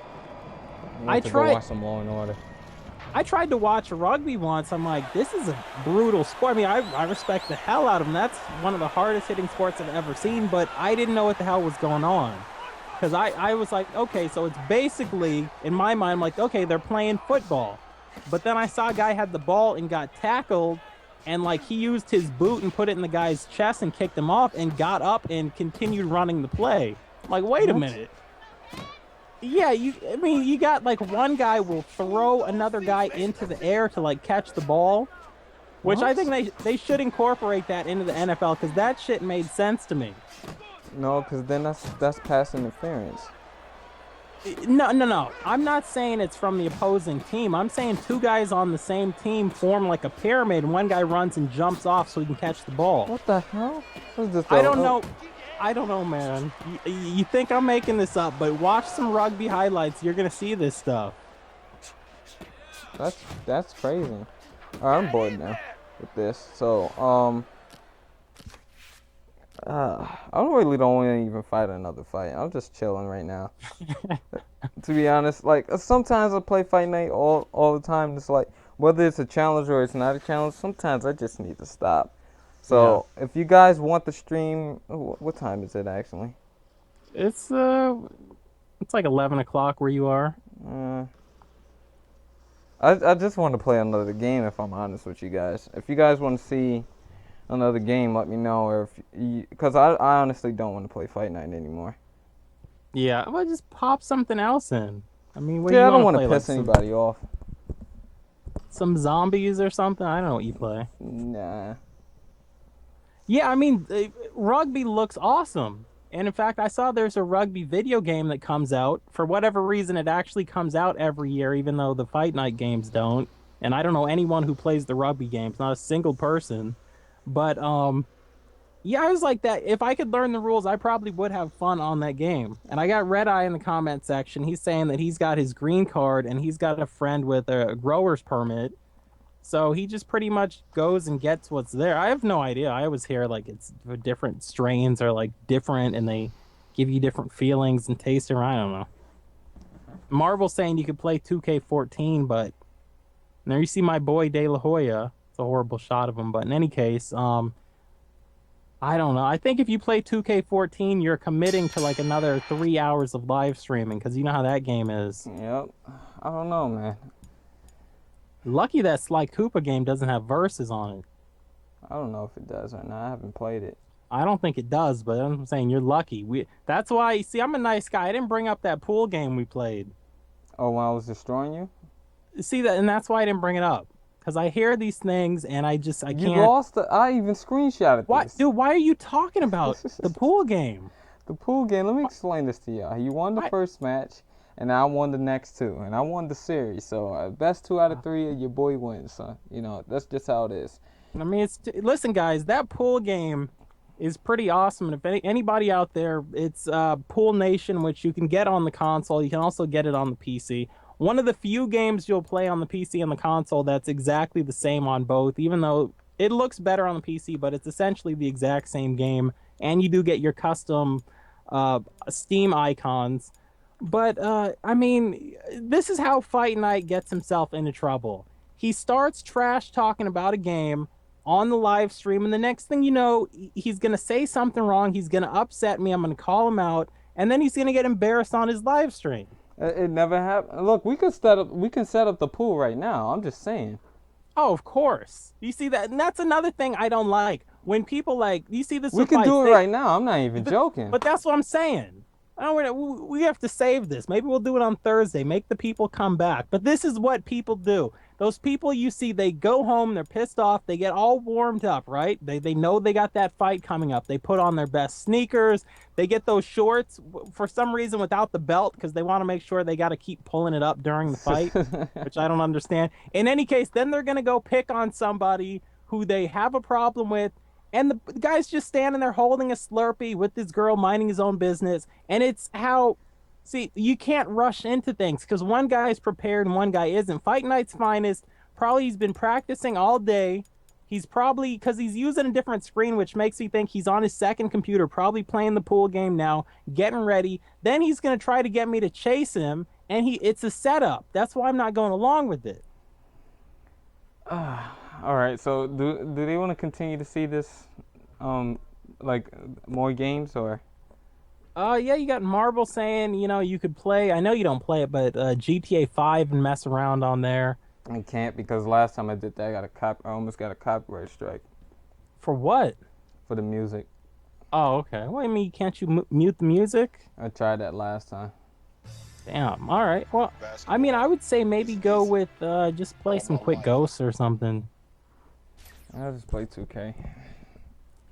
I tried to go watch some Law and Order. I tried to watch rugby once. I'm like, this is a brutal sport. I mean, I respect the hell out of them. That's one of the hardest hitting sports I've ever seen, but I didn't know what the hell was going on. Because I was like, okay, so it's basically, in my mind, I'm like, okay, they're playing football. But then I saw a guy had the ball and got tackled, and like he used his boot and put it in the guy's chest and kicked him off and got up and continued running the play. I'm like, wait a minute. Yeah, I mean, you got like one guy will throw another guy into the air to like catch the ball, which I think they should incorporate that into the NFL because that shit made sense to me. No, because then that's pass interference. No. I'm not saying it's from the opposing team. I'm saying two guys on the same team form like a pyramid, and one guy runs and jumps off so he can catch the ball. What the hell? What is this? I don't know. I don't know, man. You think I'm making this up, but watch some rugby highlights. You're going to see this stuff. That's crazy. All right, I'm bored now with this. So, I really don't want to even fight another fight. I'm just chilling right now. To be honest, like sometimes I play Fight Night all the time. It's like whether it's a challenge or it's not a challenge, sometimes I just need to stop. So, if you guys want the stream, what time is it actually? It's like 11 o'clock where you are. I just want to play another game, if I'm honest with you guys. If you guys want to see another game, let me know. Or because I honestly don't want to play Fight Night anymore. Yeah, well, just pop something else in. I mean, I don't want to piss anybody off. Some zombies or something? I don't know what you play. Nah. Yeah, I mean, rugby looks awesome. And in fact, I saw there's a rugby video game that comes out. For whatever reason, it actually comes out every year, even though the Fight Night games don't. And I don't know anyone who plays the rugby games, not a single person. But, yeah, I was like that. If I could learn the rules, I probably would have fun on that game. And I got Red Eye in the comment section. He's saying that he's got his green card and he's got a friend with a grower's permit. So he just pretty much goes and gets what's there. I have no idea. I always hear like it's different strains are like different and they give you different feelings and taste. Or I don't know. Marvel's saying you could play 2K14, but there you see my boy De La Hoya. It's a horrible shot of him, but in any case, I don't know. I think if you play 2K14, you're committing to like another 3 hours of live streaming because you know how that game is. Yep. I don't know, man. Lucky that Sly Koopa game doesn't have verses on it. I don't know if it does or not. I haven't played it. I don't think it does, but I'm saying you're lucky. That's why, see, I'm a nice guy. I didn't bring up that pool game we played. Oh, when I was destroying you? See, that, and that's why I didn't bring it up. Because I hear these things, and I can't... You lost it. I even screenshotted this. Dude, why are you talking about the pool game? The pool game, let me explain this to y'all. You won the first match. And I won the next two, and I won the series. So best 2 out of 3, your boy wins. So you know that's just how it is. I mean, listen, guys. That pool game is pretty awesome. And if anybody out there, it's Pool Nation, which you can get on the console. You can also get it on the PC. One of the few games you'll play on the PC and the console that's exactly the same on both. Even though it looks better on the PC, but it's essentially the exact same game. And you do get your custom Steam icons. But, I mean, this is how Fight Night gets himself into trouble. He starts trash talking about a game on the live stream, and the next thing you know, he's going to say something wrong, he's going to upset me, I'm going to call him out, and then he's going to get embarrassed on his live stream. It never happened. Look, we can set up the pool right now. I'm just saying. Oh, of course. You see that? And that's another thing I don't like. When people like, you see this... We can do it right now. I'm not even joking. But that's what I'm saying. We have to save this. Maybe we'll do it on Thursday. Make the people come back. But this is what people do. Those people you see, they go home, they're pissed off, they get all warmed up, right? They know they got that fight coming up. They put on their best sneakers, they get those shorts for some reason without the belt because they want to make sure they got to keep pulling it up during the fight, which I don't understand. In any case, then they're going to go pick on somebody who they have a problem with, and the guy's just standing there holding a Slurpee with this girl minding his own business, and it's how... See, you can't rush into things because one guy is prepared and one guy isn't. Fight Night's Finest, probably he's been practicing all day. He's probably, because he's using a different screen, which makes me think he's on his second computer, probably playing the pool game now, getting ready. Then he's going to try to get me to chase him, and it's a setup. That's why I'm not going along with it. All right, so do they want to continue to see this, like, more games, or? Yeah, you got Marble saying, you could play, I know you don't play it, but GTA 5 and mess around on there. I can't because last time I did that, I almost got a copyright strike. For what? For the music. Oh, okay. Well, I mean, can't you mute the music? I tried that last time. Damn, all right. Well, I mean, I would say maybe go with just play some quick Ghosts or something. I'll just play 2K.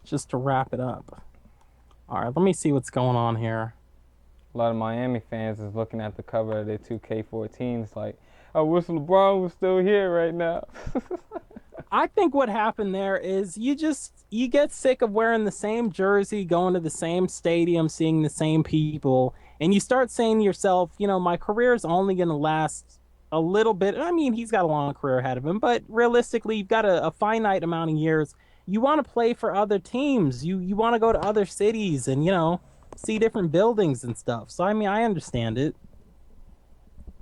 Just to wrap it up. All right, let me see what's going on here. A lot of Miami fans is looking at the cover of their 2K14. It's like, I wish LeBron was still here right now. I think what happened there is you get sick of wearing the same jersey, going to the same stadium, seeing the same people, and you start saying to yourself, my career is only going to last a little bit. I mean, he's got a long career ahead of him, but realistically, you've got a finite amount of years. You want to play for other teams. You want to go to other cities and, see different buildings and stuff. So, I mean, I understand it.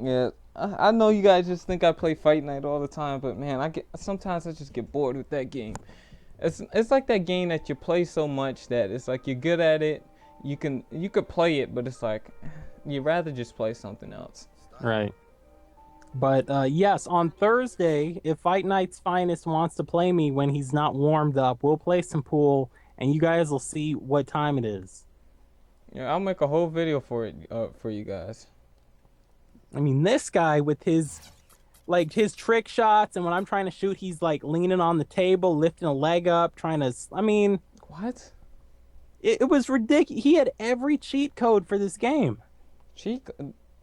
Yeah, I know you guys just think I play Fight Night all the time, but man, sometimes I just get bored with that game. It's like that game that you play so much that it's like you're good at it. You could play it, but it's like you'd rather just play something else. Right. But yes, on Thursday, if Fight Night's Finest wants to play me when he's not warmed up, we'll play some pool, and you guys will see what time it is. Yeah, I'll make a whole video for it for you guys. I mean, this guy with his trick shots, and when I'm trying to shoot, he's like leaning on the table, lifting a leg up, trying to. I mean, what? It was ridiculous. He had every cheat code for this game.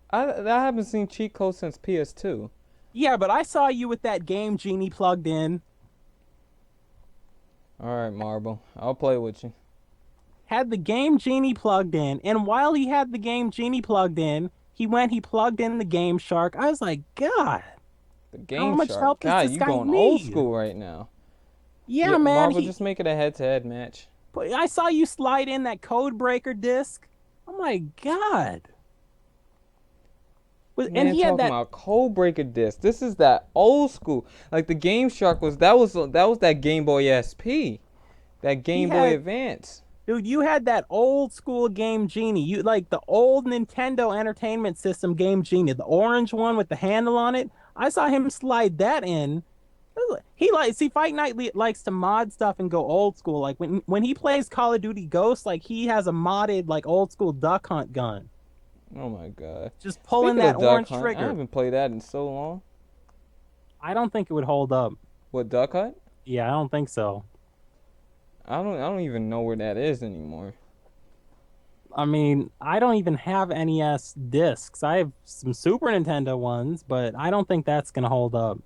I haven't seen cheat codes since PS2. Yeah, but I saw you with that Game Genie plugged in. All right, Marble. I'll play with you. Had the Game Genie plugged in, and while he had the Game Genie plugged in, he plugged in the Game Shark. I was like, God. The Game How much Shark. help does God, this you guy going need? old school right now. Yeah, man. Marble, just make it a head-to-head match. But I saw you slide in that Code Breaker disc. Oh my God. Man, he had that about Code Breaker disc. This is that old school. Like the Game Shark was that Game Boy SP, that Game Boy Advance. Dude, you had that old school Game Genie. You like the old Nintendo Entertainment System Game Genie, the orange one with the handle on it. I saw him slide that in. Fight Night likes to mod stuff and go old school. Like when he plays Call of Duty Ghosts, like he has a modded like old school duck hunt gun. Oh my God! Just pulling that orange trigger. I haven't played that in so long. I don't think it would hold up. What, Duck Hunt? Yeah, I don't think so. I don't even know where that is anymore. I mean, I don't even have NES discs. I have some Super Nintendo ones, but I don't think that's gonna hold up.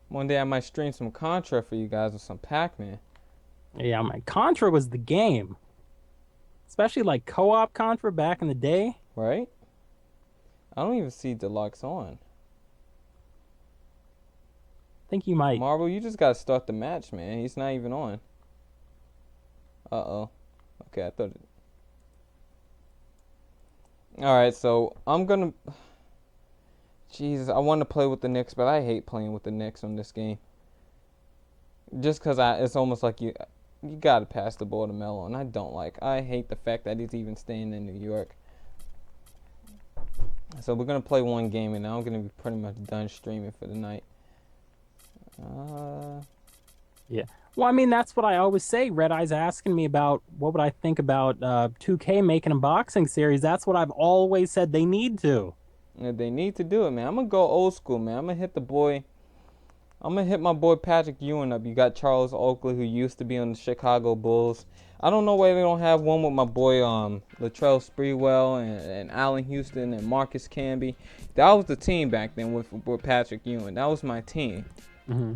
One day I might stream some Contra for you guys with some Pac-Man. Yeah, Contra was the game. Especially like co-op Contra back in the day. Right? I don't even see Deluxe on. I think you might. Marble, you just gotta start the match, man. He's not even on. Uh-oh. Okay, I thought it... Alright, so I'm gonna... Jesus, I want to play with the Knicks, but I hate playing with the Knicks on this game. Just because it's almost like you gotta pass the ball to Melo, and I hate the fact that he's even staying in New York. So we're gonna play one game, and now I'm gonna be pretty much done streaming for the night. Yeah. Well, I mean, that's what I always say. Red Eye's asking me about what would I think about 2K making a boxing series. That's what I've always said they need to. Yeah, they need to do it, man. I'm gonna go old school, man. I'm gonna hit the boy I'm gonna hit my boy Patrick Ewing up. You got Charles Oakley, who used to be on the Chicago Bulls. I don't know why they don't have one with my boy Latrell Sprewell and Allen Houston and Marcus Camby. That was the team back then with Patrick Ewing. That was my team. Mm-hmm.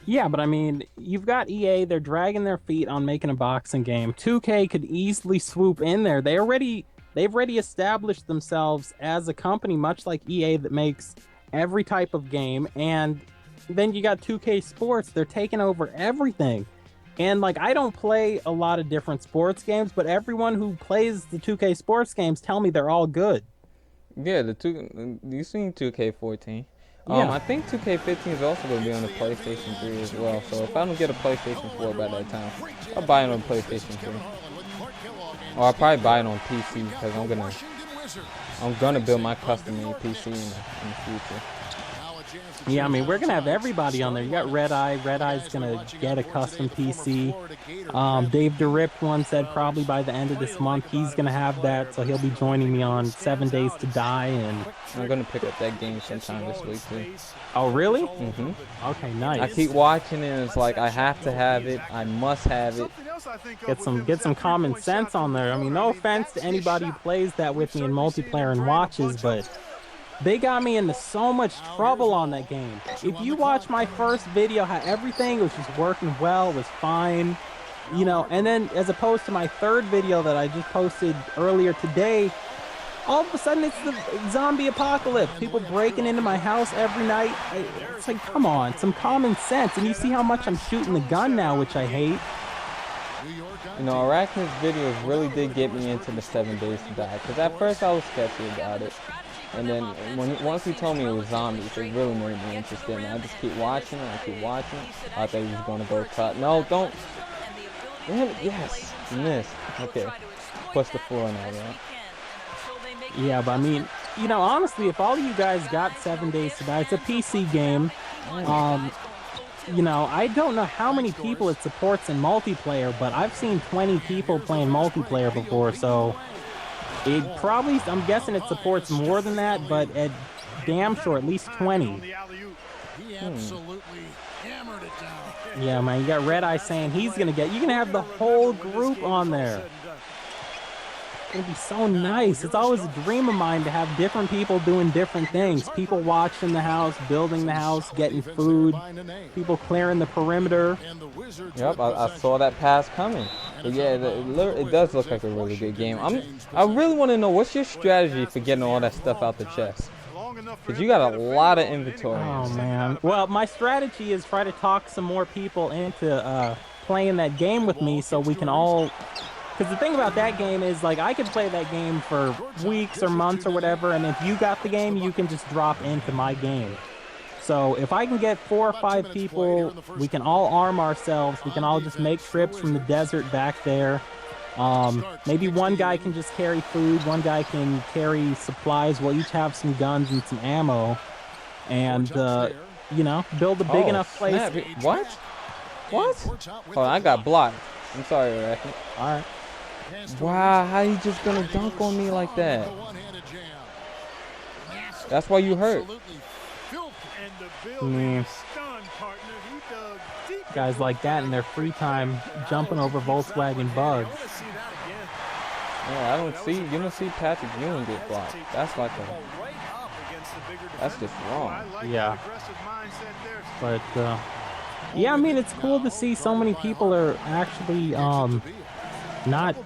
Yeah, but I mean, you've got EA. They're dragging their feet on making a boxing game. 2K could easily swoop in there. They've already established themselves as a company, much like EA, that makes every type of game. And then you got 2K Sports. They're taking over everything. And like, I don't play a lot of different sports games, but everyone who plays the 2K Sports games tell me they're all good. Yeah, you've seen 2K14. Yeah. I think 2K15 is also going to be on the PlayStation 3 as well. So if I don't get a PlayStation 4 by that time, I'll buy it on PlayStation 3. Or I'll probably buy it on PC because I'm gonna build my custom-made PC in the future. Yeah, I mean, we're going to have everybody on there. You got Red Eye. Red Eye's going to get a custom PC. Dave DeRipped one said probably by the end of this month he's going to have that, so he'll be joining me on 7 Days to Die. And I'm going to pick up that game sometime this week, too. Oh, really? Mm-hmm. Okay, nice. I keep watching it, and it's like, I have to have it. I must have it. Get some common sense on there. I mean, no offense to anybody who plays that with me in multiplayer and watches, but they got me into so much trouble on that game. If you watch my first video, how everything was just working well, was fine, you know, and then as opposed to my third video that I just posted earlier today, all of a sudden it's the zombie apocalypse. People breaking into my house every night. It's like, come on, some common sense. And you see how much I'm shooting the gun now, which I hate. You know, Arachnid's videos really did get me into the 7 Days to Die, because at first I was sketchy about it. And then once he told me it was zombies, it really made me interested. And I just keep watching it. I keep watching it. I thought he was going to go cut. No, don't. Yes, you missed. Okay. Push the floor now, right? Yeah, but I mean, you know, honestly, if all of you guys got 7 Days to Die, it's a PC game. You know, I don't know how many people it supports in multiplayer, but I've seen 20 people playing multiplayer before, so it probably, I'm guessing it supports more than that, but at damn sure at least 20. Yeah, man, you got Red Eye saying he's gonna get, you're gonna have the whole group on there. It's gonna be so nice. It's always a dream of mine to have different people doing different things. People watching the house, building the house, getting food, people clearing the perimeter. Yep, I saw that pass coming. But yeah, it does look like a really good game. I really want to know, what's your strategy for getting all that stuff out the chest? Because you got a lot of inventory. Oh, man. Well, my strategy is try to talk some more people into playing that game with me so we can all... Because the thing about that game is, like, I could play that game for weeks or months or whatever, and if you got the game, you can just drop into my game. So if I can get 4 or 5 people, we can all arm ourselves. We can all just make trips from the desert back there. Maybe one guy can just carry food. One guy can carry supplies. We'll each have some guns and some ammo. And, you know, build a big enough place. Snap. What? What? Oh, I got blocked. I'm sorry, Arachnid. All right. Wow, how you just gonna dunk on me like that? That's why you hurt. Guys like that in their free time jumping over Volkswagen bugs. Yeah, you don't see Patrick Ewing get blocked. That's like that's just wrong. Yeah. But, yeah, I mean, it's cool to see so many people are actually, not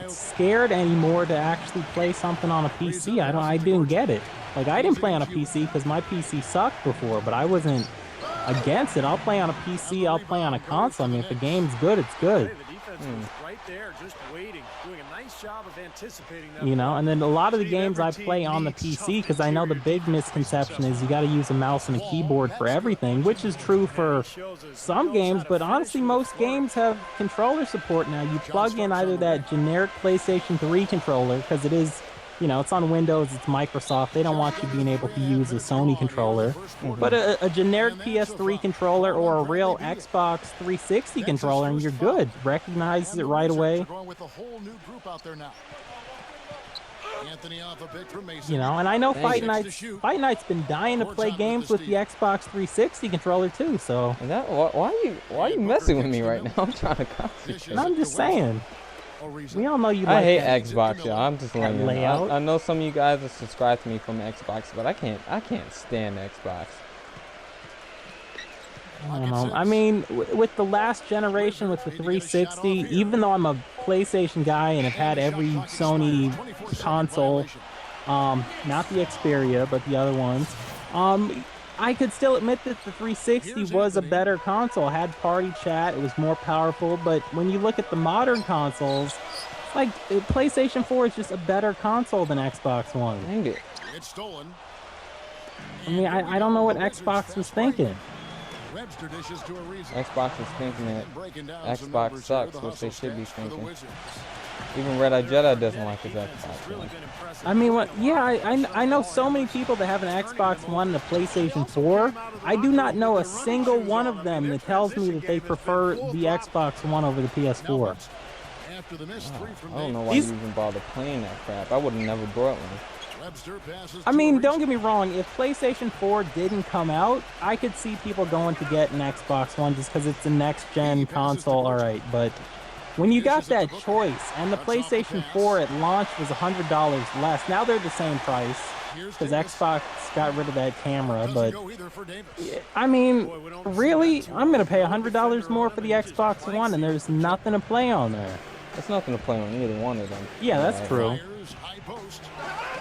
scared anymore to actually play something on a PC. I didn't get it. Like, I didn't play on a PC because my PC sucked before, but I wasn't against it. I'll play on a PC, I'll play on a console. I mean, if the game's good, it's good. You know, and then a lot of the games I play on the PC, because I know the big misconception is you got to use a mouse and a keyboard for everything, which is true for some games, but honestly most games have controller support now. You plug in either that generic PlayStation 3 controller, because it is, you know, it's on Windows, it's Microsoft, they don't want you being able to use a Sony controller, but a generic PS3 controller or a real Xbox 360 controller and you're good. Recognizes it right away. You know, and I know Dang it. Fight Night's been dying to play games with the Xbox 360 controller too. So And that, why are you messing with me right now? I'm trying to concentrate. I'm just saying. We all know you I like hate that Xbox, y'all. I'm just letting you know. layout. I know some of you guys are subscribed to me from Xbox, but I can't stand Xbox. I don't know. I mean, with the last generation, with the 360, even though I'm a PlayStation guy and have had every Sony console, not the Xperia, but the other ones, I could still admit that the 360 was a better console. It had party chat, it was more powerful, but when you look at the modern consoles, like, PlayStation 4 is just a better console than Xbox One. Dang it. I mean, I don't know what Xbox was thinking. Xbox is thinking that Xbox sucks, which they should be thinking. Even Red Eye Jedi doesn't like his Xbox One. I mean, what? Yeah, I know so many people that have an Xbox One and a PlayStation 4. I do not know a single one of them that tells me that they prefer the Xbox One over the PS4. I don't know why you even bother playing that crap. I would have never brought one. I mean, don't get me wrong. If PlayStation 4 didn't come out, I could see people going to get an Xbox One just because it's a next-gen console, all right. But when you got that choice, and the PlayStation 4 at launch was $100 less, now they're the same price because Xbox got rid of that camera. But I mean, really, I'm gonna pay $100 more for the Xbox One, and there's nothing to play on there. There's nothing to play on either one of them. Yeah, that's true.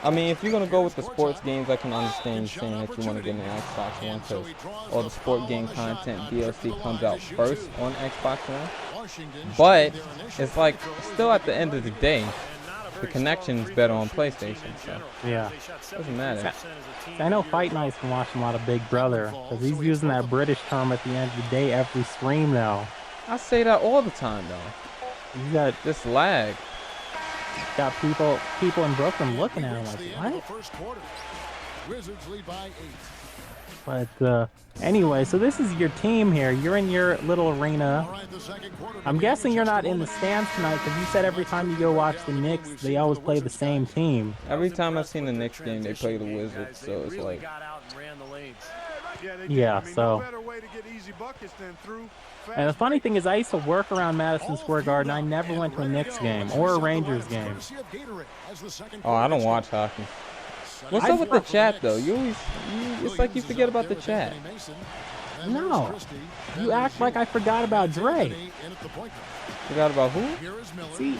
I mean, if you're going to go with the sports games, I can understand you saying that you want to get an Xbox One because all the sport game content DLC comes out first on Xbox One. But it's like, still at the end of the day, the connection's better on PlayStation, so Yeah. doesn't matter. I know Fight Night's been watching a lot of Big Brother because he's using that British term at the end of the day every stream now. I say that all the time, though. He's got This lag. people in Brooklyn looking at him like, what? But anyway, so this is your team here. You're in your little arena. I'm guessing you're not in the stands tonight because you said every time you go watch the Knicks, they always play the same team. Every time I've seen the Knicks game, they play the Wizards, so it's like... Yeah, so... And the funny thing is, I used to work around Madison Square Garden. I never went to a Knicks game or a Rangers game. Oh, I don't watch hockey. What's up with the chat, though? It's like you forget about the chat. No. You act like I forgot about Dre. Forgot about who? See,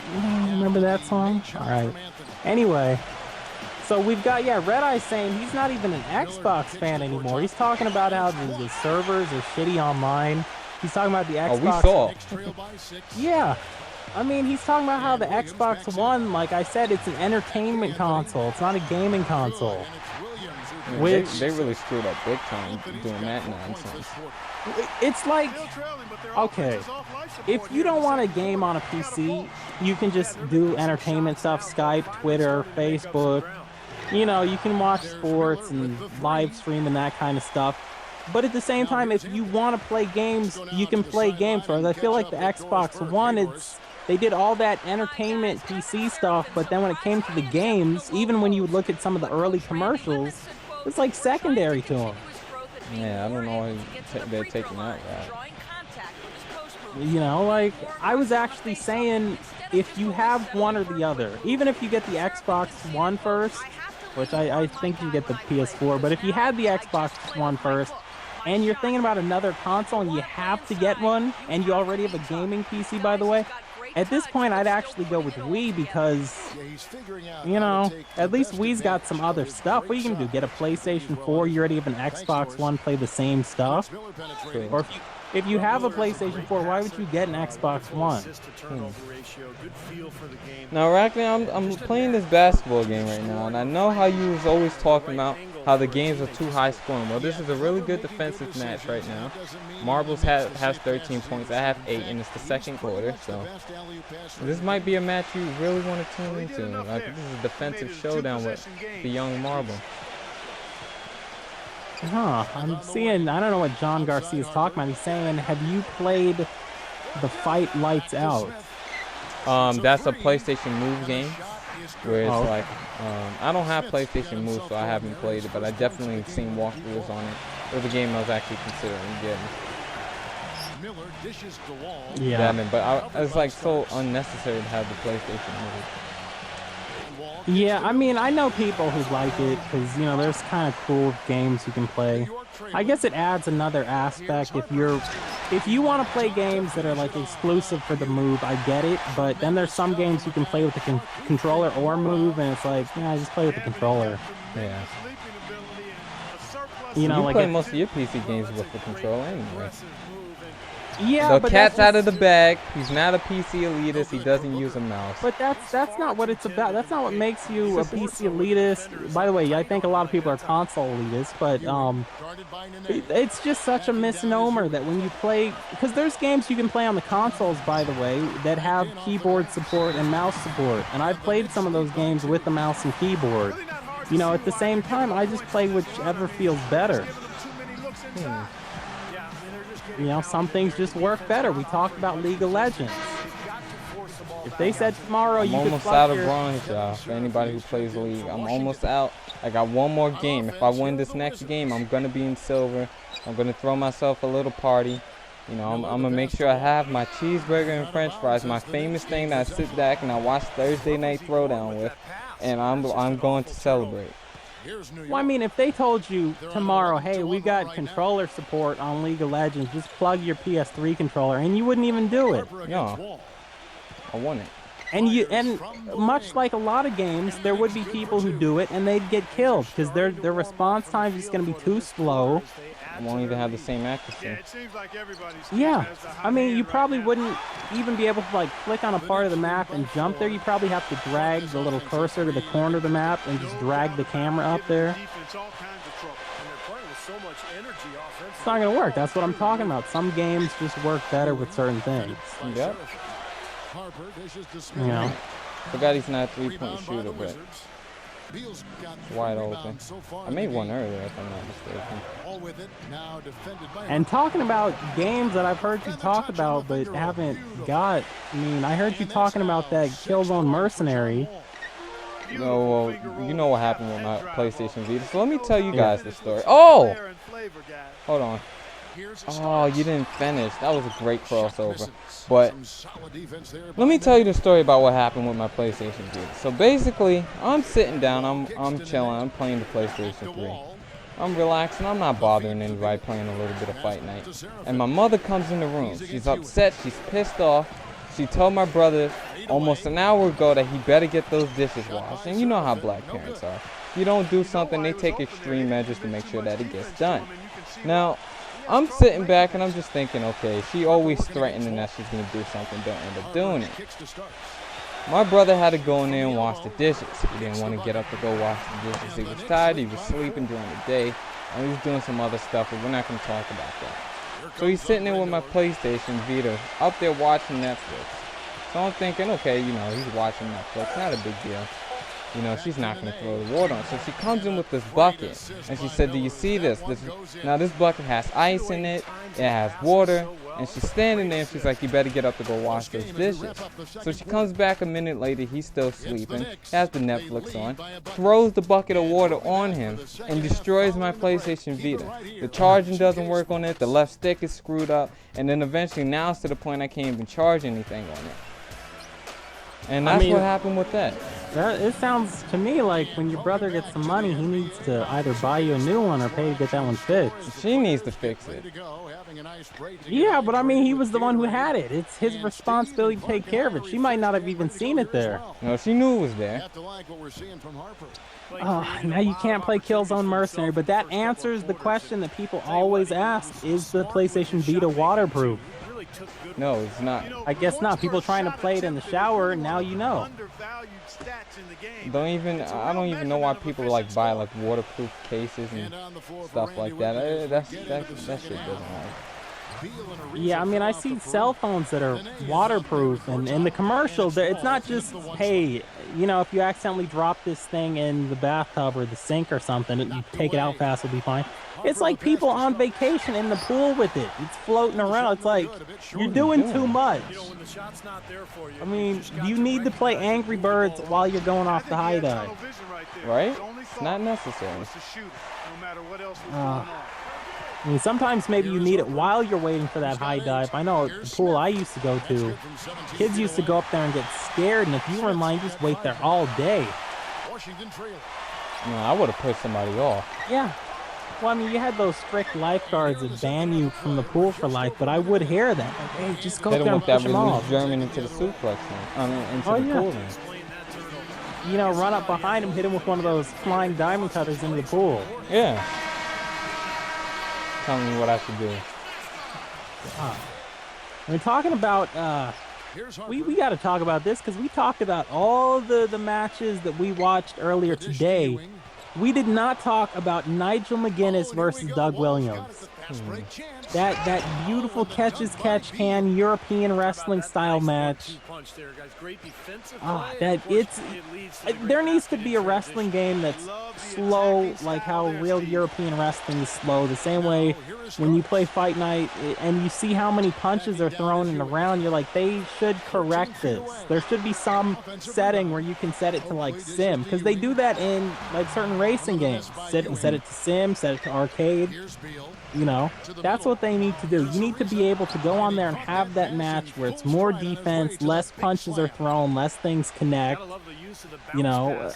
remember that song? All right. Anyway, so we've got, Red Eye saying he's not even an Xbox fan anymore. He's talking about how the servers are shitty online. He's talking about the Xbox. Oh, we saw. Yeah. I mean, he's talking about how the Xbox One, like I said, it's an entertainment console. It's not a gaming console. Yeah, Which they really screwed up big time doing that nonsense. it's like, okay, if you don't want a game on a PC, you can just do entertainment stuff, Skype, Twitter, Facebook. You know, you can watch sports and live stream and that kind of stuff. But at the same time, if you want to play games, you can play games. Whereas I feel like the Xbox One, they did all that entertainment PC stuff, but then when it came to the games, even when you would look at some of the early commercials, it's like secondary to them. Yeah, I don't know why they're taking that route. You know, like, I was actually saying, if you have one or the other, even if you get the Xbox One first, which I think you get the PS4, but if you had the Xbox One first, and you're thinking about another console and you have to get one, and you already have a gaming PC, by the way, at this point, I'd actually go with Wii because, you know, at least Wii's got some other stuff. What are you going to do? Get a PlayStation 4, you already have an Xbox One, play the same stuff? Or if you have a PlayStation 4, why would you get an Xbox One? Now, Rackley, I'm playing this basketball game right now, and I know how you was always talking about how the games are too high scoring. Well, this is a really good defensive match right now. Marbles has 13 points. I have 8, and it's the second quarter, so this might be a match you really want to tune into. Like, this is a defensive showdown with the young Marble. Huh, I'm seeing, I don't know what John Garcia is talking about. He's saying, have you played the Fight Lights Out? That's a PlayStation Move game. where it's like, I don't have PlayStation Move, so I haven't played it, but I definitely seen walkthroughs on it. It was a game I was actually considering getting. Yeah. But it's like so unnecessary to have the PlayStation Move. Yeah, I mean, I know people who like it because, you know, there's kind of cool games you can play. I guess it adds another aspect. If you want to play games that are like exclusive for the Move, I get it. But then there's some games you can play with the controller or Move, and it's like, yeah, I just play with the controller. Yeah. You know, You like play most of your PC games with the controller anyway. yeah, The but cat's that's out of the just- bag. He's not a PC elitist. He doesn't use a mouse. But that's not what it's about. That's not what makes you a PC elitist. By the way, I think a lot of people are console elitists, but it's just such a misnomer that when you play, because there's games you can play on the consoles, by the way, that have keyboard support and mouse support, and I've played some of those games with the mouse and keyboard. You know, at the same time, I just play whichever feels better. You know, some things just work better. We talked about League of Legends. If they said tomorrow I'm you could almost plug out of your- bronze, y'all. For anybody who plays League, I'm almost out. I got one more game. If I win this next game, I'm gonna be in silver. I'm gonna throw myself a little party. You know, I'm gonna make sure I have my cheeseburger and French fries, my famous thing that I sit back and I watch Thursday Night Throwdown with, and I'm going to celebrate. Well, I mean, if they told you tomorrow, hey, we got controller support on League of Legends, just plug your PS3 controller, and you wouldn't even do it. No, I want it. And much like a lot of games, there would be people who do it and they'd get killed because their response time is going to be too slow. I won't even have the same accuracy. Yeah, I mean, you probably wouldn't even be able to like click on a part of the map and jump there. You probably have to drag the little cursor to the corner of the map and just drag the camera up there. It's not gonna work. That's what I'm talking about. Some games just work better with certain things. Yep. You know. Forgot he's not a three-point shooter, but it's wide open. I made one earlier, if I'm not mistaken. And talking about games that I've heard you talk about but haven't got, I mean, I heard you talking about that Killzone Mercenary. No, well, you know what happened with my PlayStation Vita. So let me tell you guys the story. Oh! Hold on. Oh, you didn't finish. That was a great crossover. But let me tell you the story about what happened with my PlayStation Vita. So basically, I'm sitting down, I'm chilling, I'm playing the PlayStation 3. I'm relaxing, I'm not bothering anybody, playing a little bit of Fight Night. And my mother comes in the room. She's upset, she's pissed off. She told my brother almost an hour ago that he better get those dishes washed. And you know how black parents are. If you don't do something, they take extreme measures to make sure that it gets done. Now, I'm sitting back and I'm just thinking, okay, she always threatening that she's going to do something, don't end up doing it. My brother had to go in there and wash the dishes. He didn't want to get up to go wash the dishes. He was tired, he was sleeping during the day, and he was doing some other stuff, but we're not going to talk about that. So he's sitting there with my PlayStation Vita, up there watching Netflix. So I'm thinking, okay, you know, he's watching Netflix, not a big deal. You know, she's not going to throw the water on. So she comes in with this bucket, and she said, do you see this? Now this bucket has ice in it, it has water, and she's standing there, and she's like, you better get up to go wash those dishes. So she comes back a minute later, he's still sleeping, has the Netflix on, throws the bucket of water on him, and destroys my PlayStation Vita. The charging doesn't work on it, the left stick is screwed up, and then eventually now it's to the point I can't even charge anything on it. And that's what happened with that. It sounds to me like when your brother gets some money, he needs to either buy you a new one or pay to get that one fixed. She needs to fix it. Yeah, but I mean, he was the one who had it. It's his responsibility to take care of it. She might not have even seen it there. No, she knew it was there. Now you can't play Killzone Mercenary, but that answers the question that people always ask: is the PlayStation Vita waterproof? No, it's not. I guess not. People trying to play it in the shower, and now you know. I don't even know why people like buy like waterproof cases and stuff like that. That shit doesn't work. Yeah, I mean, I see cell phones that are waterproof, and in the commercials, it's not just, hey, you know, if you accidentally drop this thing in the bathtub or the sink or something, you take it out fast, it'll be fine. It's like people on vacation in the pool with it. It's floating around. It's like, you're doing too much. I mean, you need to play Angry Birds while you're going off the high dive. Right? It's not necessary. I mean, sometimes maybe you need it while you're waiting for that high dive. I know the pool I used to go to, kids used to go up there and get scared, and if you were in line, just wait there all day. No, I would have pushed somebody off. Yeah. Well, I mean, you had those strict lifeguards that ban you from the pool for life, but I would hear that. Like, hey, just go up there and push them off. They don't want that release German into the suplex thing. Into the pool then. You know, run up behind him, hit him with one of those flying diamond cutters into the pool. Yeah. Tell me what I should do. We're talking about, we got to talk about this because we talked about all the matches that we watched earlier today. We did not talk about Nigel McGuinness versus Doug Williams. That beautiful catch-as-catch-can European wrestling style match. There needs to be a wrestling game that's slow, like how real European wrestling is slow. The same way when you play Fight Night and you see how many punches are thrown in the round, you're like, they should correct this. There should be some setting where you can set it to like sim, because they do that in like certain racing games. Set it to sim, set it to arcade. You know, that's what they need to do. You need to be able to go on there and have that match where it's more defense, less punches are thrown, less things connect. You know,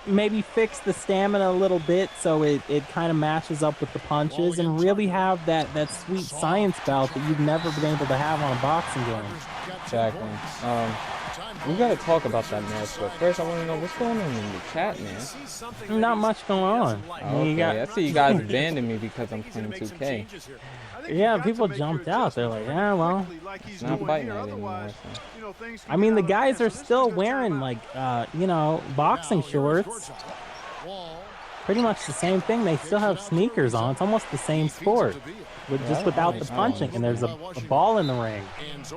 maybe fix the stamina a little bit so it kind of matches up with the punches, and really have that sweet science belt that you've never been able to have on a boxing game. Exactly. We gotta talk about that match, but first I want to know what's going on in the chat, man. Not much going on. Okay, I see you guys abandoned me because I'm playing 2K. Yeah, people jumped out. They're like, yeah, well, it's not Fight Night anymore. So. I mean, the guys are still wearing like, you know, boxing shorts. Pretty much the same thing. They still have sneakers on. It's almost the same sport, just without the punching. And there's a ball in the ring.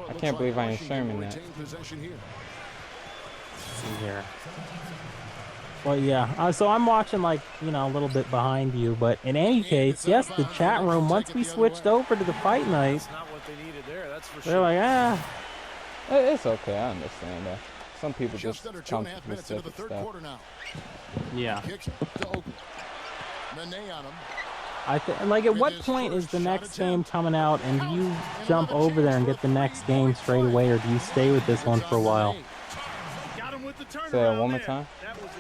I can't believe I ain't Sherman that. See here. Well, yeah. So I'm watching, like, you know, a little bit behind you, but in any case, yes, the chat room. Once we switched over to the Fight Night, they're like, it's okay. I understand that. Some people just come to specific stuff. Yeah. Like, at what point is the next game coming out, and do you jump over there and get the next game straight away, or do you stay with this one for a while? Say that one more time.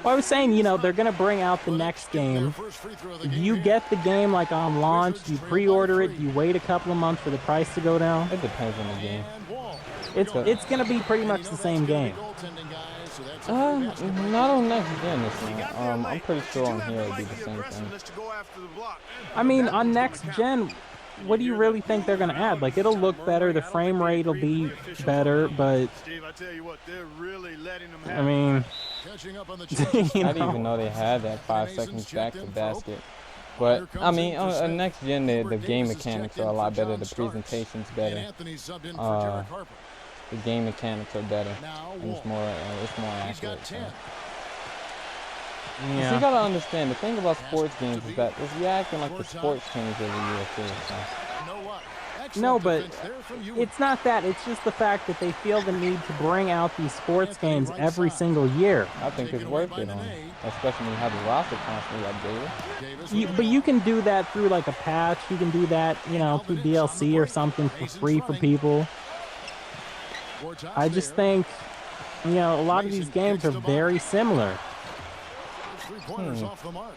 Well, I was saying, you know, they're going to bring out the next game. Do you get the game, like, on launch? Do you pre-order it? Do you wait a couple of months for the price to go down? It depends on the game. It's going to be pretty much the same game. Not on next gen this one. I'm pretty sure on here it'll be the same thing. I mean, on next gen, what do you really think they're going to add? Like, it'll look better, the frame rate will be better, but I mean, I didn't even know they had that 5 seconds back to basket. But I mean, on next gen, the game mechanics are a lot better. The presentation's better. The game mechanics are better, and it's more accurate. So. Yeah. So you gotta understand, the thing about sports games is that it's reacting like the sports change every year too. So. No, but it's not that. It's just the fact that they feel the need to bring out these sports games every single year. I think it's worth it, especially when you have the roster constantly updated. But you can do that through like a patch. You can do that, you know, through DLC or something for free for people. I just think, you know, a lot of these games are very similar.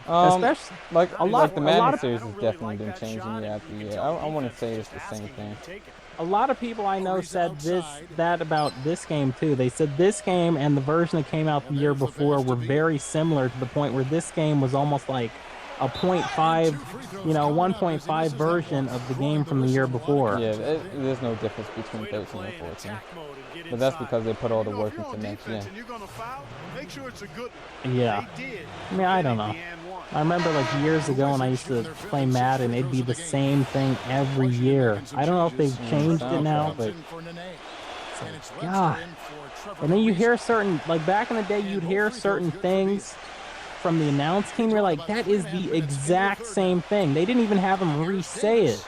Especially like the Madden series has definitely been changing year after year. I want to say it's the same thing. A lot of people I know said that about this game too. They said this game and the version that came out the year before were very similar, to the point where this game was almost like a 0.5, you know, 1.5 version of the game from the year before. Yeah, there's no difference between 13 and 14. But that's because they put all the work into next gen. Yeah. I mean, I don't know. I remember like years ago when I used to play Madden, it'd be the same thing every year. I don't know if they've changed it now, but God. And then you hear certain, like back in the day, you'd hear certain things from the announce team. You're like, that is the exact same thing. They didn't even have them re-say it.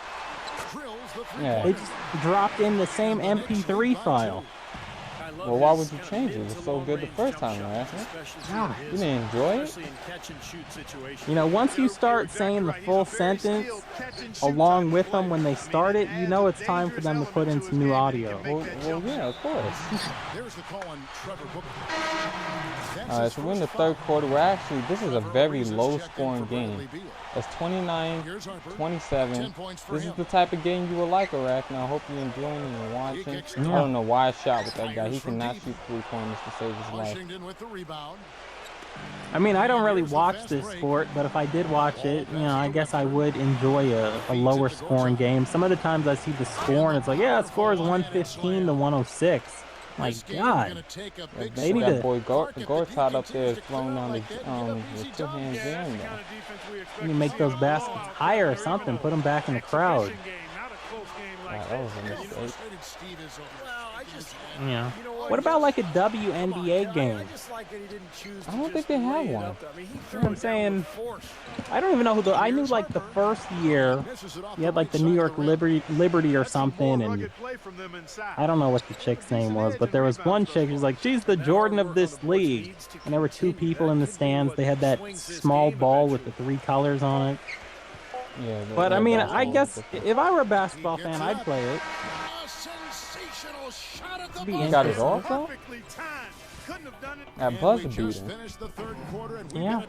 Yeah. They just dropped in the same MP3 file. Well, why would you change it? It was so good the first time, right? God. You didn't enjoy it? You know, once you start saying the full sentence along with them when they start it, you know it's time for them to put in some new audio. Well, yeah, of course. Alright, so we're in the third quarter. This is a very low-scoring game. It's 29-27. This is the type of game you will like, Iraq. Now, I hope you're enjoying and watching. I don't know why I shot with that guy. He cannot shoot three-pointers to save his life. I mean, I don't really watch this sport, but if I did watch it, you know, I guess I would enjoy a lower scoring game. Some of the times I see the score and it's like, yeah, the score is 115 to 106. My God. Yeah, they need that boy Gortat up there throwing down the two hands in there. You can make those baskets higher or something. Put them back in the crowd. That was a mistake. Yeah. What about like a WNBA game? I don't think they have one. You know what I'm saying? I don't even know who I knew like the first year you had like the New York Liberty or something, and I don't know what the chick's name was, but there was one chick who's like, she's the Jordan of this league. And there were two people in the stands. They had that small ball with the 3 colors on it. Yeah, but I mean, I guess if I were a basketball fan, I'd play it. You got it off though? That buzzer beating. Yeah.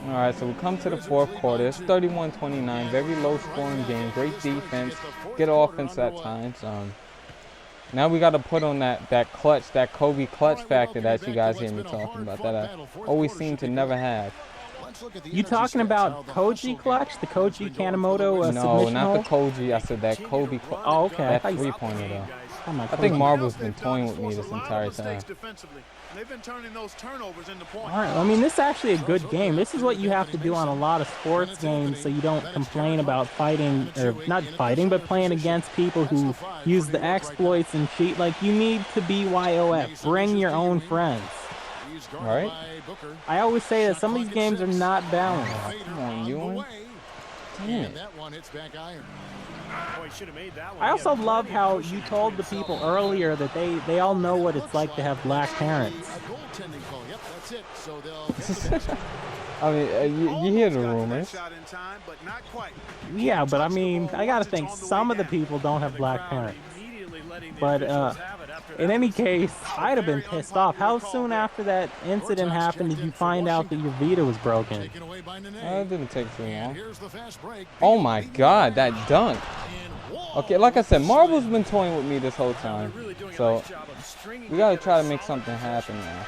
Alright, so we come to the fourth quarter. It's 31-29. Very low scoring game. Great defense. Good offense at times. Now we got to put on that clutch, that Kobe clutch factor that you guys hear me talking about, that I always seem to never have. You talking about Koji clutch? The Koji Kanemoto No, submission not hold? the Koji. I said that Kobe clutch. Oh, okay. That 3-pointer though. Oh, I think Marvel's been toying with me this entire time. Alright, I mean, this is actually a good game. This is what you have to do on a lot of sports games so you don't complain about fighting, or not fighting, but playing against people who use the exploits and cheat. Like, you need to BYOF. Bring your own friends. Right? I always say that some of these games are not balanced. Come on, Ewan. Damn it. I also love how you told the people earlier that they all know what it's like to have black parents. I mean, you hear the rumors. Yeah, but I mean, I gotta think some of the people don't have black parents. But in any case, I'd have been pissed off. How soon after that incident happened did you find out that your Vita was broken? It didn't take too long. Oh my God, that dunk. Okay, like I said, Marvel's been toying with me this whole time. So, we gotta try to make something happen now.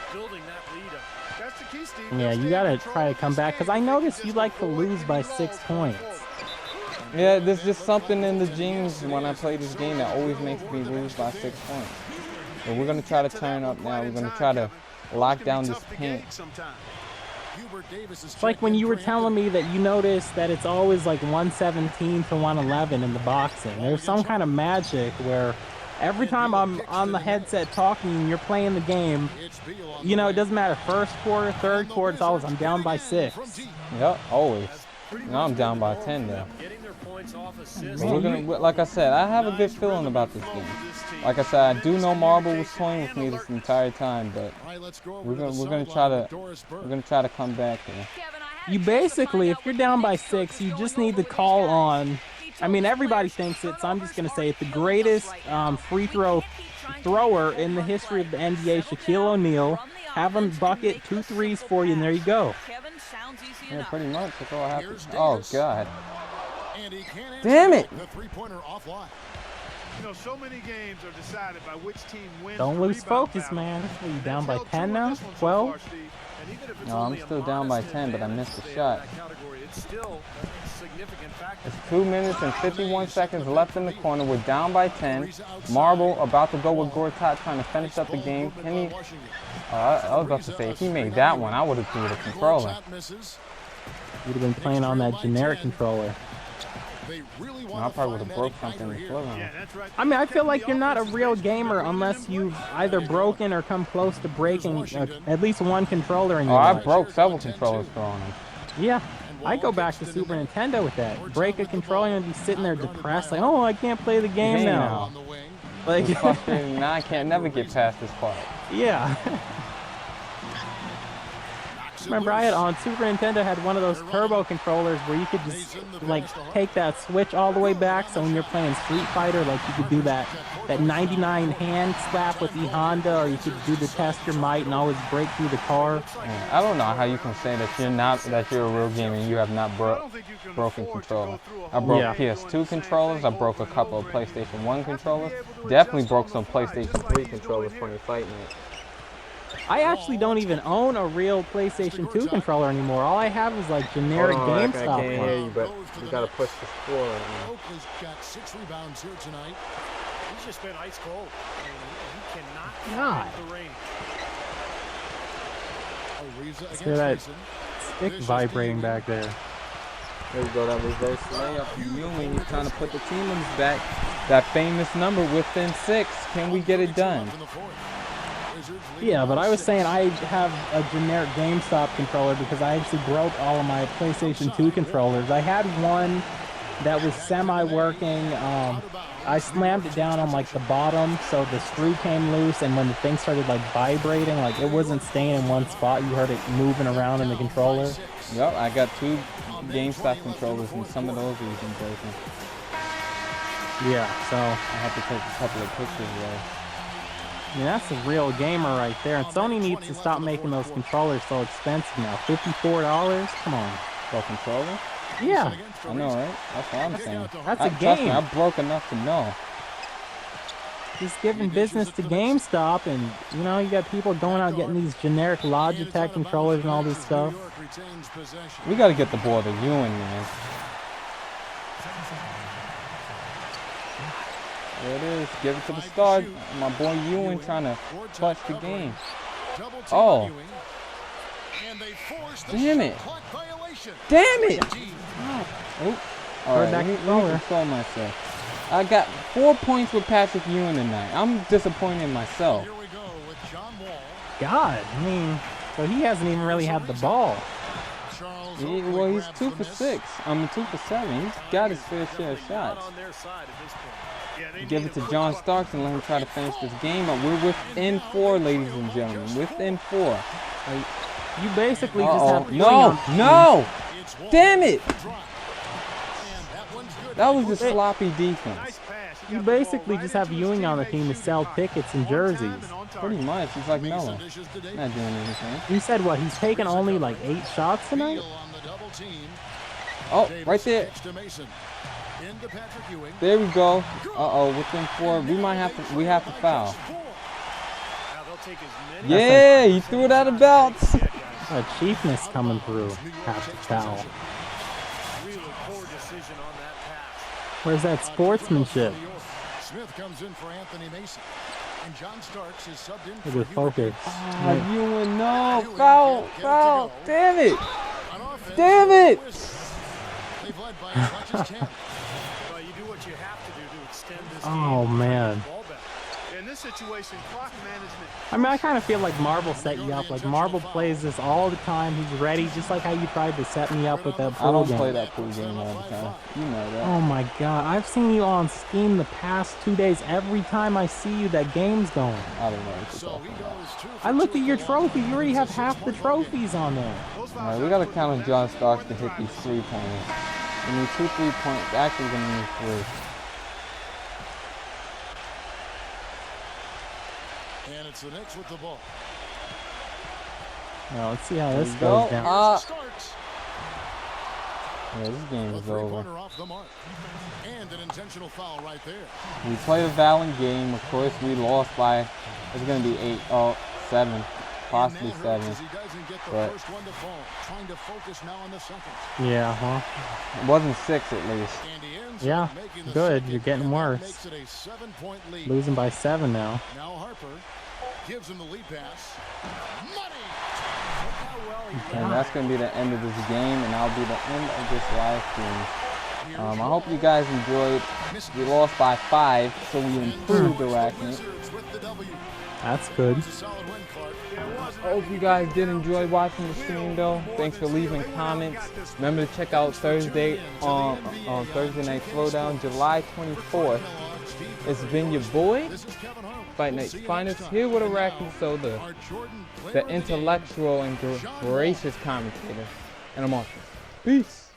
Yeah, you gotta try to come back, because I noticed you like to lose by 6 points. Yeah, there's just something in the genes when I play this game that always makes me lose by 6 points. But we're going to try to turn up now. We're going to try to lock down this paint. It's like when you were telling me that you noticed that it's always like 117 to 111 in the boxing. There's some kind of magic where every time I'm on the headset talking and you're playing the game, you know, it doesn't matter first quarter, third quarter, it's always I'm down by 6. Yep, always. Now I'm down by 10 now. But we're gonna, like I said, I have a good feeling about this game. Like I said, I do know Marvel was toying with me this entire time, but we're gonna try to come back here. You basically, if you're down by 6, you just need to call on. I mean, everybody thinks it, so I'm just gonna say it. The greatest free throw thrower in the history of the NBA, Shaquille O'Neal. Have him bucket 2 threes for you, and there you go. Yeah, pretty much. That's all I have to. Oh God! Damn it! You know, so many games are decided by which team wins. Don't lose focus, man. Are you down by 10 now? 12? No, I'm still down by 10, but I missed the shot. It's 2 minutes and 51 seconds left in the corner. We're down by 10. Marble about to go with Gortat, trying to finish up the game. Can he? I was about to say, if he made that one, I would have threw the controller. You'd have been playing on that generic controller. They really I want probably would have broke something in flow. Yeah, that's right. I mean, I feel like you're not a real gamer unless you've either broken or come close to breaking at least one controller in Oh, your I life. broke several controllers throwing them. Yeah, I go back to Super Nintendo with that. Break a controller and be sitting there depressed, like, oh, I can't play the game now. Like, It's frustrating. Now I can't never get past this part. yeah. Remember, I had on Super Nintendo had one of those turbo controllers where you could just like take that switch all the way back. So when you're playing Street Fighter, like you could do that 99 hand slap with the Honda, or you could do the test your might and always break through the car. Yeah, I don't know how you can say that you're a real gamer and you have not broken controller. I broke PS2 controllers. I broke a couple of PlayStation 1 controllers. Definitely broke some PlayStation 3 controllers playing Fight Night. I actually don't even own a real PlayStation 2 controller anymore. All I have is like generic GameStop I can't hear you, ones. but you gotta push the floor right now. Oakley's got 6 rebounds here tonight. He's just been ice cold. I mean, he cannot God. find the ring. Ariza against Hear that Mason. stick vibrating back there. There we go, that reverse layup from Ewing. He's trying to put the team on his back. That famous number within 6. Can we get it done? Yeah, but I was saying I have a generic GameStop controller because I actually broke all of my PlayStation 2 controllers. I had one that was semi-working. I slammed it down on like the bottom, so the screw came loose, and when the thing started like vibrating, like it wasn't staying in one spot. You heard it moving around in the controller. Yep, I got 2 GameStop controllers, and some of those are even broken. Yeah, so I have to take a couple of pictures there. I mean, that's a real gamer right there. And Sony needs to stop making those controllers so expensive now. $54? Come on. For a controller? Yeah. I know, right? That's what I'm saying. That's a Trust me, game. I broke enough to know. Just giving business to GameStop, and you know, you got people going out getting these generic Logitech controllers and all this stuff. We got to get the ball to Ewing, man. There it is. Give it to the star. My boy Ewing trying to clutch the game. Oh. Damn it. Damn it. Oh. All right, let me control myself. I got 4 points with Patrick Ewing tonight. I'm disappointed in myself. God, I mean, so he hasn't even really had the ball. Well, he's 2 for 6. I mean, 2 for 7. He's got his fair share of shots. Give it to John Starks and let him try to finish this game up. We're within 4, ladies and gentlemen. Within 4. You basically just have No! Damn it! That was just sloppy defense. You basically just have Ewing on the team to sell tickets and jerseys. Pretty much. He's like Melo. Not doing anything. You said what? He's taken only like 8 shots tonight? Oh, right there. There we go. Uh-oh, within 4. We have to foul. Yeah, he threw it out of bounds. Cheapness coming through. Have to foul. Where's that sportsmanship? Smith comes in for Anthony Mason. And John Starks is subbed in for Good focus. Ah, Ewing, no. Foul. Damn it. Damn it. They've led by as much as 10. Well, you do what you have to do to extend this Oh, game. man. In this situation, clock management. I mean, I kind of feel like Marble set you up. Like, Marble plays this all the time. He's ready, just like how you tried to set me up with that pool I don't game. play that pool game all the time. You know that. Oh, my God. I've seen you on Steam the past 2 days. Every time I see you, that game's going. I don't know what you're talking about. I looked at your trophy. You already have half the trophies on there. All right, we got to count on John Starks to hit these 3-pointers. We need 2 3-pointers. Actually, we're going to need 3. And it's the Knicks with the ball. Now, let's see how this goes down. Yeah, this game is over. Off the mark. And an intentional foul right there. We played a valiant game. Of course, we lost by, it's going to be 7, possibly 7. But Trying to focus now on the second. Yeah, huh? it wasn't 6 at least. Yeah, good. You're getting worse. Makes it a 7-point lead. Losing by 7 now. Now Harper gives him the lead pass. Money! And that's going to be the end of this game, and that'll be the end of this live stream. I hope you guys enjoyed. We lost by 5, so we improved Arachnid. That's good. I hope you guys did enjoy watching the stream though. Thanks for leaving comments. Remember to check out Thursday on Thursday Night Throwdown, July 24th. It's been your boy, Fight Night's Finest, here with Arachnid, so the intellectual and gracious commentator. And I'm off. Peace.